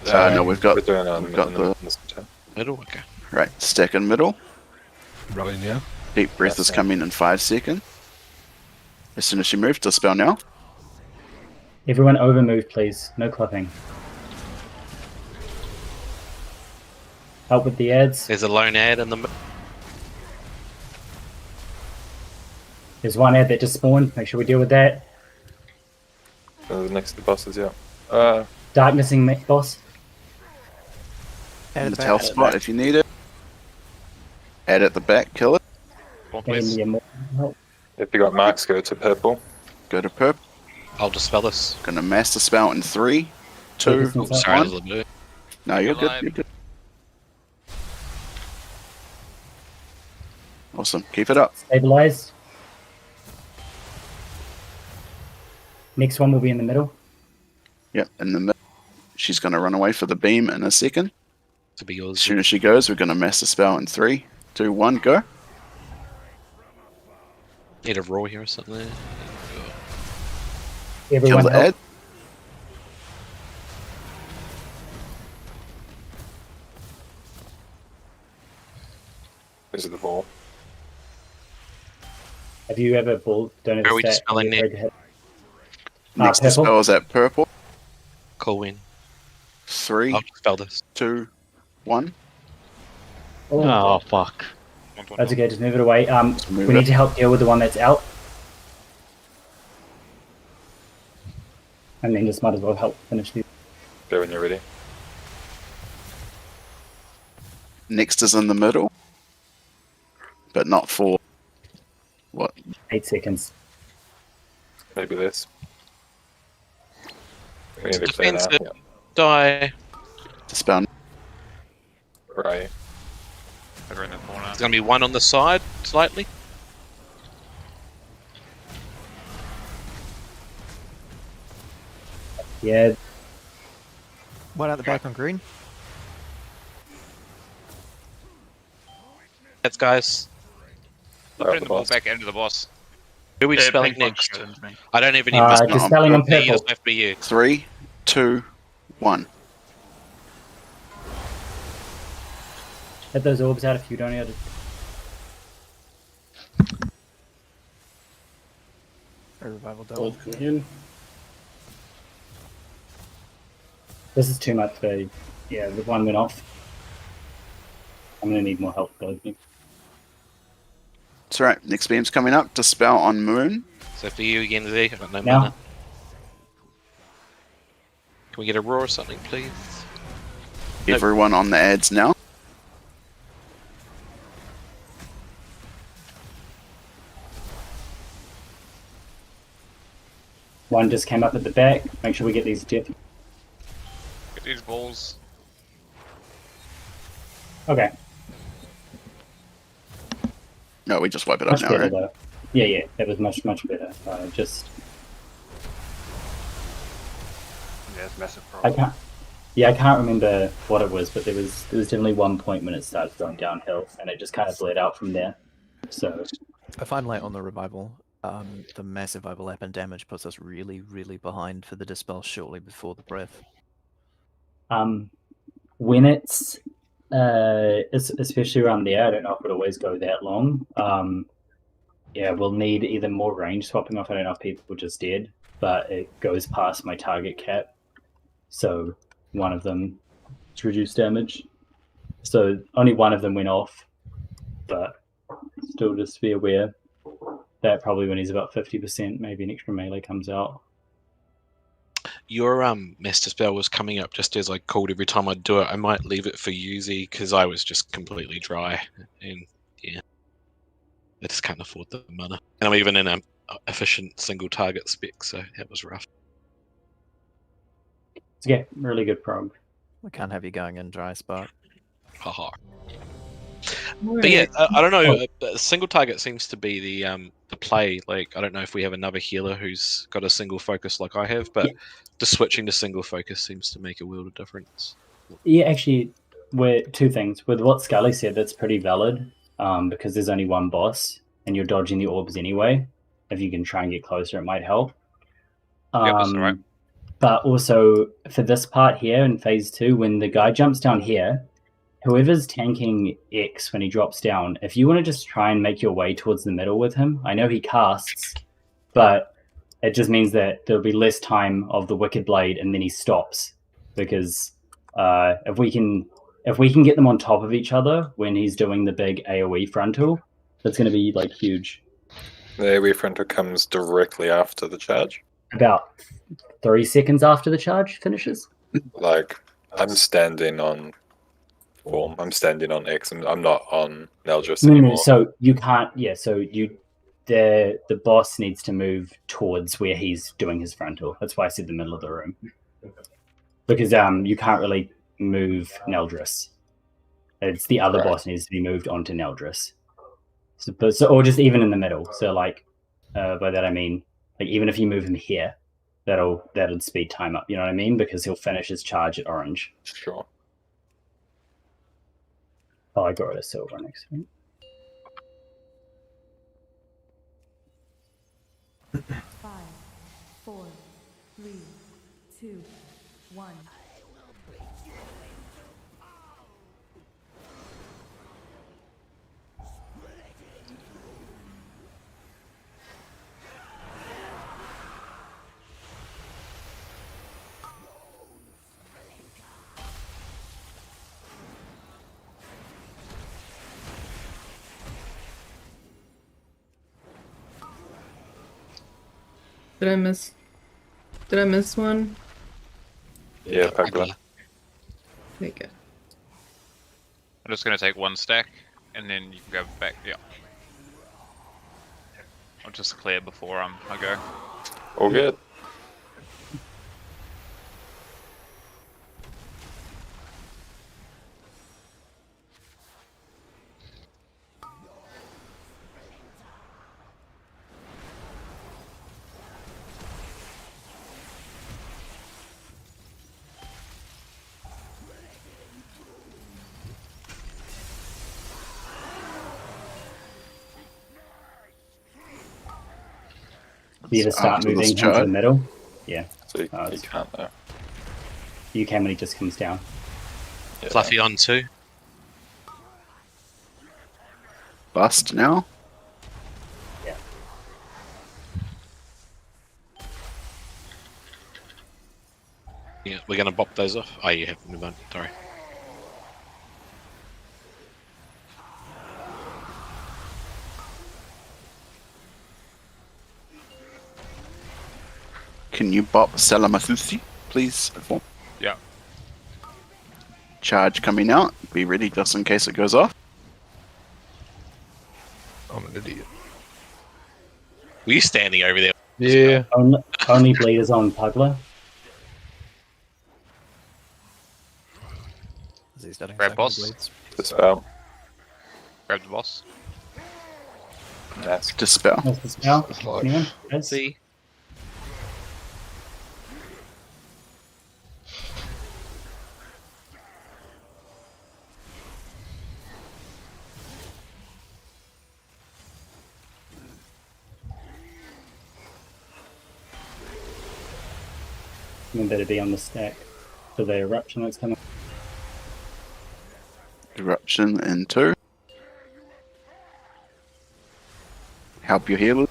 No, we've got the middle. Okay. Right, stack in middle. Rally now. Deep breath is coming in 5 seconds. As soon as you move, dispel now. Everyone over move, please. No clipping. Help with the ads. There's a lone ad in the middle. There's one ad that just spawned. Make sure we deal with that. Next to the bosses, yeah. Darknessing boss. In the tail spot if you need it. Add at the back, kill it. If you got marks, go to purple. Go to purple. I'll dispel this. Gonna master spell in 3, 2, Sorry, 1. No, you're good. You're good. Awesome. Keep it up. Stabilize. Next one will be in the middle. Yep, in the middle. She's gonna run away for the beam in a second. To be yours. As soon as she goes, we're gonna master spell in 3, 2, 1, go. Need a roar here or something. Everyone Kill the help. ad. This is the ball. Have you ever ball? Don't ever Where are we stat- dispelling ever next? hit- Next purple. spell is at purple. Cool win. 3, I'll dispel this. 2, 1. Oh, fuck. That's okay, just move it away. move We it. need to help deal with the one that's out. And then just might as well help finish the... Go when you're ready. Next is in the middle. But not for... What? 8 seconds. Maybe this. We need to clear Defense that. it. Die. Dispel. Right. Over in the corner. There's gonna be one on the side, slightly. Yeah. One out the back on green. That's guys. Putting the ball back into the boss. Who are we Yeah, dispelling ping pong next? goes into me. I don't even need dispelling on Me, it purple. doesn't have to be you. 3, 2, 1. Get those orbs out if you don't have to... A revival double. Gold communion. This is too much for... Yeah, the one went off. I'm going to need more help, though. It's alright. Next beam's coming up. Dispel on Moon. So for you again, Z, I've got no Now. mana. Can we get a roar or something, please? Everyone on the ads now. One just came up at the back. Make sure we get these death. Get these balls. Okay. No, we just wipe it Much up now, better right? though. Yeah, that was much better. Just Yeah, it's massive I problem. can't remember what it was, but there was definitely one point when it started going downhill, and it just kind of bled out from there. So If I'm late on the revival, the massive overlap in damage puts us really, really behind for the dispel shortly before the breath. when it's especially around there, I don't know if it'll always go that long. Yeah, we'll need either more range swapping off. I don't know if people were just dead, but it goes past my target cap. So one of them to reduce damage. So only one of them went off, but still just be aware that probably when he's about 50%, maybe an extra melee comes out. Your master spell was coming up just as I called every time I'd do it. I might leave it for Yuzi because I was just completely dry, and yeah, I just can't afford the mana. And I'm even in an efficient single target spec, so that was rough. Yeah, really good prog. We can't have you going in dry spot. Haha. But yeah, I don't know. A single target seems to be the play. Like, I don't know if we have another healer who's got a single focus like I have, but just switching to single focus seems to make a world of difference. Yeah, actually, two things. With what Scully said, that's pretty valid because there's only one boss and you're dodging the orbs anyway. If you can try and get closer, it might help. That's all right. But also, for this part here in phase 2, when the guy jumps down here, whoever's tanking X when he drops down, if you want to just try and make your way towards the middle with him, I know he casts, but it just means that there'll be less time of the Wicked Blade and then he stops. Because if we can get them on top of each other when he's doing the big AoE frontal, that's going to be like huge. The AoE frontal comes directly after the charge. About 3 seconds after the charge finishes. Like, I'm standing on form. I'm standing on X. I'm not on Neldris anymore. No, so you can't. Yeah, so the boss needs to move towards where he's doing his frontal. That's why I said the middle of the room, because you can't really move Neldris. It's the other boss needs to be moved onto Neldris. So or just even in the middle. So like by that I mean like even if you move him here, that'll speed time up. You know what I mean? Because he'll finish his charge at orange. Sure. Oh, I got rid of silver next week. Five, 4, 3, 2, 1. Did I miss one? Yeah, Pagla. There you go. I'm just going to take one stack, and then you can go back. Yeah. I'll just clear before I go. All good. You either start After moving this into charge? the middle. Yeah. So you can't though. You can when he just comes down. Yeah. Fluffy on too. Bust now. Yeah. Yeah, we're gonna bop those off. Oh, you have to move on. Sorry. Can you bop Salamasusi, please? Yeah. Charge coming out. Be ready just in case it goes off. I'm an idiot. Were you standing over there? Yeah. Only bleeders on Pugler. Grab boss. Dispel. Grab the boss. That's Dispel. What's the spell? Anyone? Yes? See. Something better be on the stack for the eruption that's coming. Eruption in 2. Help your healers.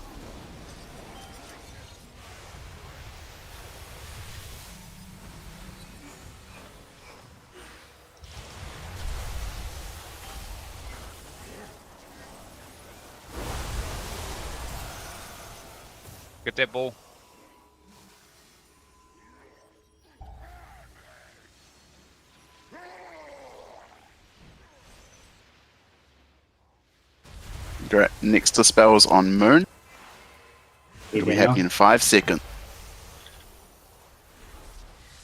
Get that ball. Next dispel is on Moon. Leave We it have now. you in 5 seconds.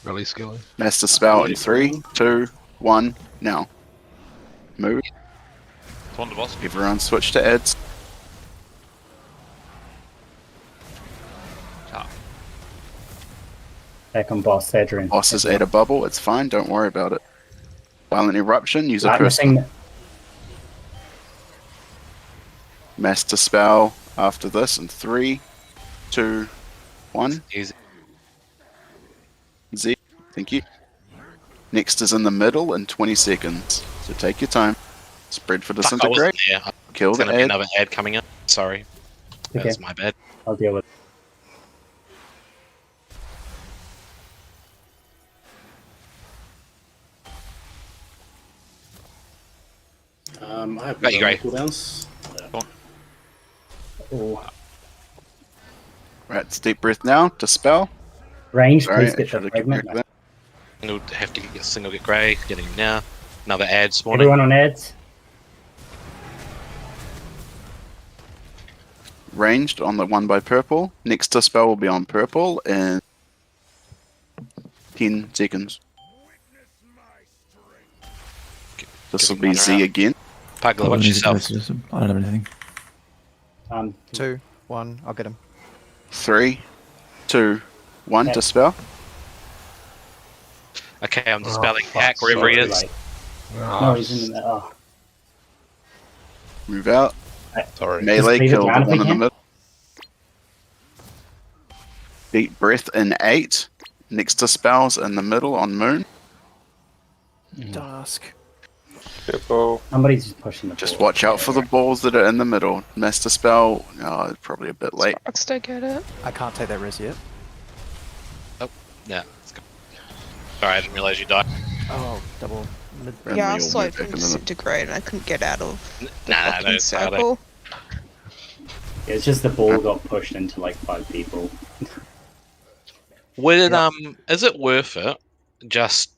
Really skilly. Master spell in 3, 2, 1, now. Move. On the boss. Everyone switch to ads. Back on boss, Adrian. Boss is at a bubble, it's fine, don't worry about it. Violent eruption, use a Right, person. missing. Master spell after this in 3, 2, 1. Easy. Z, thank you. Next is in the middle in 20 seconds. So take your time. Spread for Fuck, I wasn't disintegrate. there. Kill There's the gonna be ad. another ad coming up. Sorry. Okay. That's my bad. I'll deal with it. I have Got you, Gray. cooldowns. Oh. Right, deep breath now. Dispel. Range, Sorry, please I get should the have fragment. corrected that. Single have to get single get grey. Getting him now. Another ad spawning. Everyone on ads. Ranged on the one by purple. Next dispel will be on purple in 10 seconds. This will be Z again. Pugler, watch yourself. I don't have anything. 2, 1, I'll get him. 3, 2, 1. Okay. Dispel. Okay, I'm dispelling hack wherever he is. No, he's in the. Oh. Move out. Sorry. Melee Just leave it kill the down if one you in the can. middle. Deep breath in 8. Next dispels in the middle on Moon. Don't ask. Careful. Somebody's just pushing the Just ball. watch out for the balls that are in the middle. Master spell. Oh, it's probably a bit late. Sparks don't get it. I can't take that res yet. Yeah, let's go. Sorry, I didn't realise you died. Oh, double mid. And Yeah, I we was all slow move back from into the- disintegrate and I couldn't get out of the Nah, fucking no, it's fine. circle. Yeah, it's just the ball got pushed into like 5 people. Would is it worth it? Just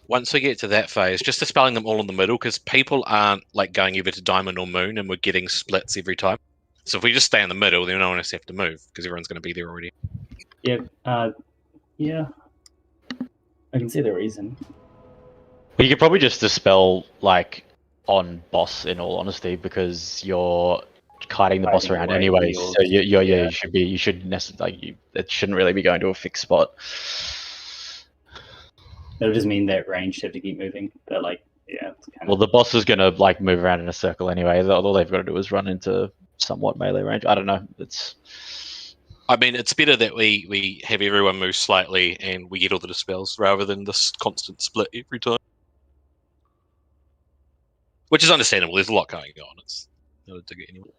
once we get to that phase, just dispelling them all in the middle, because people aren't like going either to diamond or moon, and we're getting splits every time. So if we just stay in the middle, then no one has to have to move because everyone's going to be there already. Yeah. Yeah. I can see the reason. Well, you could probably just dispel like on boss, in all honesty, because you're kiting the boss Kiting around away anyway. from So yours. you should necessarily it shouldn't really be going to a fixed spot. It'll just mean that range have to keep moving. But like, yeah. It's kind Well, the boss is gonna like move around in a circle anyway. All they've got to do is run into somewhat melee range. I don't know. I mean, it's better that we have everyone move slightly and we get all the dispels rather than this constant split every time. Which is understandable. There's a lot going on. It's not to get anyone.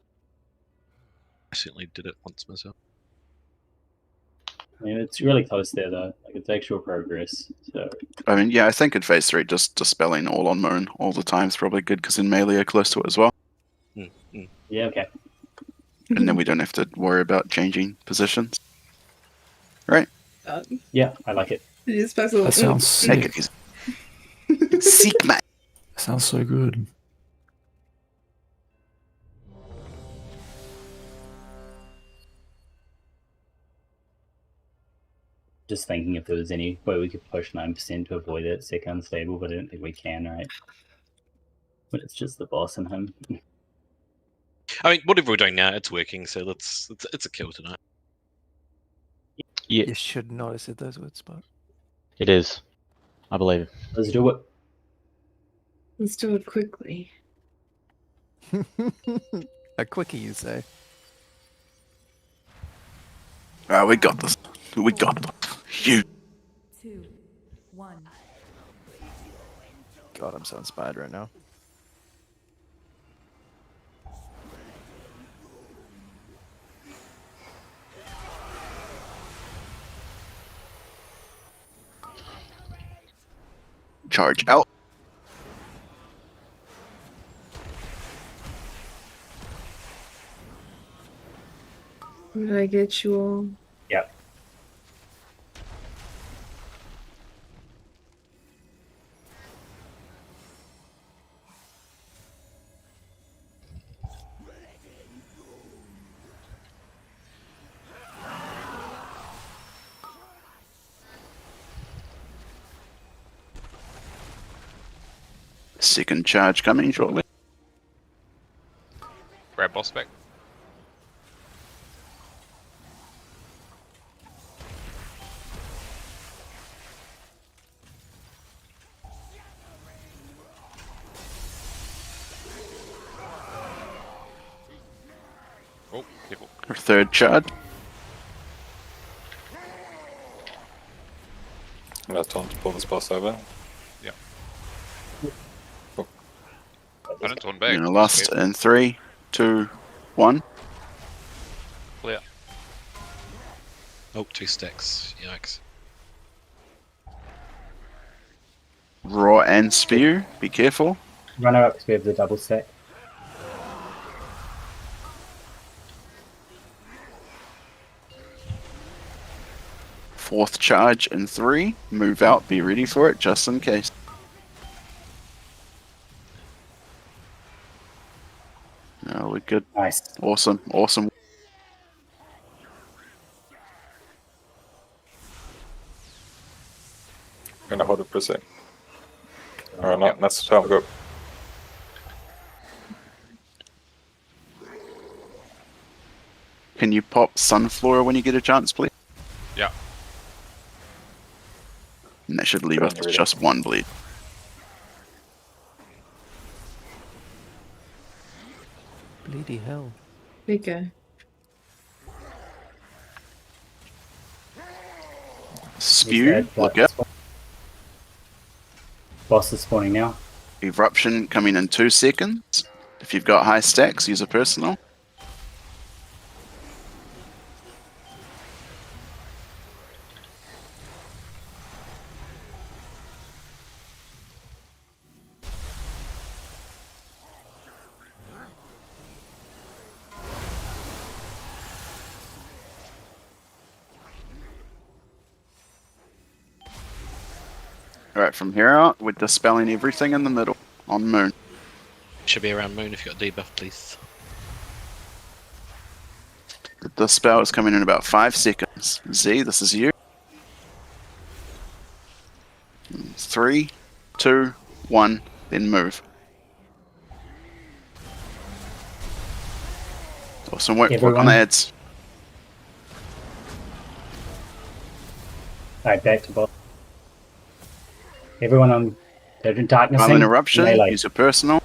I certainly did it once myself. I mean, it's really close there though. Like it's actual progress. So I mean, yeah, I think in phase 3, just dispelling all on Moon all the time is probably good because in melee are close to it as well. yeah, okay. And then we don't have to worry about changing positions. Right? Yeah, I like it. Yes, Basil. That sounds Take sick. it easy. Seek, mate. That sounds so good. Just thinking if there was any way we could push 9% to avoid that second unstable, but I don't think we can, right? But it's just the boss and him. I mean, whatever we're doing now, it's working, so it's a kill tonight. Yeah, You should not have said those words, but it is. I believe it. Let's do it. Let's do it quickly. a quickie, you say? We got this. We got this. You. 2, 1. God, I'm so inspired right now. Charge out. Did I get you all? Yep. Second charge coming shortly. Grab boss back. Oh, people. Our third charge. Enough time to pull this boss over. Yeah. I didn't turn back. Gonna last in 3, 2, 1. Clear. Oh, 2 stacks. Yikes. Raw and spear. Be careful. Run her up because we have the double stack. Fourth charge in 3. Move out. Be ready for it just in case. No, we're good. Nice. Awesome. Awesome. I'm gonna hold it for a sec. Alright, no, that's how I go. Can you pop Sunflora when you get a chance, please? Yeah. And that should leave us with just 1 bleed. Bleedy hell. Okay. Spew, look out. Boss is spawning now. Eruption coming in 2 seconds. If you've got high stacks, use a personal. Alright, from here out, we're dispelling everything in the middle on Moon. Should be around Moon if you got debuff, please. The dispel is coming in about 5 seconds. Z, this is you. 3, 2, 1, then move. Awesome work. Work on the ads. Alright, back to boss. Everyone on Urgent Darkness. Violent Eruption, use your personal.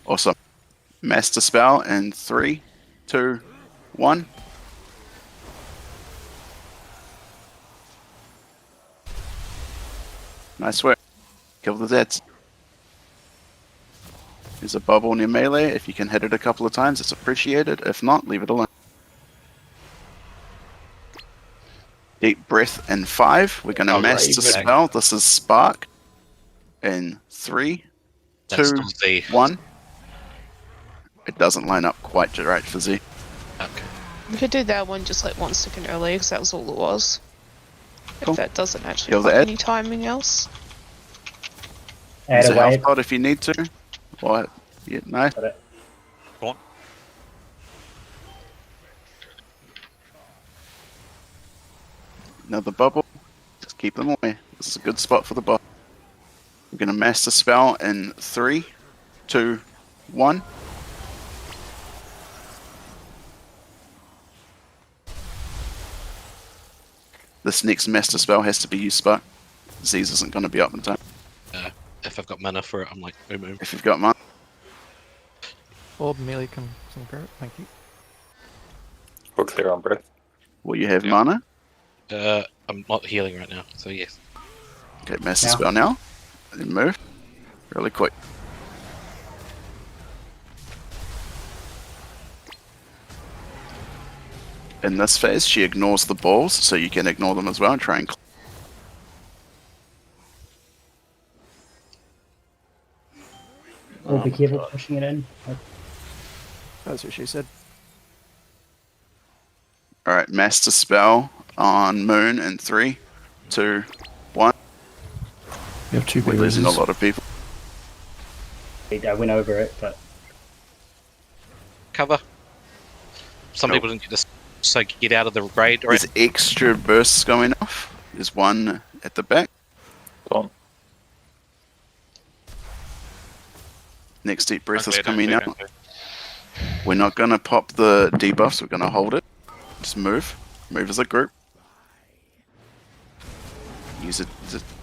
Awesome. Master Spell in 3, 2, 1. Nice work. Kill the Zeds. There's a bubble near melee. If you can hit it a couple of times, it's appreciated. If not, leave it alone. Deep breath in 5. We're going to Master Spell. This is Spark. In 3, 2, 1. It doesn't line up quite right for Z. Okay. We could do that one just like 1 second early, because that was all it was. Cool. If that doesn't actually Heal the fuck Ed. any timing else. Add Use a a health wave. pot if you need to. Or, yeah, no. Go on. Another bubble. Just keep them away. This is a good spot for the boss. We're going to master spell in 3, 2, 1. This next master spell has to be used, Spark. Z's isn't going to be up in time. If I've got mana for it, I'm like, boom. If you've got mana. Orb melee can grab it, thank you. We're clear on breath. Will you have mana? I'm not healing right now, so yes. Okay, master spell now. And then move. Really quick. In this phase, she ignores the balls, so you can ignore them as well and try and... Oh, be careful pushing it in. That's what she said. Alright, master spell on Moon in 3, 2, 1. We have 2 We're losing a bases. lot of people. I went over it, but Cover. Some people didn't get this, so get out of the raid. Or There's extra bursts going off. There's one at the back. Gone. Next deep breath Don't is clear, don't coming clear, out. don't clear. We're not going to pop the debuffs, we're going to hold it. Just move. Move as a group. Use it,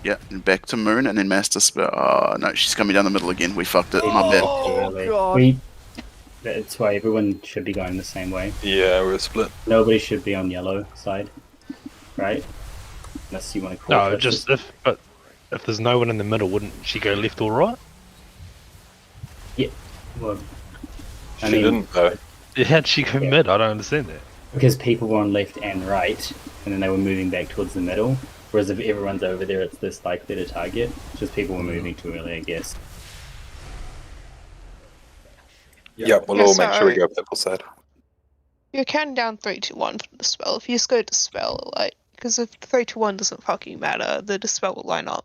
yeah, and back to Moon and then Master Spell. Oh, no, she's coming down the middle again. We fucked it, my bad. That's why everyone should be going the same way. Yeah, we're split. Nobody should be on yellow side, right? Unless you want to call No, just if there's no one in the middle, wouldn't she go left or right? Yeah, well, She didn't though. How'd she go mid? I don't understand that. Because people were on left and right, and then they were moving back towards the middle. Whereas if everyone's over there, it's less likely to target. Just people were moving too early, I guess. Yep, we'll all make sure we go purple side. You're counting down 3, 2, 1 for the spell. If you just go dispel, like, because if 3, 2, 1 doesn't fucking matter, the dispel will line up.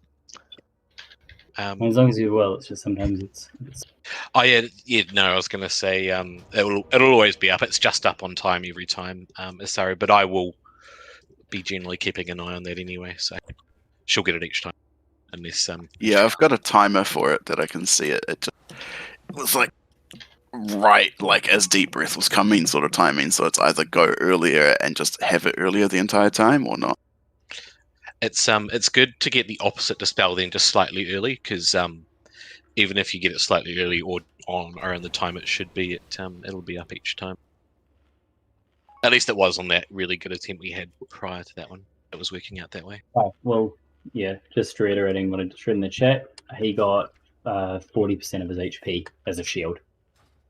As long as you will, it's just sometimes it's Oh yeah, no, I was gonna say it'll always be up. It's just up on time every time. Sorry, but I will be generally keeping an eye on that anyway. So she'll get it each time, unless Yeah, I've got a timer for it that I can see it. It was like right, like as deep breath was coming, sort of timing. So it's either go earlier and just have it earlier the entire time, or not. it's good to get the opposite dispel then just slightly early, because even if you get it slightly early or on around the time it should be, it'll be up each time. At least it was on that really good attempt we had prior to that one. It was working out that way. Oh, well, yeah, just reiterating what I just read in the chat. He got 40% of his HP as a shield.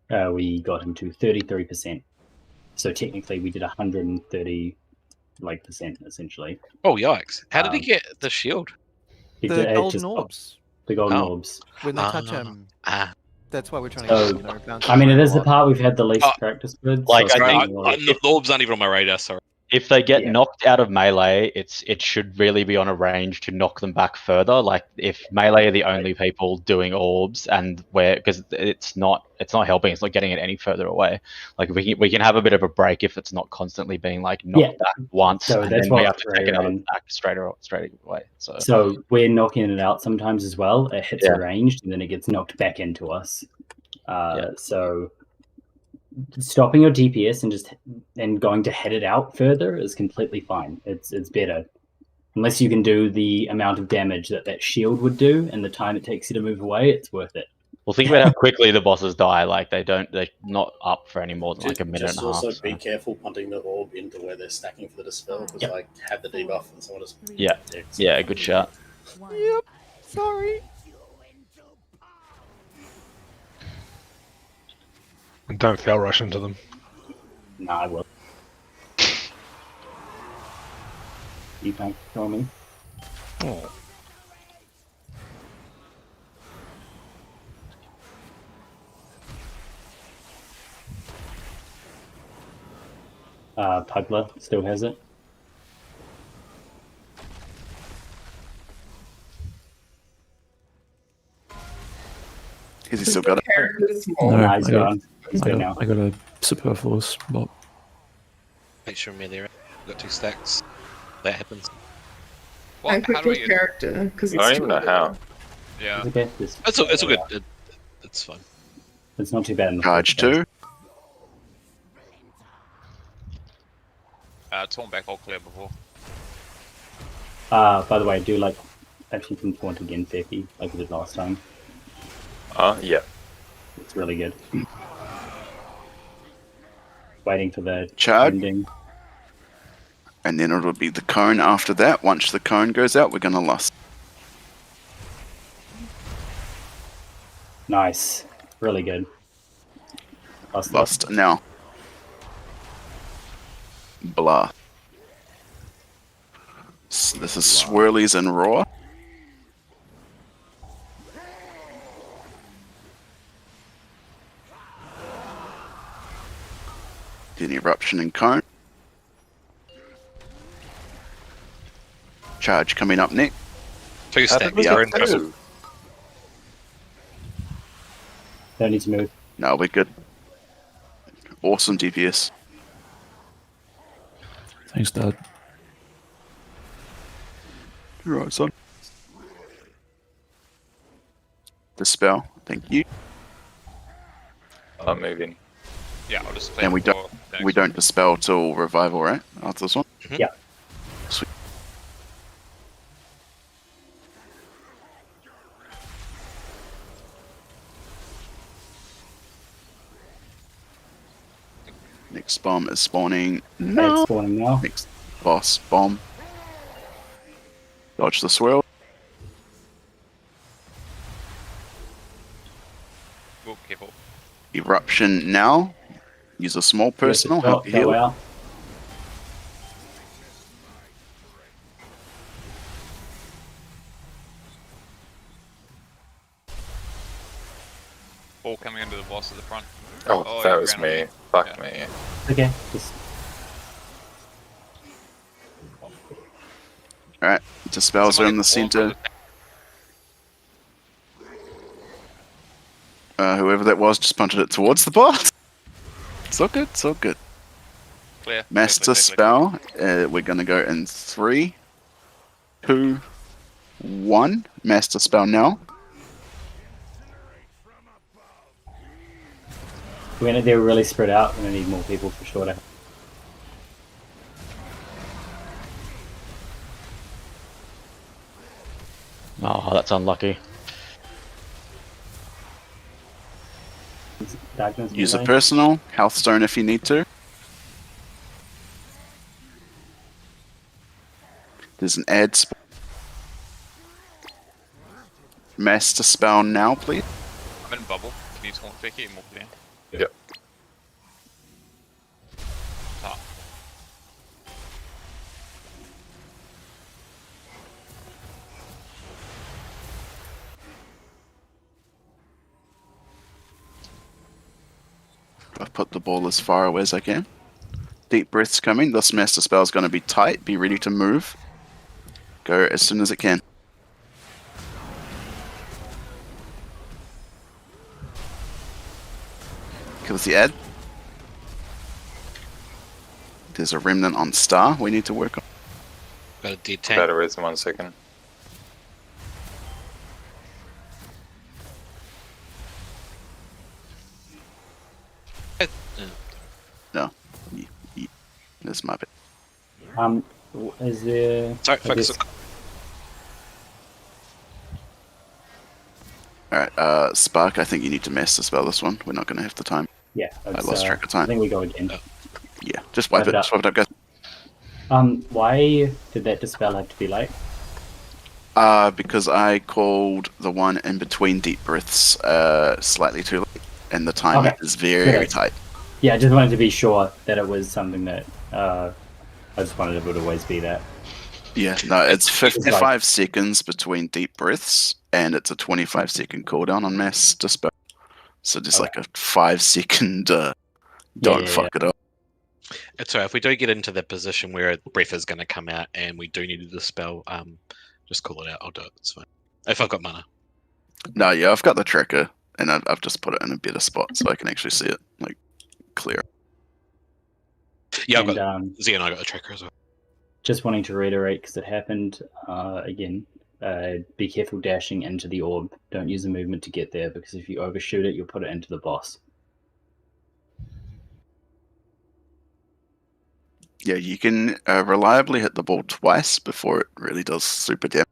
We got him to 33%. So technically we did 130 percent essentially. Oh yikes! How did he get the shield? The golden orbs. The golden orbs. When they touch him. That's why we're trying So, to bounce I mean, it is a the lot. part we've had the least practice with. Like, so I it's think- really- The orbs aren't even on my radar. Sorry. If they get knocked out of melee, it should really be on a range to knock them back further. Like if melee are the only people doing orbs, and because it's not helping, it's not getting it any further away. Like we can have a bit of a break if it's not constantly being like knocked back once, So and that's then we what have to take Ray another ran. back straight away. So we're knocking it out sometimes as well. It hits Yeah. a ranged and then it gets knocked back into us. So stopping your DPS and going to head it out further is completely fine. It's better. Unless you can do the amount of damage that shield would do and the time it takes you to move away, it's worth it. Well, think about how quickly the bosses die. Like they're not up for any more than like a minute Just and a half. also be careful punting the orb into where they're stacking for the dispel, because like have the debuff and someone is Yeah, good shot. Yep. Sorry. And don't fail rush into them. Nah, I will. You can't kill me. Oh. Pugler still has it. Has he still got it? No, Nah, he's I got, gone. He's good now. I got a superfluous bot. Make sure melee. Got 2 stacks. That happens. And quick your character because I don't even know how. Yeah. It's okay. It's all good. It's fine. It's not too bad. In the Charge first place. 2. Torn back all clear before. By the way, do like actually can taunt again, Fecky, like we did last time. Yeah. It's really good. Waiting for the Charge. ending. And then it'll be the cone after that. Once the cone goes out, we're going to lust. Nice. Really good. Lust now. Blah. This is Swirlies and Roar. Then Eruption and Cone. Charge coming up next. 2 stacks. Don't need to move. No, we're good. Awesome DPS. Thanks, Dad. Right, son. Dispel. Thank you. I'm moving. Yeah, I'll just play And we don't dispel till revival, right? After this one. Yeah. Sweet. Next bomb is spawning. No. It's spawning now. Next boss bomb. Dodge the swirl. Oh, careful. Eruption now. Use a small personal. Help you heal. Out. Ball coming into the boss at the front. Oh, that was me. Fuck me. Okay. Just... Alright. Dispels are in the center. Whoever that was just punted it towards the boss. It's all good. It's all good. Clear. Master spell. We're gonna go in 3, 2, 1. Master spell now. They're really spread out. We're gonna need more people for sure. Oh, that's unlucky. Use a personal. Health stone if you need to. There's an ad spell. Master spell now, please. I'm in bubble. Can you taunt Vicky and walk down? Yep. Top. I've put the ball as far away as I can. Deep breaths coming. This master spell is going to be tight. Be ready to move. Go as soon as it can. Kills the ad. There's a remnant on star we need to work on. Got a dead tank. Better is in 1 second. No. This might be. Is there... Sorry, focus. Alright, Spark, I think you need to master spell this one. We're not going to have the time. Yeah. I lost track of time. I think we go again. Yeah, just wipe it. Just wipe it up, guys. Why did that dispel have to be late? Because I called the one in between deep breaths slightly too late, and the timing is very tight. Yeah, I just wanted to be sure that it was something that I just wanted it would always be that. Yeah, no, it's 55 seconds between deep breaths, and it's a 25-second cooldown on mass dispel. So just like a 5-second don't fuck it up. So if we do get into the position where a breath is going to come out and we do need to dispel, just call it out. I'll do it. It's fine. If I've got mana. No, yeah, I've got the tracker, and I've just put it in a better spot so I can actually see it, like, clear. Yeah, And, Z and I got the tracker as well. Just wanting to reiterate, because it happened again, be careful dashing into the orb. Don't use the movement to get there, because if you overshoot it, you'll put it into the boss. Yeah, you can reliably hit the ball twice before it really does super damage.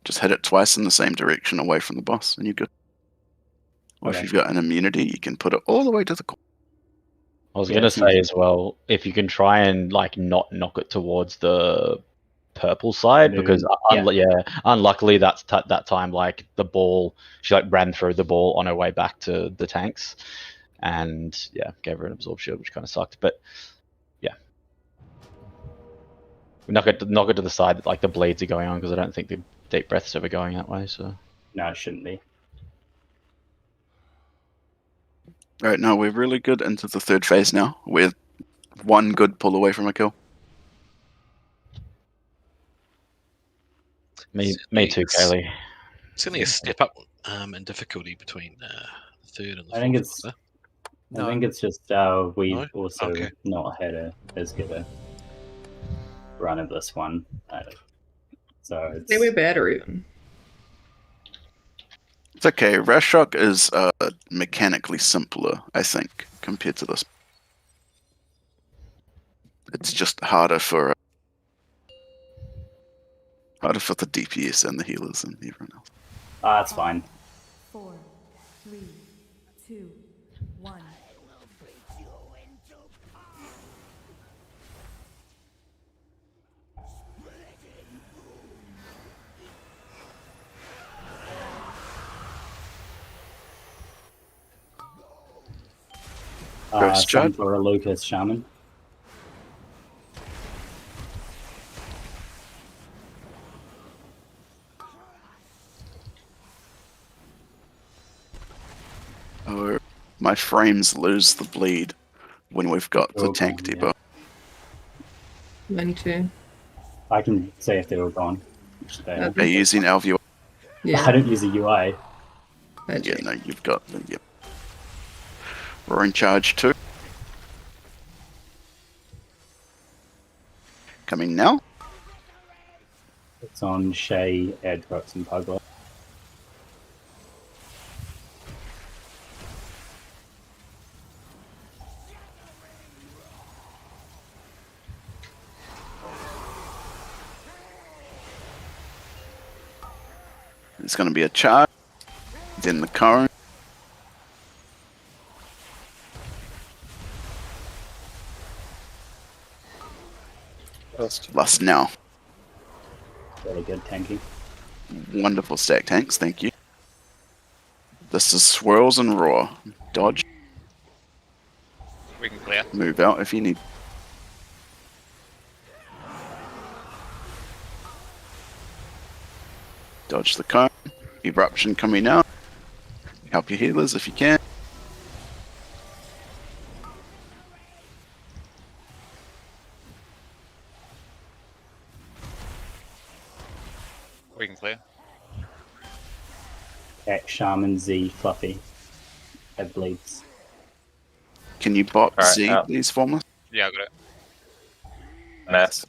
Just hit it twice in the same direction away from the boss, and you're good. Or if Okay. you've got an immunity, you can put it all the way to the corner. I was gonna say as well, if you can try and like not knock it towards the purple side, because unluckily that time like the ball, she like ran through the ball on her way back to the tanks, and yeah, gave her an absorb shield, which kind of sucked. But yeah, we knock it to the side that like the bleeds are going on, because I don't think the deep breath's ever going that way. So no, it shouldn't be. Alright, now we're really good into the third phase now. We're one good pull away from a kill. me too, Kaylee. It's only a step up in difficulty between the third and the fourth. I think it's just we've No? also Okay. not had as good a run of this one. So it's... They were better even. It's okay. Rashok is mechanically simpler, I think, compared to this. It's just harder for the DPS and the healers and everyone else. It's fine. 4, 3, 2, 1. Same for a Lucas Shaman. Oh, my frames lose the bleed when we've got the tank debuff. Mine too. I can say if they were gone. Are you using Alvio? Yeah. I don't use a UI. Yeah, no, you've got the, yep. We're in charge too. Coming now. It's on Shay, Adrox, and Pugler. It's going to be a charge. Then the current. Lust now. Really good tanking. Wonderful stack tanks, thank you. This is swirls and roar. Dodge. We can clear. Move out if you need. Dodge the cone. Eruption coming out. Help your healers if you can. We can clear. At Shaman Z Fluffy. That bleeds. Can you bot Alright, Z, please, for us? Yeah, I got it. Mass.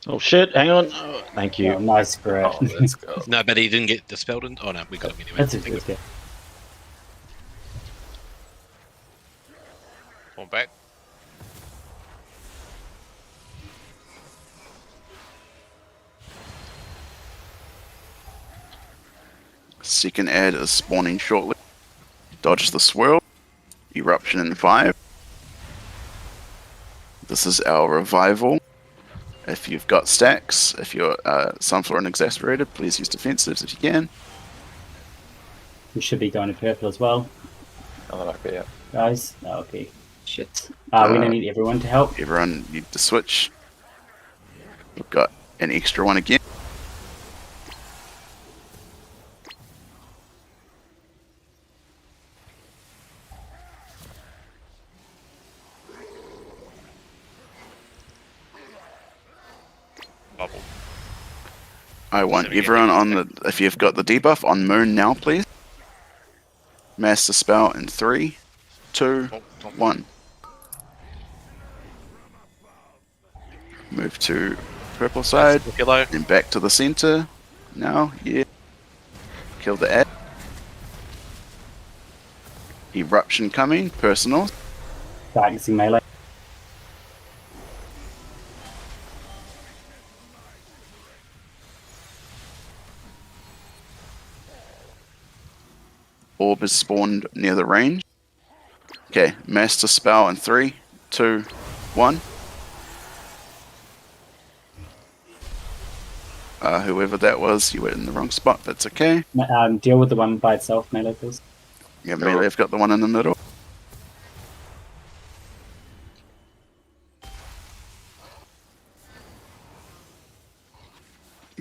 Oh shit! Hang on. Oh, thank you. Oh, nice, Brett. Oh, let's go. No, but he didn't get dispelled. Oh no, we got him anyway. That's okay. Fall back. Second ad is spawning shortly. Dodge the swirl. Eruption in 5. This is our revival. If you've got stacks, if you're Sunflower and Exasperated, please use defensives if you can. We should be going to purple as well. Oh, okay, yeah. Guys, okay. Shit. We're gonna need everyone to help. Everyone need to switch. We've got an extra one again. bubble. I want everyone on the. If you've got the debuff on Moon now, please. Master spell in 3, 2, 1. Move to purple side, then back to the center. Now, yeah. Kill the ad. Eruption coming, personal. Darknessing melee. Orb is spawned near the range. Okay, master spell in 3, 2, 1. Whoever that was, you were in the wrong spot. That's okay. Deal with the one by itself, melee, please. Yeah, melee, I've got the one in the middle.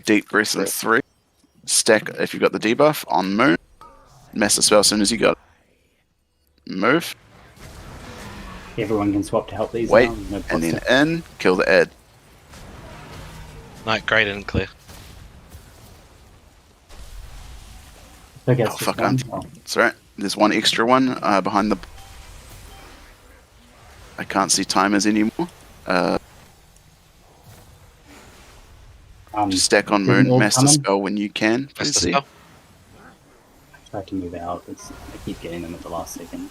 Deep breath in 3. Stack if you've got the debuff on Moon. Master spell as soon as you got it. Move. Everyone can swap to help these. Wait, now. No and then in, kill the ad. Night, great and clear. Okay, oh, fuck, it's alright. There's one extra one behind the... I can't see timers anymore. Just stack on Moon, master spell when you can. Please see. I tried to move out. I keep getting them at the last second.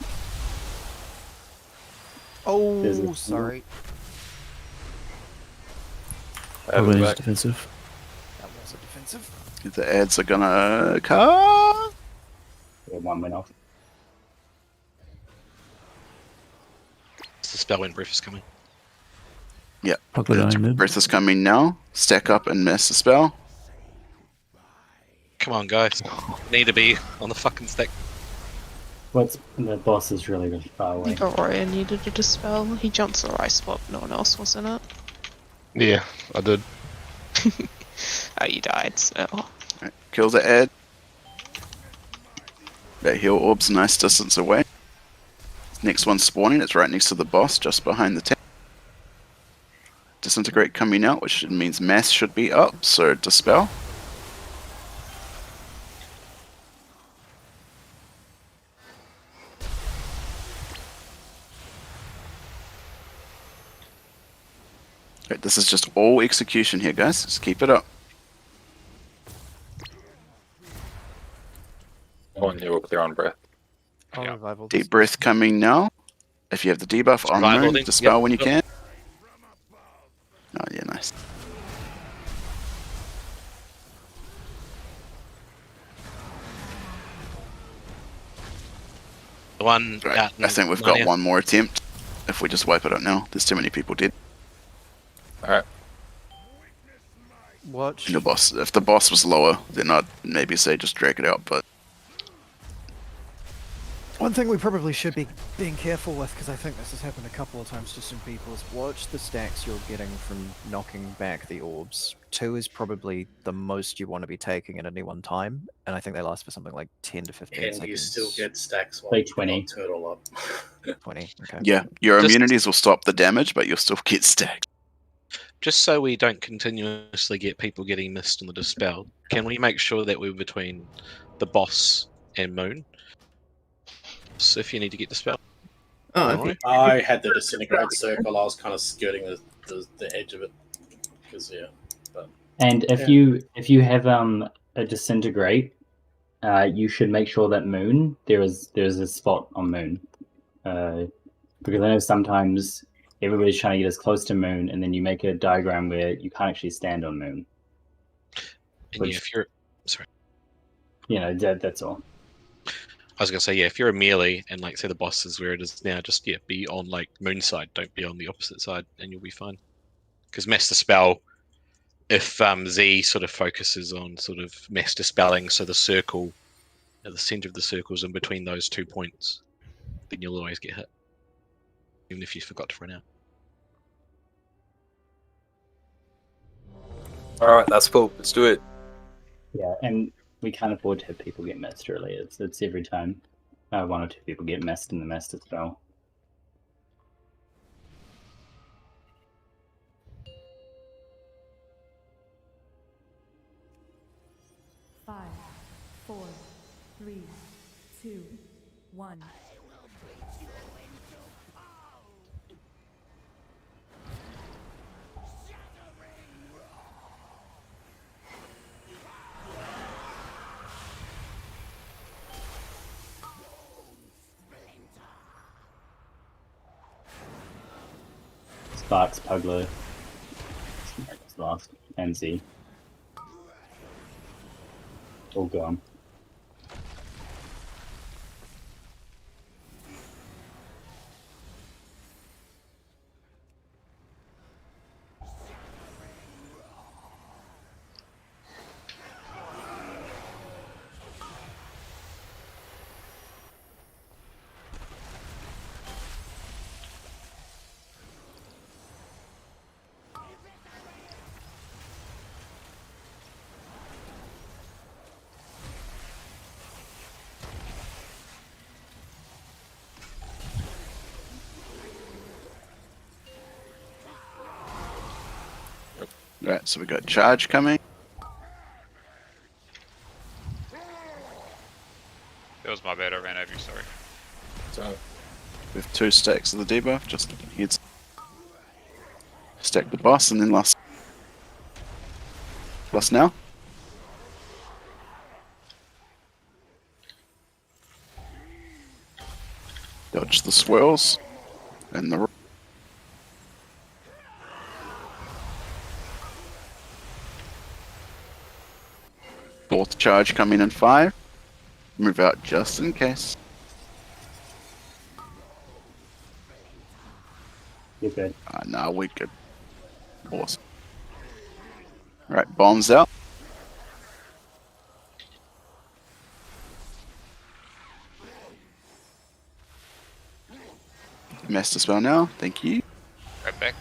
Oh, sorry. Probably is defensive. That was a defensive. The ads are gonna come. Yeah, one went off. The spell when breath is coming. Yeah, Crocodile mid. breath is coming now. Stack up and master spell. Come on, guys. Need to be on the fucking stack. The boss is really, really far away. Roya needed a dispel. He jumped the right spot, no one else was in it. Yeah, I did. Oh, you died, so. Right, kill the ad. That heal orb's a nice distance away. Next one spawning, it's right next to the boss, just behind the tank. Disintegrate coming out, which means mass should be up, so dispel. Right, this is just all execution here, guys. Just keep it up. One here will clear on breath. Revival. Deep breath coming now. If you have the debuff on Revival Moon, then. dispel Yep. when you can. Oh yeah, nice. The one. Right. I think we've got one more attempt. If we just wipe it out now, there's too many people dead. Alright. Watch. And the boss. If the boss was lower, then I'd maybe say just drag it out. But One thing we probably should be being careful with, because I think this has happened a couple of times to some people, is watch the stacks you're getting from knocking back the orbs. 2 is probably the most you want to be taking at any one time, and I think they last for something like 10 to 15 Can seconds. you still get stacks while Say you 20. turtle up? 20, okay. yeah, your immunities will stop the damage, but you'll still get stacked. Just so we don't continuously get people getting missed on the dispel, can we make sure that we're between the boss and Moon? So if you need to get dispelled. Oh, I had the disintegrate circle. I was kind of skirting the edge of it. Because but And if you have a disintegrate, you should make sure that Moon there's a spot on Moon, because I know sometimes everybody's trying to get as close to Moon, and then you make a diagram where you can't actually stand on Moon. And if you're sorry, that's all. I was gonna say, yeah, if you're a melee and like say the boss is where it is now, just be on like Moon side, don't be on the opposite side, and you'll be fine. Because Master Spell, if Z sort of focuses on sort of Master Spelling, so the circle at the center of the circle is in between those 2 points, then you'll always get hit, even if you forgot to run out. Alright, that's cool. Let's do it. Yeah, and we can't afford to have people get missed early. It's every time 1 or 2 people get missed in the Master Spell. 3, 2, 1. Sparks, Puglo. Last. And Z. All gone. Right, so we got charge coming. That was my bad, I ran over you, sorry. So, We have 2 stacks of the debuff, just heads. Stack the boss and then last now. Dodge the swirls and the 4th charge coming in 5. Move out just in case. You're good. Nah, we're good. Awesome. Right, bombs out. Master spell now, thank you. Right back.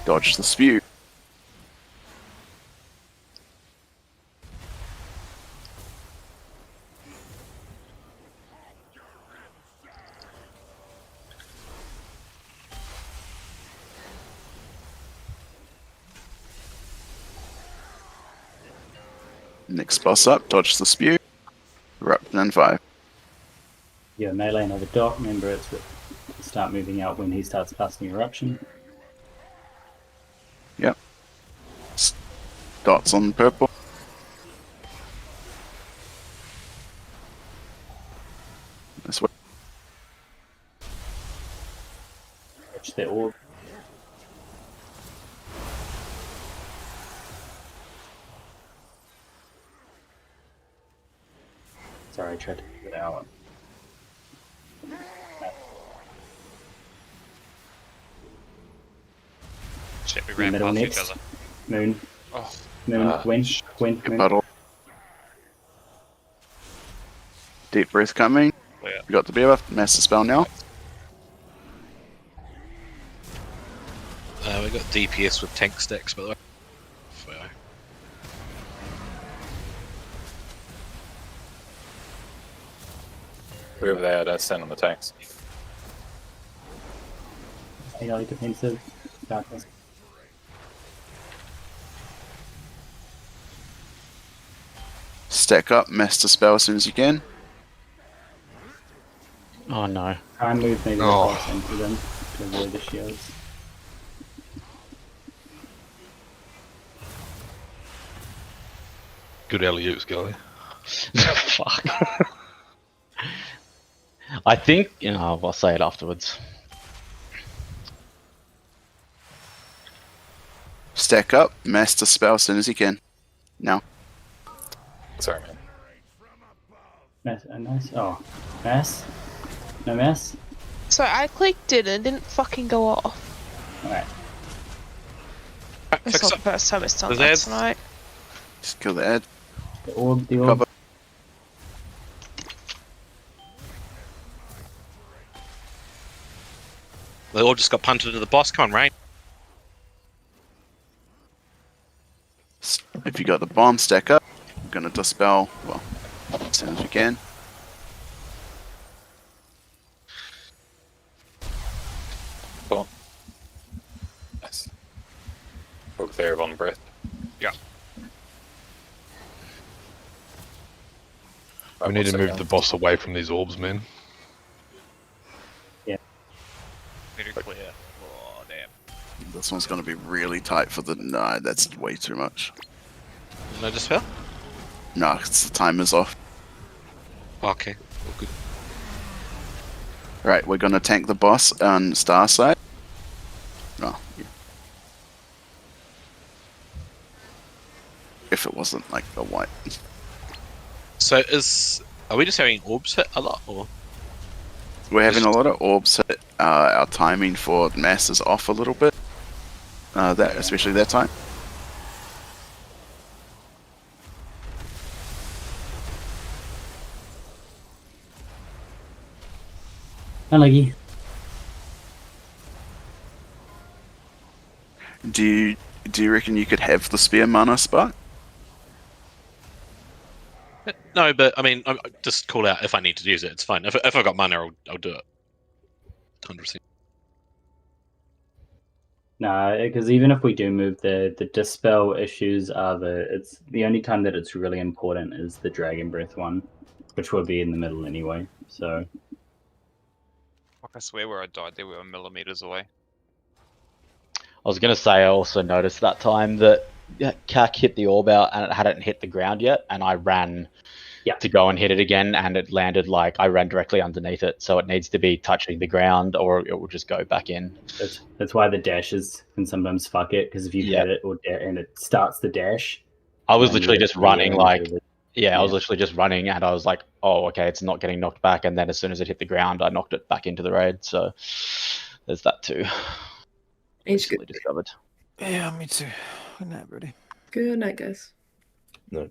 Dodge the spew. Next boss up, dodge the spew. Erupt in 5. Yeah, melee another dot. Remember, it's start moving out when he starts casting eruption. Yep. Dots on purple. This way. Watch the orb. Sorry, I tried to figure it out. Shit, we The ran middle past next. each other. Moon. Oh. Moon. Wind. Moon. Puddle. Deep breath coming. Yeah. We got the debuff. Master spell now. We got DPS with tank stacks, by the way. whoever they are, don't stand on the tanks. AI defensive. Darkness. Stack up, master spell as soon as you can. Oh no. Try and move maybe the boss into them to avoid the shields. Good alley-oops, Gully. Fuck. I think, I'll say it afterwards. Stack up, master spell as soon as you can. Now. Sorry, man. Nice. Oh, mass? No mass? So I clicked it and it didn't fucking go off. Alright. It's not the first time it's done that tonight. Just kill the ad. The orb. Cover. They all just got punted to the boss. Come on, Rain. If you got the bomb, stack up. I'm gonna dispel, well, as soon as we can. Cool. Nice. Hook there on breath. Yeah. We need to move the boss away from these orbs, man. Very clear. Oh, damn. This one's going to be really tight for the... No, that's way too much. No dispel? No, it's the timer's off. Okay, all good. Right, we're going to tank the boss on star side. Oh, yeah. If it wasn't like the white. So are we just having orbs hit a lot, or? We're having a lot of orbs hit. Our timing for mass is off a little bit. Especially that time. Unlucky. Do you reckon you could have the spare mana spot? No, but I mean, I just call out if I need to use it. It's fine. If I got mana, I'll do it. 100%. No, because even if we do move the dispel issues are it's the only time that it's really important is the Dragon Breath one, which will be in the middle anyway. So. I swear where I died, there we were millimeters away. I was going to say, I also noticed that time that Cac hit the orb out and it hadn't hit the ground yet, and I ran to go and hit it again, and it landed I ran directly underneath it, so it needs to be touching the ground or it will just go back in. That's why the dashes can sometimes fuck it, because if you hit it and it starts the dash. I was literally just running I was literally just running and I was like, oh, okay, it's not getting knocked back, and then as soon as it hit the ground, I knocked it back into the raid, so there's that too. Each good. Discovered. Yeah, me too. Good night, buddy. Good night, guys. No.